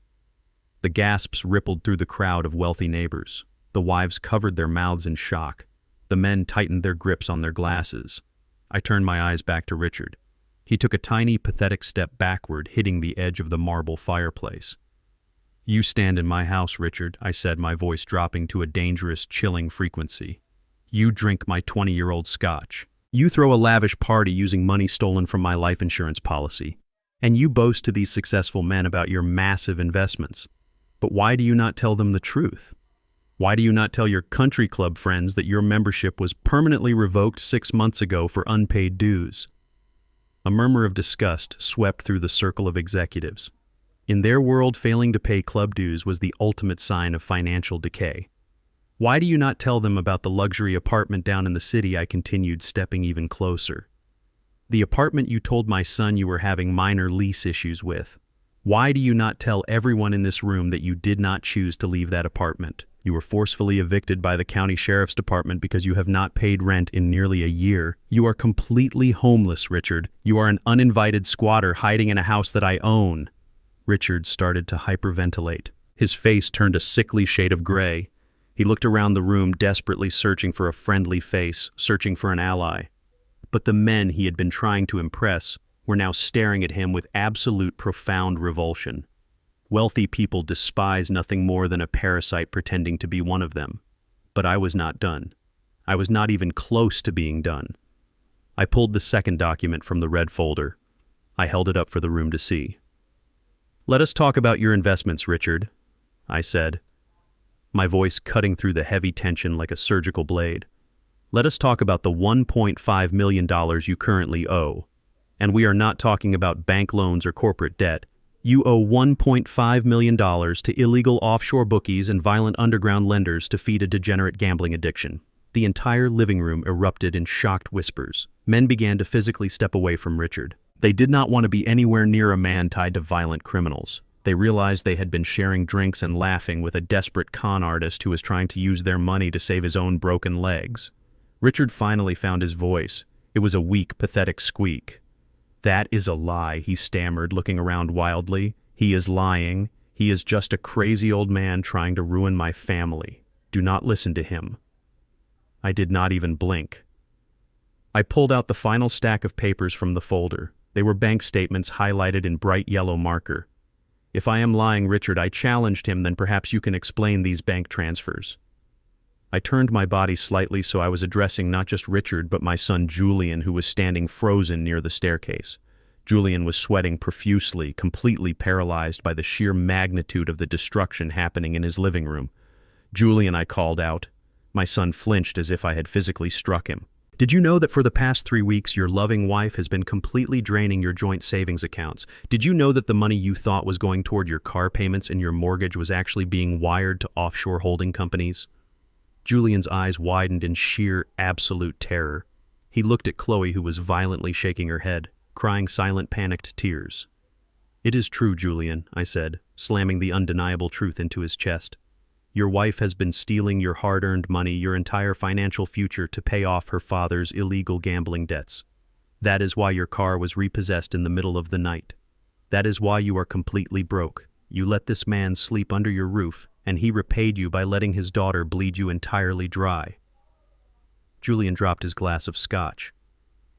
A: The gasps rippled through the crowd of wealthy neighbors. The wives covered their mouths in shock. The men tightened their grips on their glasses. I turned my eyes back to Richard. He took a tiny, pathetic step backward, hitting the edge of the marble fireplace. You stand in my house, Richard, I said, my voice dropping to a dangerous, chilling frequency. You drink my 20-year-old scotch. You throw a lavish party using money stolen from my life insurance policy. And you boast to these successful men about your massive investments. But why do you not tell them the truth? Why do you not tell your country club friends that your membership was permanently revoked 6 months ago for unpaid dues? A murmur of disgust swept through the circle of executives. In their world, failing to pay club dues was the ultimate sign of financial decay. Why do you not tell them about the luxury apartment down in the city? I continued, stepping even closer. The apartment you told my son you were having minor lease issues with. Why do you not tell everyone in this room that you did not choose to leave that apartment? You were forcefully evicted by the county sheriff's department because you have not paid rent in nearly a year. You are completely homeless, Richard. You are an uninvited squatter hiding in a house that I own. Richard started to hyperventilate. His face turned a sickly shade of gray. He looked around the room, desperately searching for a friendly face, searching for an ally. But the men he had been trying to impress were now staring at him with absolute, profound revulsion. Wealthy people despise nothing more than a parasite pretending to be one of them. But I was not done. I was not even close to being done. I pulled the second document from the red folder. I held it up for the room to see. Let us talk about your investments, Richard, I said, my voice cutting through the heavy tension like a surgical blade. Let us talk about the $1.5 million you currently owe. And we are not talking about bank loans or corporate debt. You owe $1.5 million to illegal offshore bookies and violent underground lenders to feed a degenerate gambling addiction. The entire living room erupted in shocked whispers. Men began to physically step away from Richard. They did not want to be anywhere near a man tied to violent criminals. They realized they had been sharing drinks and laughing with a desperate con artist who was trying to use their money to save his own broken legs. Richard finally found his voice. It was a weak, pathetic squeak. That is a lie, he stammered, looking around wildly. He is lying. He is just a crazy old man trying to ruin my family. Do not listen to him. I did not even blink. I pulled out the final stack of papers from the folder. They were bank statements highlighted in bright yellow marker. If I am lying, Richard, I challenged him, then perhaps you can explain these bank transfers. I turned my body slightly so I was addressing not just Richard, but my son Julian, who was standing frozen near the staircase. Julian was sweating profusely, completely paralyzed by the sheer magnitude of the destruction happening in his living room. Julian, I called out. My son flinched as if I had physically struck him. Did you know that for the past 3 weeks your loving wife has been completely draining your joint savings accounts? Did you know that the money you thought was going toward your car payments and your mortgage was actually being wired to offshore holding companies? Julian's eyes widened in sheer, absolute terror. He looked at Chloe, who was violently shaking her head, crying silent, panicked tears. It is true, Julian, I said, slamming the undeniable truth into his chest. Your wife has been stealing your hard-earned money, your entire financial future, to pay off her father's illegal gambling debts. That is why your car was repossessed in the middle of the night. That is why you are completely broke. You let this man sleep under your roof, and he repaid you by letting his daughter bleed you entirely dry. Julian dropped his glass of scotch.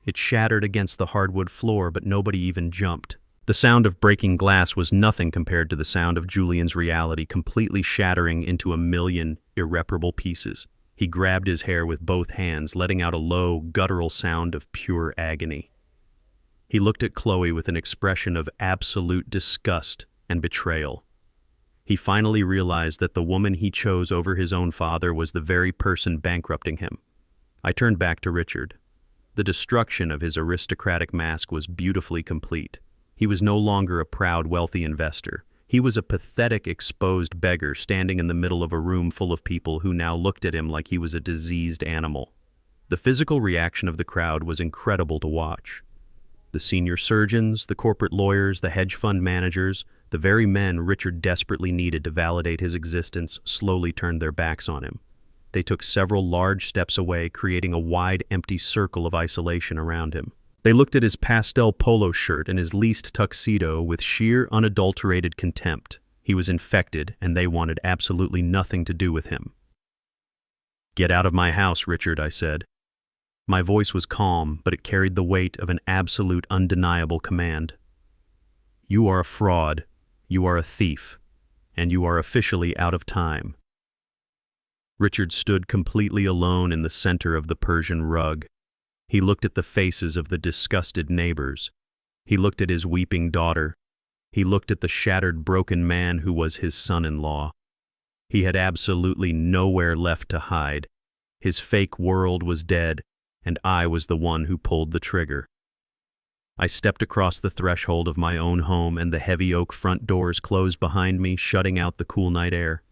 A: It shattered against the hardwood floor, but nobody even jumped. The sound of breaking glass was nothing compared to the sound of Julian's reality completely shattering into a million irreparable pieces. He grabbed his hair with both hands, letting out a low, guttural sound of pure agony. He looked at Chloe with an expression of absolute disgust and betrayal. He finally realized that the woman he chose over his own father was the very person bankrupting him. I turned back to Richard. The destruction of his aristocratic mask was beautifully complete. He was no longer a proud, wealthy investor. He was a pathetic, exposed beggar standing in the middle of a room full of people who now looked at him like he was a diseased animal. The physical reaction of the crowd was incredible to watch. The senior surgeons, the corporate lawyers, the hedge fund managers, the very men Richard desperately needed to validate his existence, slowly turned their backs on him. They took several large steps away, creating a wide, empty circle of isolation around him. They looked at his pastel polo shirt and his leased tuxedo with sheer, unadulterated contempt. He was infected, and they wanted absolutely nothing to do with him. "Get out of my house, Richard," I said. My voice was calm, but it carried the weight of an absolute, undeniable command. "You are a fraud, you are a thief, and you are officially out of time." Richard stood completely alone in the center of the Persian rug. He looked at the faces of the disgusted neighbors. He looked at his weeping daughter. He looked at the shattered, broken man who was his son-in-law. He had absolutely nowhere left to hide. His fake world was dead, and I was the one who pulled the trigger. I stepped across the threshold of my own home, and the heavy oak front doors closed behind me, shutting out the cool night air.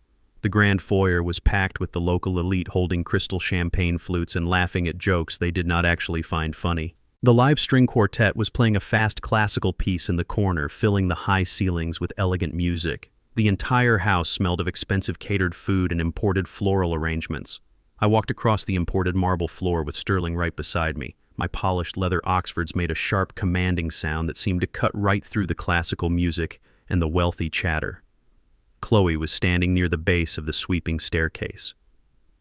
A: The grand foyer was packed with the local elite holding crystal champagne flutes and laughing at jokes they did not actually find funny. The live string quartet was playing a fast classical piece in the corner, filling the high ceilings with elegant music. The entire house smelled of expensive catered food and imported floral arrangements. I walked across the imported marble floor with Sterling right beside me. My polished leather Oxfords made a sharp, commanding sound that seemed to cut right through the classical music and the wealthy chatter. Chloe was standing near the base of the sweeping staircase.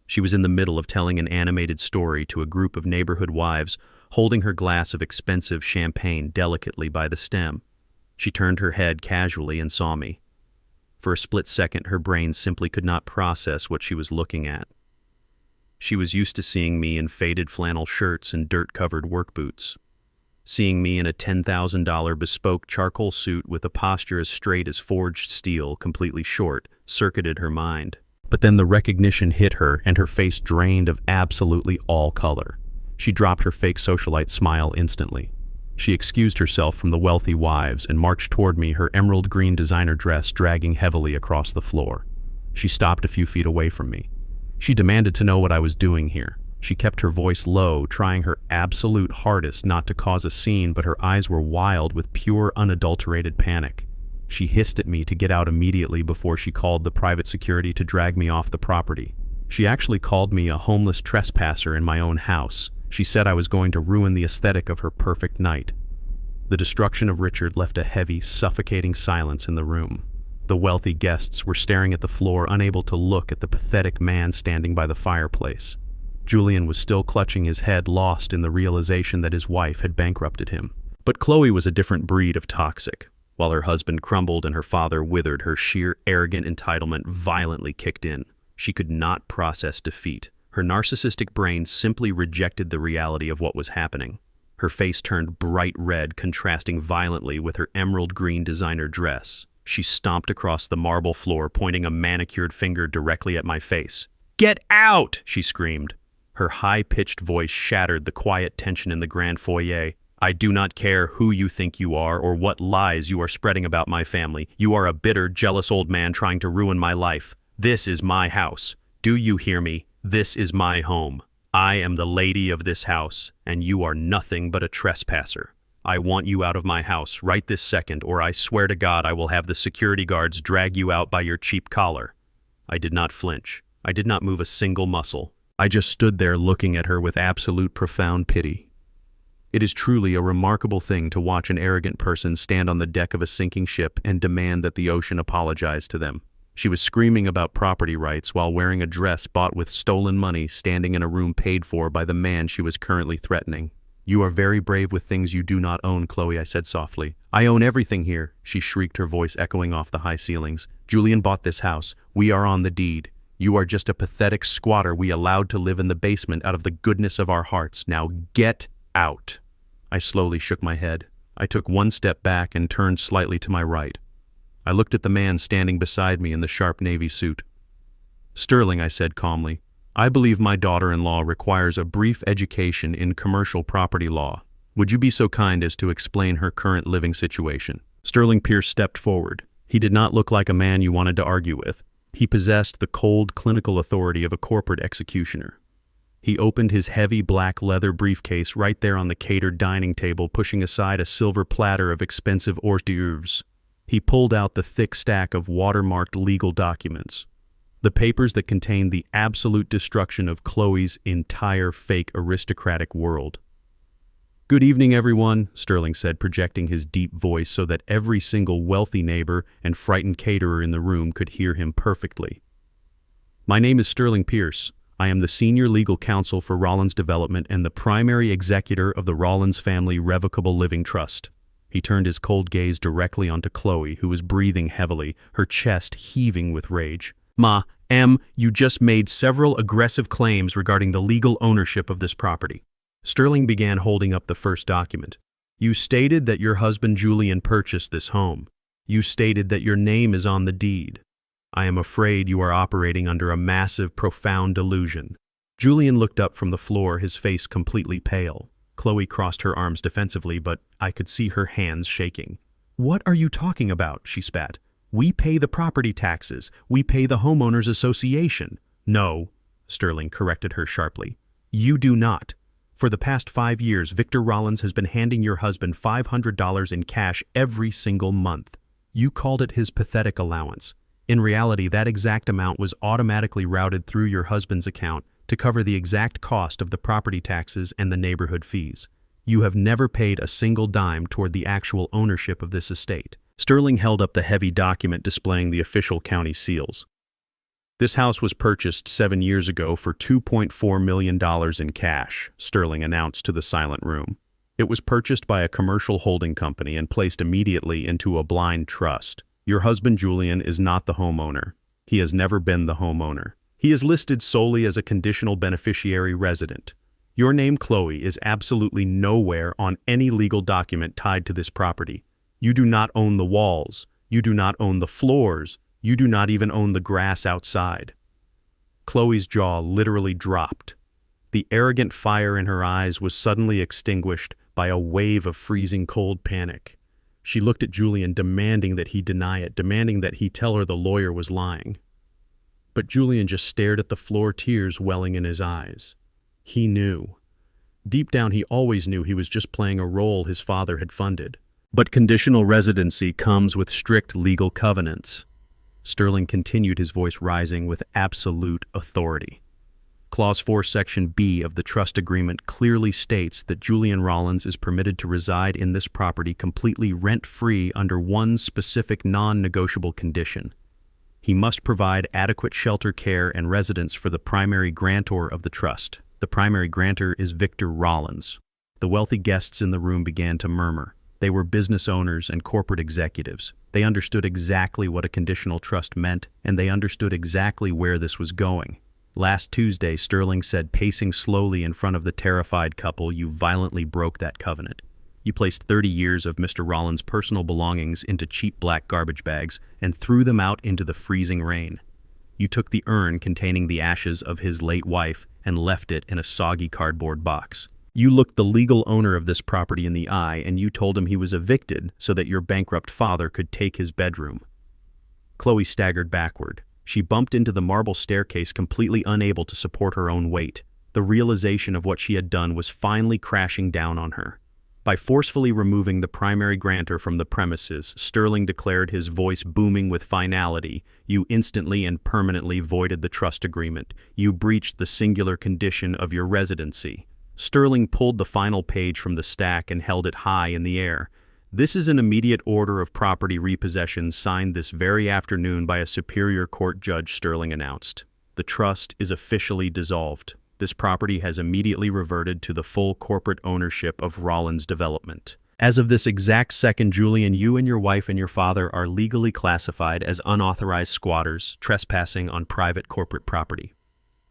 A: She was in the middle of telling an animated story to a group of neighborhood wives, holding her glass of expensive champagne delicately by the stem. She turned her head casually and saw me. For a split second, her brain simply could not process what she was looking at. She was used to seeing me in faded flannel shirts and dirt-covered work boots. Seeing me in a $10,000 bespoke charcoal suit with a posture as straight as forged steel, completely short, circuited her mind. But then the recognition hit her, and her face drained of absolutely all color. She dropped her fake socialite smile instantly. She excused herself from the wealthy wives and marched toward me, her emerald green designer dress dragging heavily across the floor. She stopped a few feet away from me. She demanded to know what I was doing here. She kept her voice low, trying her absolute hardest not to cause a scene, but her eyes were wild with pure, unadulterated panic. She hissed at me to get out immediately before she called the private security to drag me off the property. She actually called me a homeless trespasser in my own house. She said I was going to ruin the aesthetic of her perfect night. The destruction of Richard left a heavy, suffocating silence in the room. The wealthy guests were staring at the floor, unable to look at the pathetic man standing by the fireplace. Julian was still clutching his head, lost in the realization that his wife had bankrupted him. But Chloe was a different breed of toxic. While her husband crumbled and her father withered, her sheer, arrogant entitlement violently kicked in. She could not process defeat. Her narcissistic brain simply rejected the reality of what was happening. Her face turned bright red, contrasting violently with her emerald green designer dress. She stomped across the marble floor, pointing a manicured finger directly at my face. "Get out!" she screamed. Her high-pitched voice shattered the quiet tension in the grand foyer. "I do not care who you think you are or what lies you are spreading about my family. You are a bitter, jealous old man trying to ruin my life. This is my house. Do you hear me? This is my home. I am the lady of this house, and you are nothing but a trespasser. I want you out of my house right this second, or I swear to God I will have the security guards drag you out by your cheap collar." I did not flinch. I did not move a single muscle. I just stood there looking at her with absolute profound pity. It is truly a remarkable thing to watch an arrogant person stand on the deck of a sinking ship and demand that the ocean apologize to them. She was screaming about property rights while wearing a dress bought with stolen money, standing in a room paid for by the man she was currently threatening. "You are very brave with things you do not own, Chloe," I said softly. "I own everything here," she shrieked, her voice echoing off the high ceilings. "Julian bought this house. We are on the deed. You are just a pathetic squatter we allowed to live in the basement out of the goodness of our hearts. Now get out." I slowly shook my head. I took one step back and turned slightly to my right. I looked at the man standing beside me in the sharp navy suit. "Sterling," I said calmly, "I believe my daughter-in-law requires a brief education in commercial property law. Would you be so kind as to explain her current living situation?" Sterling Pierce stepped forward. He did not look like a man you wanted to argue with. He possessed the cold, clinical authority of a corporate executioner. He opened his heavy black leather briefcase right there on the catered dining table, pushing aside a silver platter of expensive hors d'oeuvres. He pulled out the thick stack of watermarked legal documents, the papers that contained the absolute destruction of Chloe's entire fake aristocratic world. "Good evening, everyone," Sterling said, projecting his deep voice so that every single wealthy neighbor and frightened caterer in the room could hear him perfectly. "My name is Sterling Pierce. I am the senior legal counsel for Rollins Development and the primary executor of the Rollins Family Revocable Living Trust." He turned his cold gaze directly onto Chloe, who was breathing heavily, her chest heaving with rage. You just made several aggressive claims regarding the legal ownership of this property." Sterling began holding up the first document. "You stated that your husband Julian purchased this home. You stated that your name is on the deed. I am afraid you are operating under a massive, profound delusion." Julian looked up from the floor, his face completely pale. Chloe crossed her arms defensively, but I could see her hands shaking. "What are you talking about?" she spat. "We pay the property taxes. We pay the homeowners association." "No," Sterling corrected her sharply. "You do not. For the past 5 years, Victor Rollins has been handing your husband $500 in cash every single month. You called it his pathetic allowance. In reality, that exact amount was automatically routed through your husband's account to cover the exact cost of the property taxes and the neighborhood fees. You have never paid a single dime toward the actual ownership of this estate." Sterling held up the heavy document displaying the official county seals. "This house was purchased 7 years ago for $2.4 million in cash," Sterling announced to the silent room. "It was purchased by a commercial holding company and placed immediately into a blind trust. Your husband Julian is not the homeowner. He has never been the homeowner. He is listed solely as a conditional beneficiary resident. Your name, Chloe, is absolutely nowhere on any legal document tied to this property. You do not own the walls. You do not own the floors. You do not even own the grass outside." Chloe's jaw literally dropped. The arrogant fire in her eyes was suddenly extinguished by a wave of freezing cold panic. She looked at Julian, demanding that he deny it, demanding that he tell her the lawyer was lying. But Julian just stared at the floor, tears welling in his eyes. He knew. Deep down, he always knew he was just playing a role his father had funded. But conditional residency comes with strict legal covenants. Sterling continued, his voice rising with absolute authority. Clause 4, Section B of the trust agreement clearly states that Julian Rollins is permitted to reside in this property completely rent-free under one specific non-negotiable condition. He must provide adequate shelter, care, and residence for the primary grantor of the trust. The primary grantor is Victor Rollins. The wealthy guests in the room began to murmur. They were business owners and corporate executives. They understood exactly what a conditional trust meant, and they understood exactly where this was going. "Last Tuesday," Sterling said, pacing slowly in front of the terrified couple, "you violently broke that covenant. You placed 30 years of Mr. Rollins' personal belongings into cheap black garbage bags and threw them out into the freezing rain. You took the urn containing the ashes of his late wife and left it in a soggy cardboard box. You looked the legal owner of this property in the eye and you told him he was evicted so that your bankrupt father could take his bedroom." Chloe staggered backward. She bumped into the marble staircase, completely unable to support her own weight. The realization of what she had done was finally crashing down on her. By forcefully removing the primary grantor from the premises, Sterling declared, his voice booming with finality, "You instantly and permanently voided the trust agreement. You breached the singular condition of your residency." Sterling pulled the final page from the stack and held it high in the air. "This is an immediate order of property repossession signed this very afternoon by a superior court judge," Sterling announced. "The trust is officially dissolved. this property has immediately reverted to the full corporate ownership of Rollins Development. As of this exact second, Julian, you and your wife and your father are legally classified as unauthorized squatters trespassing on private corporate property.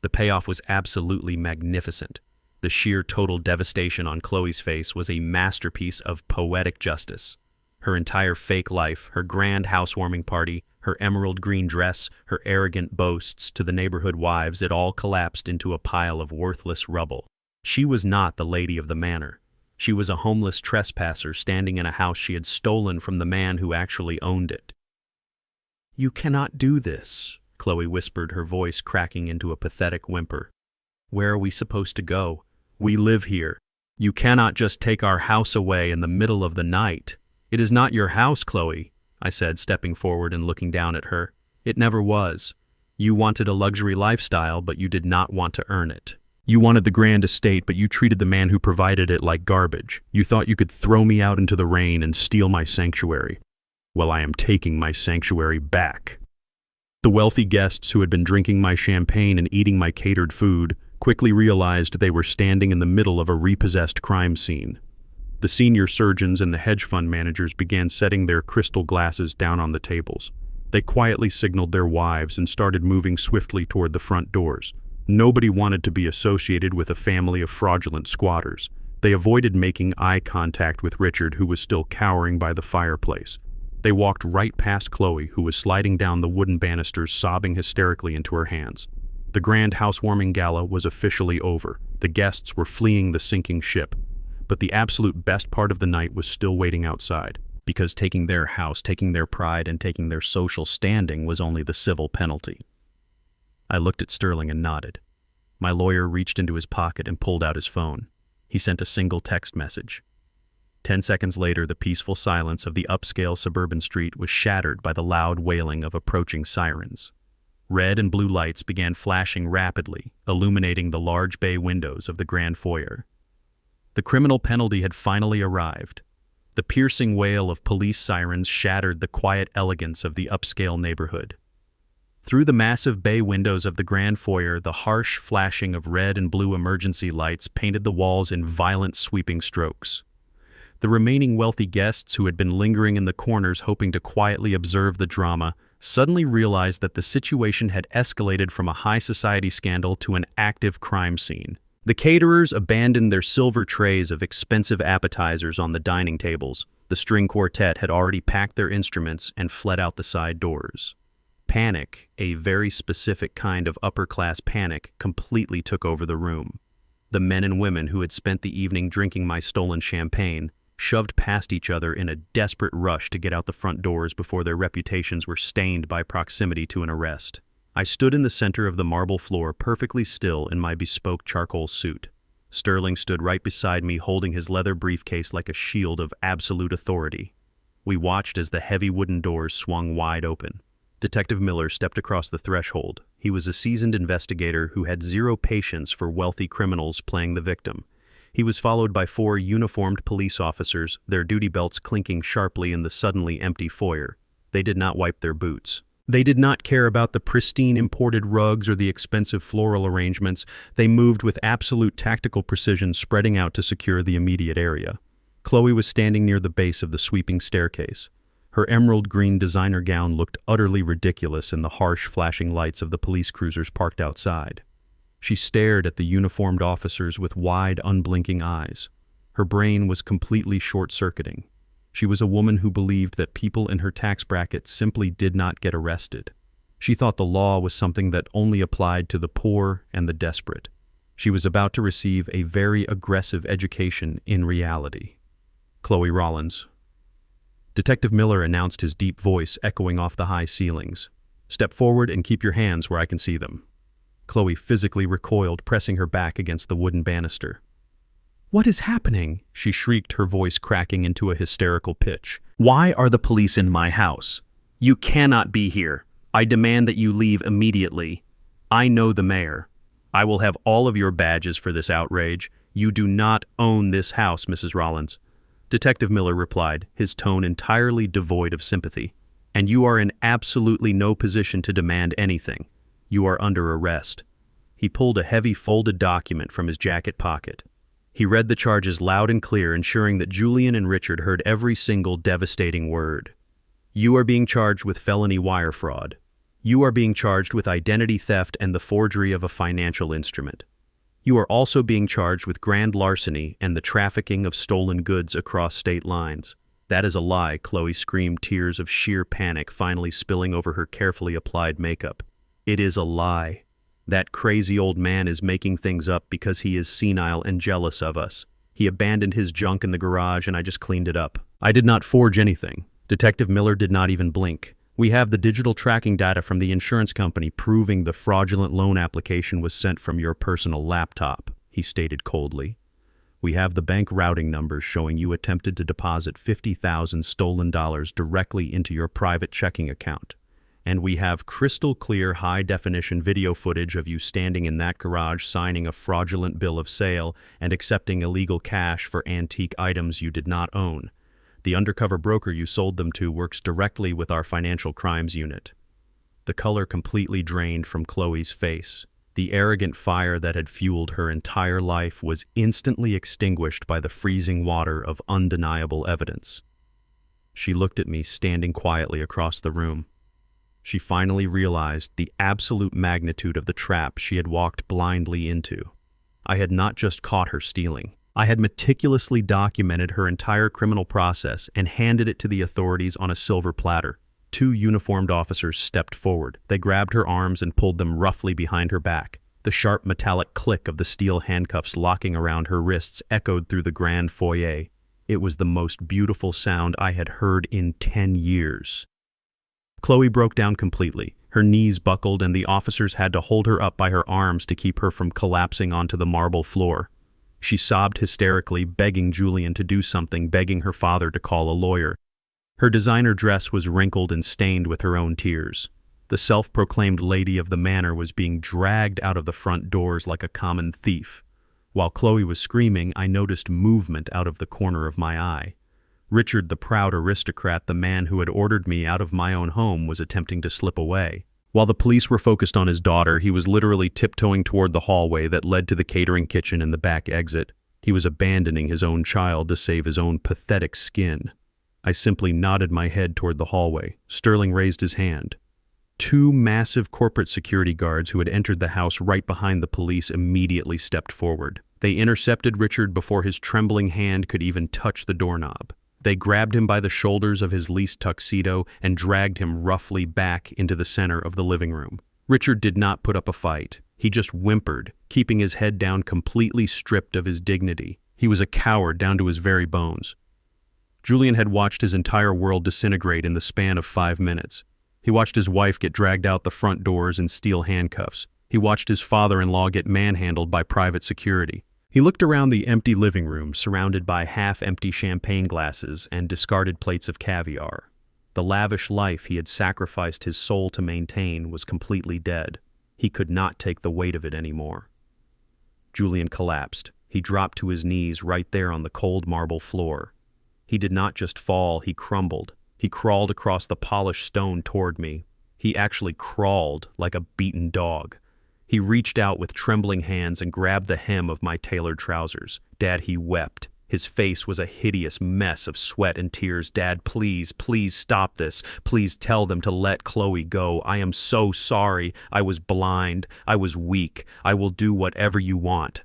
A: The payoff was absolutely magnificent. The sheer total devastation on Chloe's face was a masterpiece of poetic justice. Her entire fake life, her grand housewarming party, her emerald green dress, her arrogant boasts to the neighborhood wives, it all collapsed into a pile of worthless rubble. She was not the lady of the manor. She was a homeless trespasser standing in a house she had stolen from the man who actually owned it. "You cannot do this," Chloe whispered, her voice cracking into a pathetic whimper. "Where are we supposed to go? We live here. You cannot just take our house away in the middle of the night." "It is not your house, Chloe," I said, stepping forward and looking down at her. "It never was. You wanted a luxury lifestyle, but you did not want to earn it. You wanted the grand estate, but you treated the man who provided it like garbage. You thought you could throw me out into the rain and steal my sanctuary. Well, I am taking my sanctuary back." The wealthy guests who had been drinking my champagne and eating my catered food quickly realized they were standing in the middle of a repossessed crime scene. The senior surgeons and the hedge fund managers began setting their crystal glasses down on the tables. They quietly signaled their wives and started moving swiftly toward the front doors. Nobody wanted to be associated with a family of fraudulent squatters. They avoided making eye contact with Richard, who was still cowering by the fireplace. They walked right past Chloe, who was sliding down the wooden banisters, sobbing hysterically into her hands. The grand housewarming gala was officially over. The guests were fleeing the sinking ship. But the absolute best part of the night was still waiting outside, because taking their house, taking their pride, and taking their social standing was only the civil penalty. I looked at Sterling and nodded. My lawyer reached into his pocket and pulled out his phone. He sent a single text message. 10 seconds later, the peaceful silence of the upscale suburban street was shattered by the loud wailing of approaching sirens. Red and blue lights began flashing rapidly, illuminating the large bay windows of the grand foyer. The criminal penalty had finally arrived. The piercing wail of police sirens shattered the quiet elegance of the upscale neighborhood. Through the massive bay windows of the grand foyer, the harsh flashing of red and blue emergency lights painted the walls in violent sweeping strokes. The remaining wealthy guests, who had been lingering in the corners hoping to quietly observe the drama, suddenly realized that the situation had escalated from a high society scandal to an active crime scene. The caterers abandoned their silver trays of expensive appetizers on the dining tables. The string quartet had already packed their instruments and fled out the side doors. Panic, a very specific kind of upper-class panic, completely took over the room. The men and women who had spent the evening drinking my stolen champagne shoved past each other in a desperate rush to get out the front doors before their reputations were stained by proximity to an arrest. I stood in the center of the marble floor, perfectly still in my bespoke charcoal suit. Sterling stood right beside me, holding his leather briefcase like a shield of absolute authority. We watched as the heavy wooden doors swung wide open. Detective Miller stepped across the threshold. He was a seasoned investigator who had zero patience for wealthy criminals playing the victim. He was followed by 4 uniformed police officers, their duty belts clinking sharply in the suddenly empty foyer. They did not wipe their boots. They did not care about the pristine imported rugs or the expensive floral arrangements. They moved with absolute tactical precision, spreading out to secure the immediate area. Chloe was standing near the base of the sweeping staircase. Her emerald green designer gown looked utterly ridiculous in the harsh flashing lights of the police cruisers parked outside. She stared at the uniformed officers with wide, unblinking eyes. Her brain was completely short-circuiting. She was a woman who believed that people in her tax bracket simply did not get arrested. She thought the law was something that only applied to the poor and the desperate. She was about to receive a very aggressive education in reality. "Chloe Rollins." Detective Miller announced, his deep voice echoing off the high ceilings. "Step forward and keep your hands where I can see them." Chloe physically recoiled, pressing her back against the wooden banister. "What is happening?" she shrieked, her voice cracking into a hysterical pitch. "Why are the police in my house? You cannot be here. I demand that you leave immediately. I know the mayor. I will have all of your badges for this outrage. You do not own this house, Mrs. Rollins." Detective Miller replied, his tone entirely devoid of sympathy. "And you are in absolutely no position to demand anything. You are under arrest." He pulled a heavy folded document from his jacket pocket. He read the charges loud and clear, ensuring that Julian and Richard heard every single devastating word. You are being charged with felony wire fraud. You are being charged with identity theft and the forgery of a financial instrument. You are also being charged with grand larceny and the trafficking of stolen goods across state lines. That is a lie, Chloe screamed, tears of sheer panic finally spilling over her carefully applied makeup. It is a lie. That crazy old man is making things up because he is senile and jealous of us. He abandoned his junk in the garage and I just cleaned it up. I did not forge anything. Detective Miller did not even blink. We have the digital tracking data from the insurance company proving the fraudulent loan application was sent from your personal laptop, he stated coldly. We have the bank routing numbers showing you attempted to deposit $50,000 stolen dollars directly into your private checking account. And we have crystal clear high-definition video footage of you standing in that garage signing a fraudulent bill of sale and accepting illegal cash for antique items you did not own. The undercover broker you sold them to works directly with our financial crimes unit. The color completely drained from Chloe's face. The arrogant fire that had fueled her entire life was instantly extinguished by the freezing water of undeniable evidence. She looked at me standing quietly across the room. She finally realized the absolute magnitude of the trap she had walked blindly into. I had not just caught her stealing. I had meticulously documented her entire criminal process and handed it to the authorities on a silver platter. Two uniformed officers stepped forward. They grabbed her arms and pulled them roughly behind her back. The sharp metallic click of the steel handcuffs locking around her wrists echoed through the grand foyer. It was the most beautiful sound I had heard in 10 years. Chloe broke down completely. Her knees buckled and the officers had to hold her up by her arms to keep her from collapsing onto the marble floor. She sobbed hysterically, begging Julian to do something, begging her father to call a lawyer. Her designer dress was wrinkled and stained with her own tears. The self-proclaimed lady of the manor was being dragged out of the front doors like a common thief. While Chloe was screaming, I noticed movement out of the corner of my eye. Richard, the proud aristocrat, the man who had ordered me out of my own home, was attempting to slip away. While the police were focused on his daughter, he was literally tiptoeing toward the hallway that led to the catering kitchen and the back exit. He was abandoning his own child to save his own pathetic skin. I simply nodded my head toward the hallway. Sterling raised his hand. Two massive corporate security guards who had entered the house right behind the police immediately stepped forward. They intercepted Richard before his trembling hand could even touch the doorknob. They grabbed him by the shoulders of his leased tuxedo and dragged him roughly back into the center of the living room. Richard did not put up a fight. He just whimpered, keeping his head down, completely stripped of his dignity. He was a coward down to his very bones. Julian had watched his entire world disintegrate in the span of 5 minutes. He watched his wife get dragged out the front doors in steel handcuffs. He watched his father-in-law get manhandled by private security. He looked around the empty living room, surrounded by half-empty champagne glasses and discarded plates of caviar. The lavish life he had sacrificed his soul to maintain was completely dead. He could not take the weight of it anymore. Julian collapsed. He dropped to his knees right there on the cold marble floor. He did not just fall, he crumbled. He crawled across the polished stone toward me. He actually crawled like a beaten dog. He reached out with trembling hands and grabbed the hem of my tailored trousers. Dad, he wept. His face was a hideous mess of sweat and tears. Dad, please, please stop this. Please tell them to let Chloe go. I am so sorry. I was blind. I was weak. I will do whatever you want.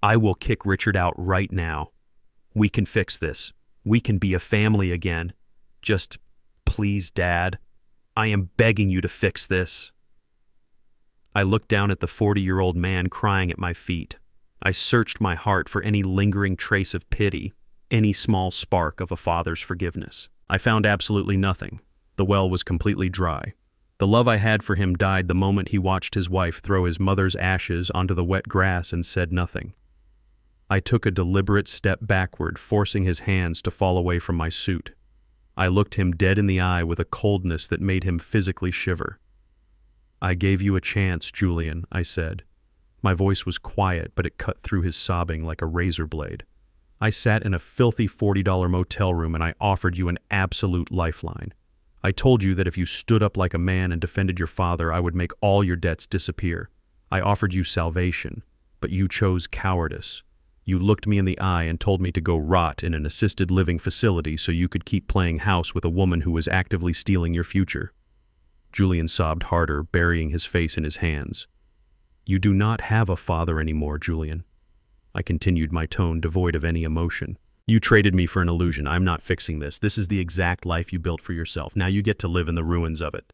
A: I will kick Richard out right now. We can fix this. We can be a family again. Just, please, Dad. I am begging you to fix this. I looked down at the 40-year-old man crying at my feet. I searched my heart for any lingering trace of pity, any small spark of a father's forgiveness. I found absolutely nothing. The well was completely dry. The love I had for him died the moment he watched his wife throw his mother's ashes onto the wet grass and said nothing. I took a deliberate step backward, forcing his hands to fall away from my suit. I looked him dead in the eye with a coldness that made him physically shiver. I gave you a chance, Julian, I said. My voice was quiet, but it cut through his sobbing like a razor blade. I sat in a filthy $40 motel room and I offered you an absolute lifeline. I told you that if you stood up like a man and defended your father, I would make all your debts disappear. I offered you salvation, but you chose cowardice. You looked me in the eye and told me to go rot in an assisted living facility so you could keep playing house with a woman who was actively stealing your future." Julian sobbed harder, burying his face in his hands. "You do not have a father anymore, Julian." I continued, my tone devoid of any emotion. "You traded me for an illusion. I'm not fixing this. This is the exact life you built for yourself. Now you get to live in the ruins of it."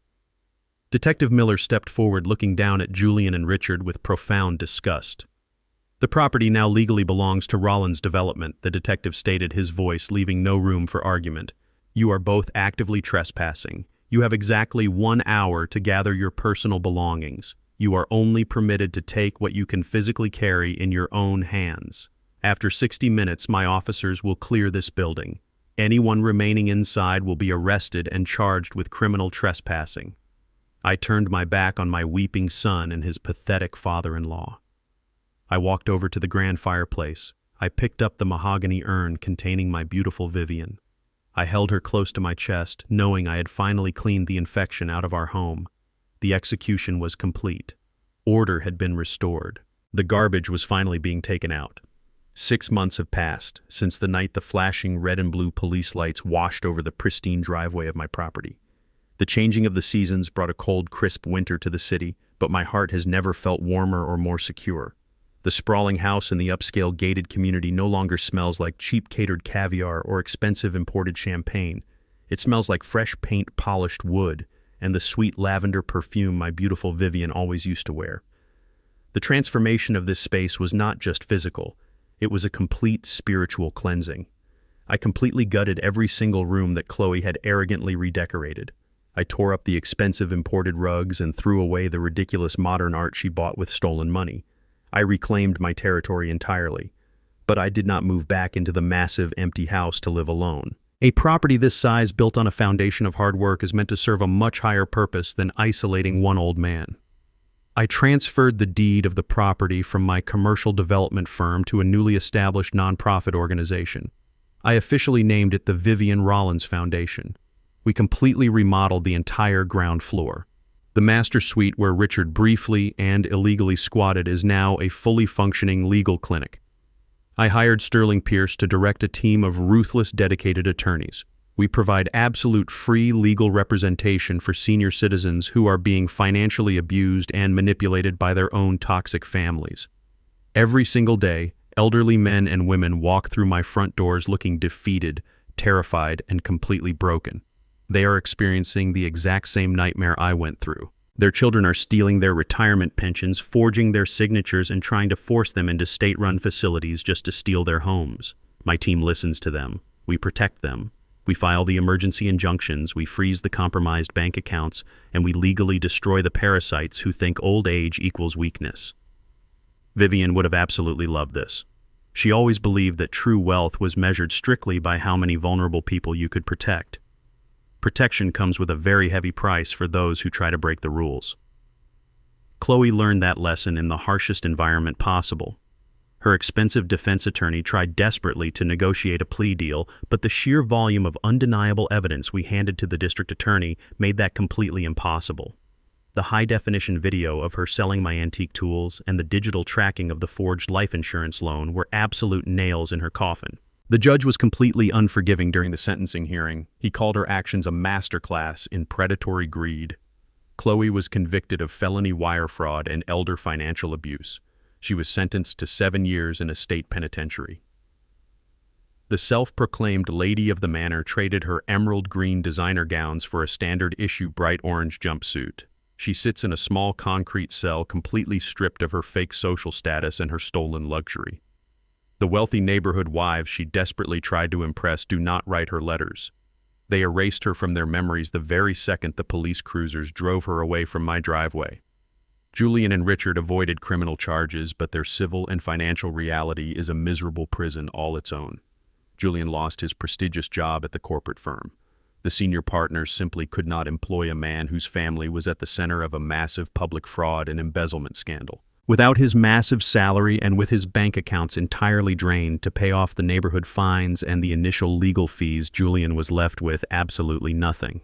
A: Detective Miller stepped forward, looking down at Julian and Richard with profound disgust. "The property now legally belongs to Rollins Development," the detective stated, his voice leaving no room for argument. "You are both actively trespassing. You have exactly 1 hour to gather your personal belongings. You are only permitted to take what you can physically carry in your own hands. After 60 minutes, my officers will clear this building. Anyone remaining inside will be arrested and charged with criminal trespassing." I turned my back on my weeping son and his pathetic father-in-law. I walked over to the grand fireplace. I picked up the mahogany urn containing my beautiful Vivian. I held her close to my chest, knowing I had finally cleaned the infection out of our home. The execution was complete. Order had been restored. The garbage was finally being taken out. 6 months have passed since the night the flashing red and blue police lights washed over the pristine driveway of my property. The changing of the seasons brought a cold, crisp winter to the city, but my heart has never felt warmer or more secure. The sprawling house in the upscale gated community no longer smells like cheap catered caviar or expensive imported champagne. It smells like fresh paint, polished wood, and the sweet lavender perfume my beautiful Vivian always used to wear. The transformation of this space was not just physical. It was a complete spiritual cleansing. I completely gutted every single room that Chloe had arrogantly redecorated. I tore up the expensive imported rugs and threw away the ridiculous modern art she bought with stolen money. I reclaimed my territory entirely, but I did not move back into the massive, empty house to live alone. A property this size, built on a foundation of hard work, is meant to serve a much higher purpose than isolating one old man. I transferred the deed of the property from my commercial development firm to a newly established nonprofit organization. I officially named it the Vivian Rollins Foundation. We completely remodeled the entire ground floor. The master suite where Richard briefly and illegally squatted is now a fully functioning legal clinic. I hired Sterling Pierce to direct a team of ruthless, dedicated attorneys. We provide absolute free legal representation for senior citizens who are being financially abused and manipulated by their own toxic families. Every single day, elderly men and women walk through my front doors looking defeated, terrified, and completely broken. They are experiencing the exact same nightmare I went through. Their children are stealing their retirement pensions, forging their signatures, and trying to force them into state-run facilities just to steal their homes. My team listens to them. We protect them. We file the emergency injunctions, we freeze the compromised bank accounts, and we legally destroy the parasites who think old age equals weakness. Vivian would have absolutely loved this. She always believed that true wealth was measured strictly by how many vulnerable people you could protect. Protection comes with a very heavy price for those who try to break the rules. Chloe learned that lesson in the harshest environment possible. Her expensive defense attorney tried desperately to negotiate a plea deal, but the sheer volume of undeniable evidence we handed to the district attorney made that completely impossible. The high-definition video of her selling my antique tools and the digital tracking of the forged life insurance loan were absolute nails in her coffin. The judge was completely unforgiving during the sentencing hearing. He called her actions a masterclass in predatory greed. Chloe was convicted of felony wire fraud and elder financial abuse. She was sentenced to 7 years in a state penitentiary. The self-proclaimed lady of the manor traded her emerald green designer gowns for a standard-issue bright orange jumpsuit. She sits in a small concrete cell completely stripped of her fake social status and her stolen luxury. The wealthy neighborhood wives she desperately tried to impress do not write her letters. They erased her from their memories the very second the police cruisers drove her away from my driveway. Julian and Richard avoided criminal charges, but their civil and financial reality is a miserable prison all its own. Julian lost his prestigious job at the corporate firm. The senior partners simply could not employ a man whose family was at the center of a massive public fraud and embezzlement scandal. Without his massive salary and with his bank accounts entirely drained to pay off the neighborhood fines and the initial legal fees, Julian was left with absolutely nothing.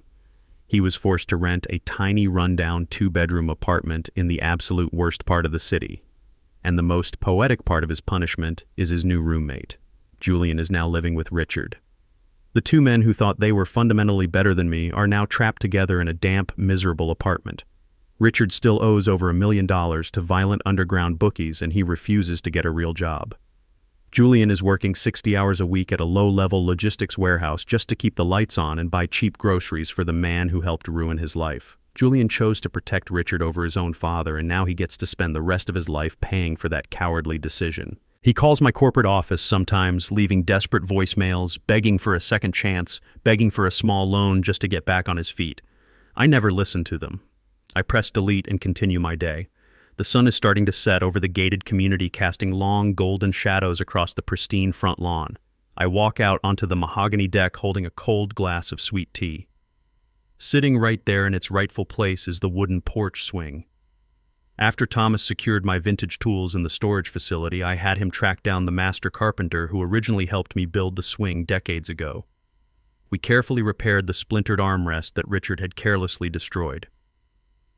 A: He was forced to rent a tiny rundown two-bedroom apartment in the absolute worst part of the city. And the most poetic part of his punishment is his new roommate. Julian is now living with Richard. The two men who thought they were fundamentally better than me are now trapped together in a damp, miserable apartment. Richard still owes over $1 million to violent underground bookies, and he refuses to get a real job. Julian is working 60 hours a week at a low-level logistics warehouse just to keep the lights on and buy cheap groceries for the man who helped ruin his life. Julian chose to protect Richard over his own father, and now he gets to spend the rest of his life paying for that cowardly decision. He calls my corporate office sometimes, leaving desperate voicemails, begging for a second chance, begging for a small loan just to get back on his feet. I never listen to them. I press delete and continue my day. The sun is starting to set over the gated community, casting long golden shadows across the pristine front lawn. I walk out onto the mahogany deck holding a cold glass of sweet tea. Sitting right there in its rightful place is the wooden porch swing. After Thomas secured my vintage tools in the storage facility, I had him track down the master carpenter who originally helped me build the swing decades ago. We carefully repaired the splintered armrest that Richard had carelessly destroyed.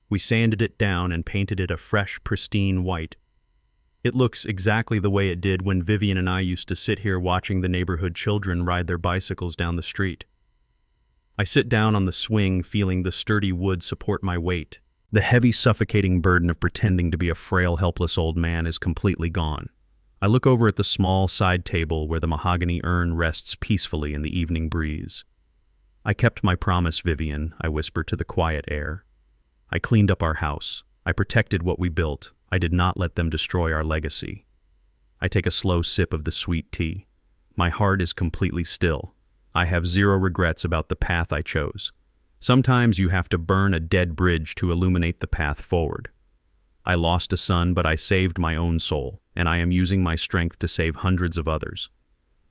A: We sanded it down and painted it a fresh, pristine white. It looks exactly the way it did when Vivian and I used to sit here watching the neighborhood children ride their bicycles down the street. I sit down on the swing, feeling the sturdy wood support my weight. The heavy, suffocating burden of pretending to be a frail, helpless old man is completely gone. I look over at the small side table where the mahogany urn rests peacefully in the evening breeze. "I kept my promise, Vivian," I whisper to the quiet air. "I cleaned up our house. I protected what we built. I did not let them destroy our legacy." I take a slow sip of the sweet tea. My heart is completely still. I have zero regrets about the path I chose. Sometimes you have to burn a dead bridge to illuminate the path forward. I lost a son, but I saved my own soul, and I am using my strength to save hundreds of others.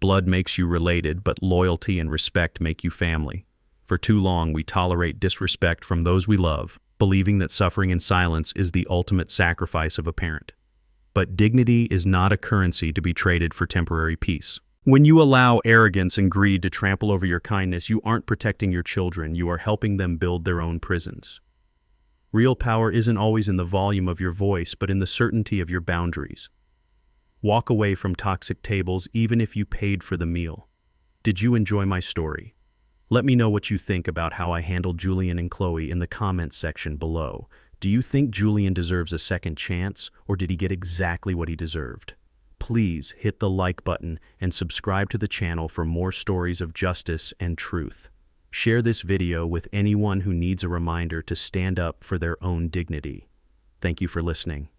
A: Blood makes you related, but loyalty and respect make you family. For too long, we tolerate disrespect from those we love, believing that suffering in silence is the ultimate sacrifice of a parent. But dignity is not a currency to be traded for temporary peace. When you allow arrogance and greed to trample over your kindness, you aren't protecting your children, you are helping them build their own prisons. Real power isn't always in the volume of your voice, but in the certainty of your boundaries. Walk away from toxic tables even if you paid for the meal. Did you enjoy my story? Let me know what you think about how I handled Julian and Chloe in the comments section below. Do you think Julian deserves a second chance, or did he get exactly what he deserved? Please hit the like button and subscribe to the channel for more stories of justice and truth. Share this video with anyone who needs a reminder to stand up for their own dignity. Thank you for listening.